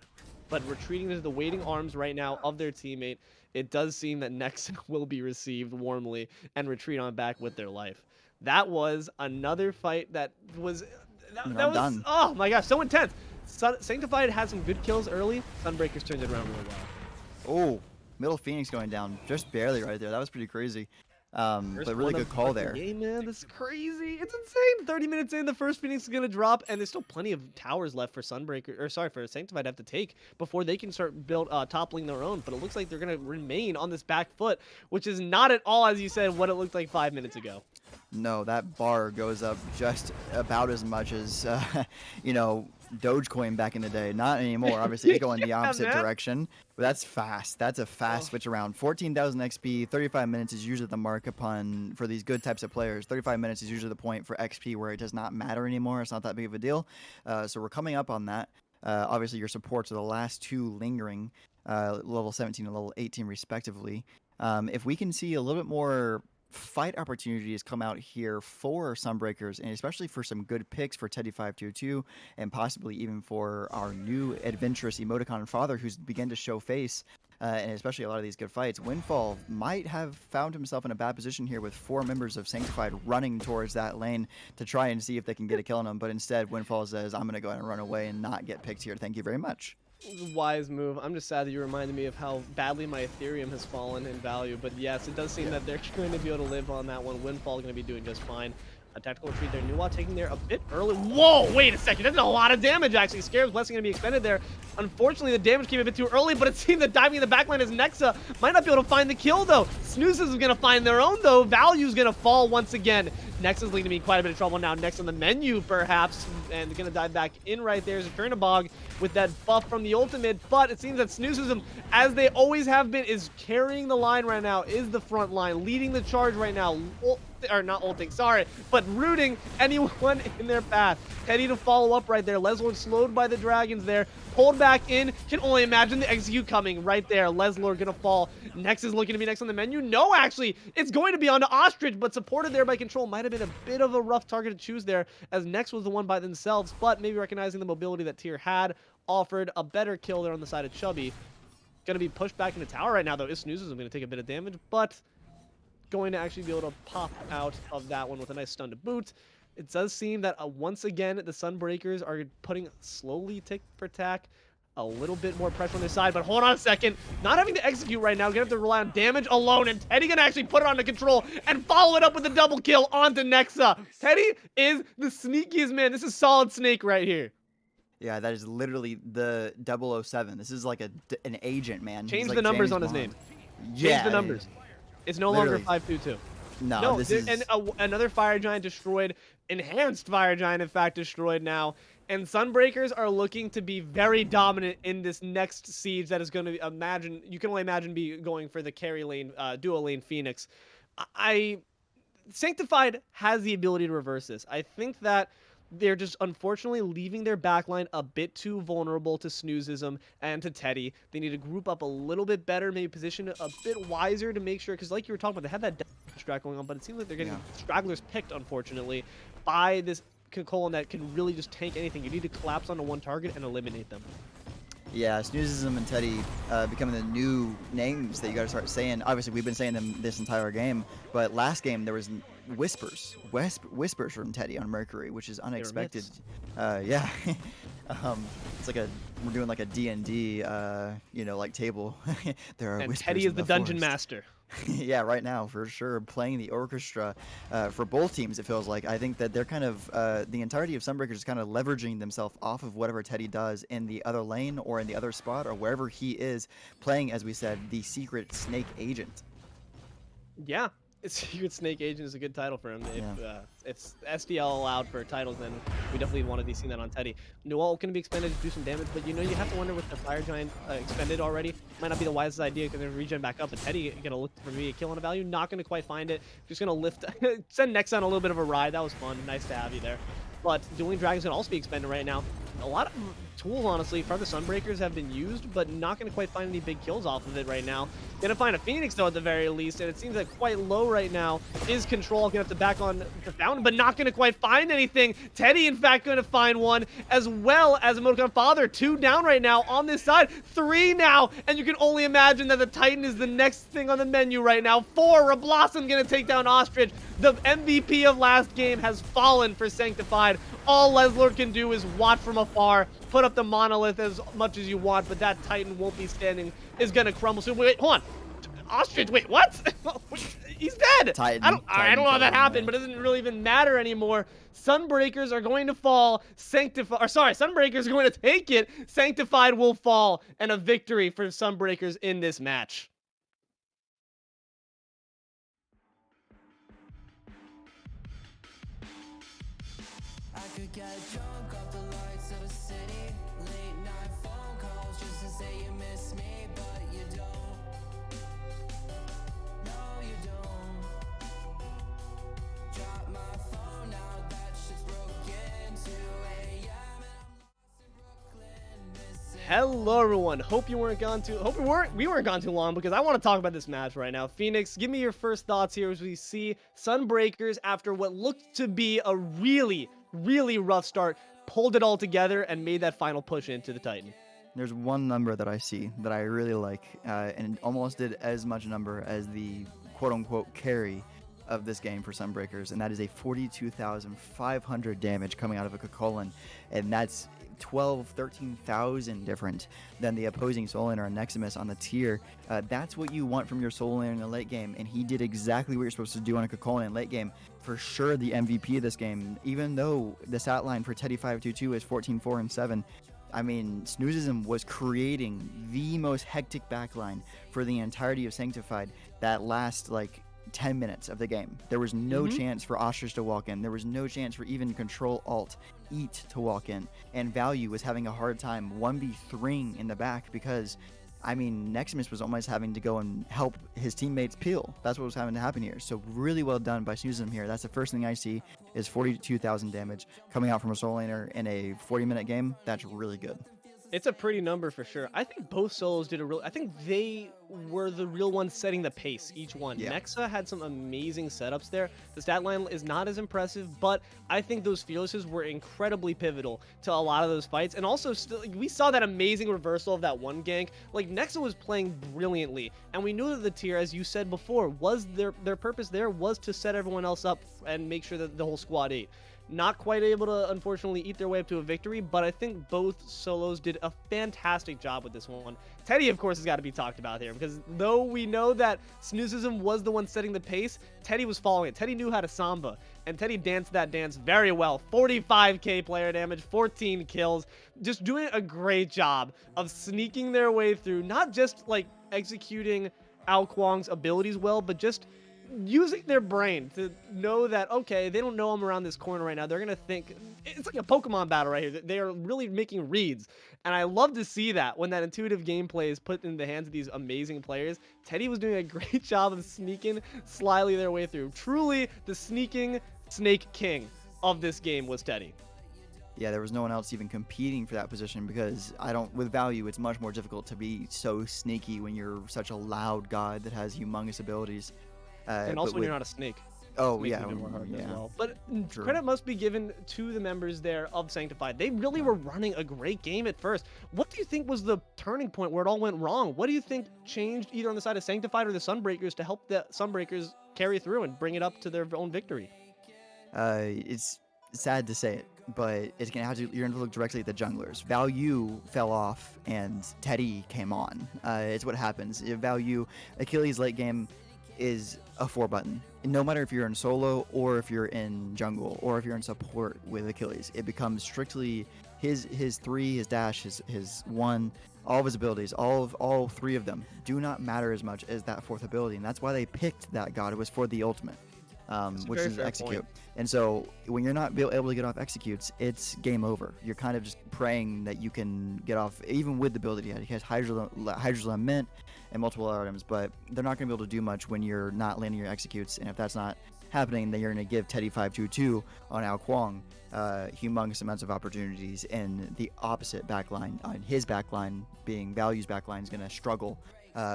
But retreating into the waiting arms right now of their teammate, it does seem that Nexa will be received warmly and retreat on back with their life. That was another fight that was... That was done. Oh my gosh, so intense. Sanctified had some good kills early. Sunbreakers turned it around really well. Oh, middle Fenix going down just barely right there. That was pretty crazy. But really good call there. Game, man, this is crazy. It's insane. 30 minutes in, the first Phoenix is gonna drop, and there's still plenty of towers left for for Sanctified to have to take before they can start toppling their own. But it looks like they're gonna remain on this back foot, which is not at all, as you said, what it looked like 5 minutes ago. No, that bar goes up just about as much as, you know, Dogecoin back in the day. Not anymore. Obviously, they go in the opposite direction. But that's fast. That's a fast switch around. 14,000 XP, 35 minutes is usually the mark for these good types of players. 35 minutes is usually the point for XP where it does not matter anymore. It's not that big of a deal. So we're coming up on that. Obviously, your supports are the last two lingering, level 17 and level 18 respectively. If we can see a little bit more fight opportunities come out here for Sunbreakers, and especially for some good picks for Teddy522, and possibly even for our new adventurous EmoticonFather who's begun to show face, and especially a lot of these good fights. Windfall might have found himself in a bad position here with 4 members of Sanctified running towards that lane to try and see if they can get a kill on him, but instead Windfall says, I'm going to go ahead and run away and not get picked here. Thank you very much. Wise move. I'm just sad that you reminded me of how badly my Ethereum has fallen in value. But yes, it does seem that they're going to be able to live on that one. Windfall is going to be doing just fine. A tactical retreat there. Nuwa taking there a bit early. Whoa, wait a second. That's a lot of damage, actually. Scare's Blessing going to be expended there. Unfortunately, the damage came a bit too early, but it seemed that diving in the backline as Nexa might not be able to find the kill, though. Snoozism is going to find their own, though. Valyouuu is going to fall once again. Nexa's leading to me quite a bit of trouble now. Next on the menu, perhaps, and going to dive back in right there. There's a Chernabog with that buff from the ultimate, but it seems that Snoozism, as they always have been, is carrying the line right now, is the front line, leading the charge right now. Or not ulting, sorry, but rooting anyone in their path. Teddy to follow up right there. Leslord slowed by the dragons there. Pulled back in. Can only imagine the execute coming right there. Leslord gonna fall. Next is looking to be next on the menu. No, actually, it's going to be onto Ostrich, but supported there by Control. Might have been a bit of a rough target to choose there, as Next was the one by themselves, but maybe recognizing the mobility that Tier had, offered a better kill there on the side of Chubby. Gonna be pushed back into tower right now, though. Snoozism gonna take a bit of damage, but going to actually be able to pop out of that one with a nice stun to boot. It does seem that once again the Sunbreakers are putting slowly tick for tack, a little bit more pressure on their side, but hold on a second. Not having to execute right now, gonna have to rely on damage alone, and Teddy gonna actually put it onto Control and follow it up with a double kill onto Nexa. Teddy is the sneakiest man. This is solid Snake right here. Yeah, that is literally the 007. This is like an agent, man. Change He's the like numbers James on his Bond. name. Yeah, Change the numbers. It's no longer 522. No, this is... And another Fire Giant destroyed. Enhanced Fire Giant, in fact, destroyed now. And Sunbreakers are looking to be very dominant in this next siege that is going to you can only imagine be going for the carry lane, duo lane Fenix. Sanctified has the ability to reverse this. I think that they're just unfortunately leaving their backline a bit too vulnerable to Snoozism and to Teddy. They need to group up a little bit better, maybe position a bit wiser to make sure, because like you were talking about, they had that strat going on, but it seems like they're getting stragglers picked, unfortunately, by this column that can really just tank anything. You need to collapse onto one target and eliminate them. Yeah, Snoozism and Teddy becoming the new names that you got to start saying. Obviously, we've been saying them this entire game, but last game there was whispers from Teddy on Mercury, which is unexpected. Yeah, it's like we're doing like a D&D, like table. There are And whispers Teddy in is the dungeon forest. master. Yeah, right now for sure, playing the orchestra for both teams. It feels like I think that they're kind of the entirety of Sunbreakers is kind of leveraging themselves off of whatever Teddy does in the other lane or in the other spot or wherever he is playing, as we said, the secret snake agent. Yeah, Secret Snake Agent is a good title for him. If SDL allowed for titles, then we definitely want to be seeing that on Teddy. Newell can be expended to do some damage, but you have to wonder with the Fire Giant expended already. Might not be the wisest idea because they're regen back up. But Teddy gonna look for me a kill on a value, not gonna quite find it. Just gonna lift, send Nex on a little bit of a ride. That was fun. Nice to have you there. But Dueling Dragon's gonna also be expended right now. A lot of tools, honestly, for the Sunbreakers have been used, but not going to quite find any big kills off of it right now. Going to find a Fenix, though, at the very least, and it seems like quite low right now is Control. Going to have to back on the Fountain, but not going to quite find anything. Teddy, in fact, going to find one, as well as EmoticonFather. 2 down right now on this side. 3 now, and you can only imagine that the Titan is the next thing on the menu right now. 4, Reblossomed going to take down Ostrich. The MVP of last game has fallen for Sanctified. All Leslord can do is watch from afar, put up the monolith as much as you want, but that Titan won't be standing, is gonna crumble soon. Wait, hold on. Ostrich, wait, what? He's dead. Titan, I don't know how that happened, man. but it doesn't really even matter anymore. Sunbreakers are going to fall. Sunbreakers are going to take it. Sanctified will fall, and a victory for Sunbreakers in this match. I could get drunk off the lights of a city. Late night phone calls just to say you miss me, but you don't. No, you don't. Drop my phone now, that shit's broken. 2 a.m. and I'm lost in Brooklyn, missing. Hello, everyone. Hope you weren't gone too. We weren't gone too long because I want to talk about this match right now. Fenix, give me your first thoughts here as we see Sunbreakers, after what looked to be a really rough start, pulled it all together and made that final push into the Titan. There's one number that I see that I really like, and almost did as much number as the quote-unquote carry of this game for Sunbreakers, and that is a 42,500 damage coming out of a Kokolin, and that's 13,000 different than the opposing soul laner xNexamiss on the tier. That's what you want from your soul laner in the late game, and he did exactly what you're supposed to do on a Kokolin in late game. For sure the MVP of this game, even though the stat line for Teddy522 is 14, 4, and 7. I mean, Snoozism was creating the most hectic backline for the entirety of Sanctified that last, 10 minutes of the game. There was no chance for Ostrich to walk in. There was no chance for even CtrlAltIEat to walk in. And Valyouuu was having a hard time 1v3ing in the back because, I mean, xNexamiss was almost having to go and help his teammates peel. That's what was having to happen here. So really well done by Snoozism here. That's the first thing I see is 42,000 damage coming out from a soul laner in a 40-minute game. That's really good. It's a pretty number for sure. I think both solos did I think they were the real ones setting the pace, each one. Yeah. Nexa had some amazing setups there. The stat line is not as impressive, but I think those Fearlesses were incredibly pivotal to a lot of those fights. And also, we saw that amazing reversal of that one gank. Nexa was playing brilliantly, and we knew that the tier, as you said before, was their purpose there was to set everyone else up and make sure that the whole squad ate. Not quite able to, unfortunately, eat their way up to a victory, but I think both solos did a fantastic job with this one. Teddy, of course, has got to be talked about here, because though we know that Snoozism was the one setting the pace, Teddy was following it. Teddy knew how to samba, and Teddy danced that dance very well. 45k player damage, 14 kills, just doing a great job of sneaking their way through, not just, executing Ao Kuang's abilities well, but just using their brain to know that, okay, they don't know I'm around this corner right now. They're going to think it's like a Pokemon battle right here. They are really making reads. And I love to see that when that intuitive gameplay is put in the hands of these amazing players. Teddy was doing a great job of sneaking slyly their way through. Truly the sneaking snake king of this game was Teddy. Yeah, there was no one else even competing for that position because with Valyouuu, it's much more difficult to be so sneaky when you're such a loud god that has humongous abilities. And also when you're not a snake. Oh Makes yeah, it a bit more hard as yeah. well. But True. credit must be given to the members there of Sanctified. They really were running a great game at first. What do you think was the turning point where it all went wrong? What do you think changed either on the side of Sanctified or the Sunbreakers to help the Sunbreakers carry through and bring it up to their own victory? It's sad to say it, but it's gonna have to. You're gonna look directly at the junglers. Valyouuu fell off, and Teddy came on. It's what happens. Valyouuu, Achilles late game, is a 4-button. No matter if you're in solo or if you're in jungle or if you're in support with Achilles, it becomes strictly his 3, his dash, his 1, all of his abilities, all 3 of them do not matter as much as that 4th ability, and that's why they picked that god. It was for the ultimate. Which is execute. And so when you're not able to get off executes, it's game over. You're kind of just praying that you can get off, even with the ability. He has Hydra's Lament and multiple items, but they're not going to be able to do much when you're not landing your executes. And if that's not happening, then you're going to give Teddy 522 on Ao Kuang humongous amounts of opportunities. And the opposite backline, on his backline being Value's backline, is going to struggle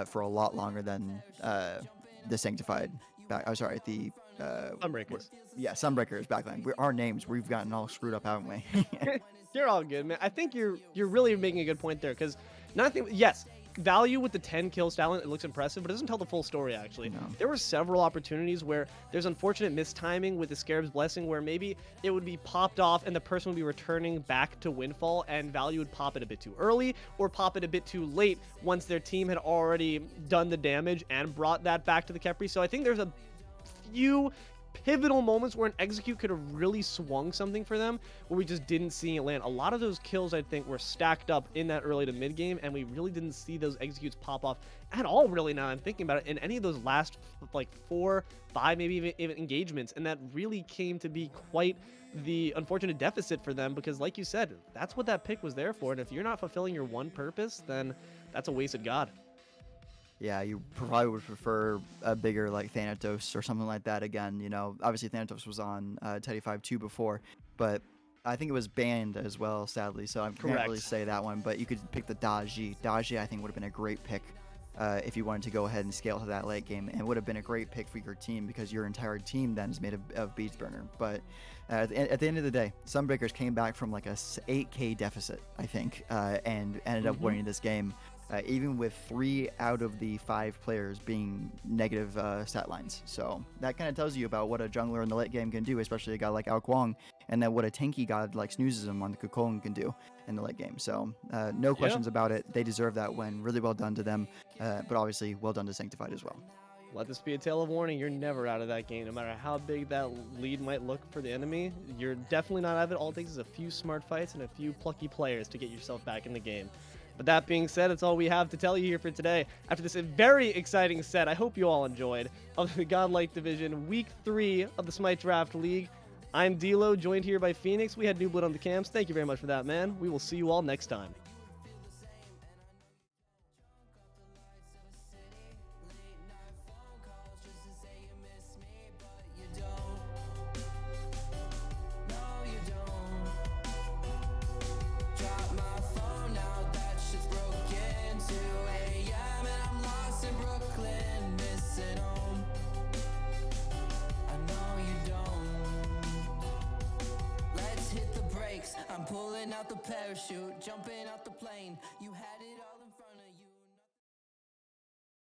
for a lot longer than the Sanctified. The Sunbreakers. Yeah, Sunbreakers backline. Our names, we've gotten all screwed up, haven't we? You're all good, man. I think you're really making a good point there, because nothing. Yes, Valyouuu with the 10 kills talent, it looks impressive, but it doesn't tell the full story. Actually, No. There were several opportunities where there's unfortunate mistiming with the Scarab's Blessing, where maybe it would be popped off and the person would be returning back to Windfall, and Valyouuu would pop it a bit too early or pop it a bit too late once their team had already done the damage and brought that back to the Khepri. So I think there's a few pivotal moments where an execute could have really swung something for them, where we just didn't see it land. A lot of those kills, I think, were stacked up in that early to mid game, and we really didn't see those executes pop off at all, really, now I'm thinking about it, in any of those last like 4, 5, maybe even engagements. And that really came to be quite the unfortunate deficit for them, because like you said, that's what that pick was there for. And if you're not fulfilling your one purpose, then that's a wasted god. Yeah, you probably would prefer a bigger like Thanatos or something like that again. You know, obviously Thanatos was on Teddy 5.2 before, but I think it was banned as well, sadly. So I can't really say that one. But you could pick the Daji. Daji, I think, would have been a great pick if you wanted to go ahead and scale to that late game, and would have been a great pick for your team, because your entire team then is made of Beast Burner. But at the end of the day, Sunbreakers came back from like a 8K deficit, I think, and ended up winning this game. Even with 3 out of the 5 players being negative stat lines. So that kind of tells you about what a jungler in the late game can do, especially a guy like Ao Kuang, and then what a tanky god like Snoozism on the Kukong can do in the late game. So no questions about it. They deserve that win. Really well done to them, but obviously well done to Sanctified as well. Let this be a tale of warning. You're never out of that game, no matter how big that lead might look for the enemy. You're definitely not out of it. All it takes is a few smart fights and a few plucky players to get yourself back in the game. But that being said, that's all we have to tell you here for today. After this very exciting set, I hope you all enjoyed, of the Godlike Division, Week 3 of the Smite Draft League. I'm Deelo, joined here by Fenix. We had iNooblet on the cams. Thank you very much for that, man. We will see you all next time. I'm pulling out the parachute, jumping out the plane. You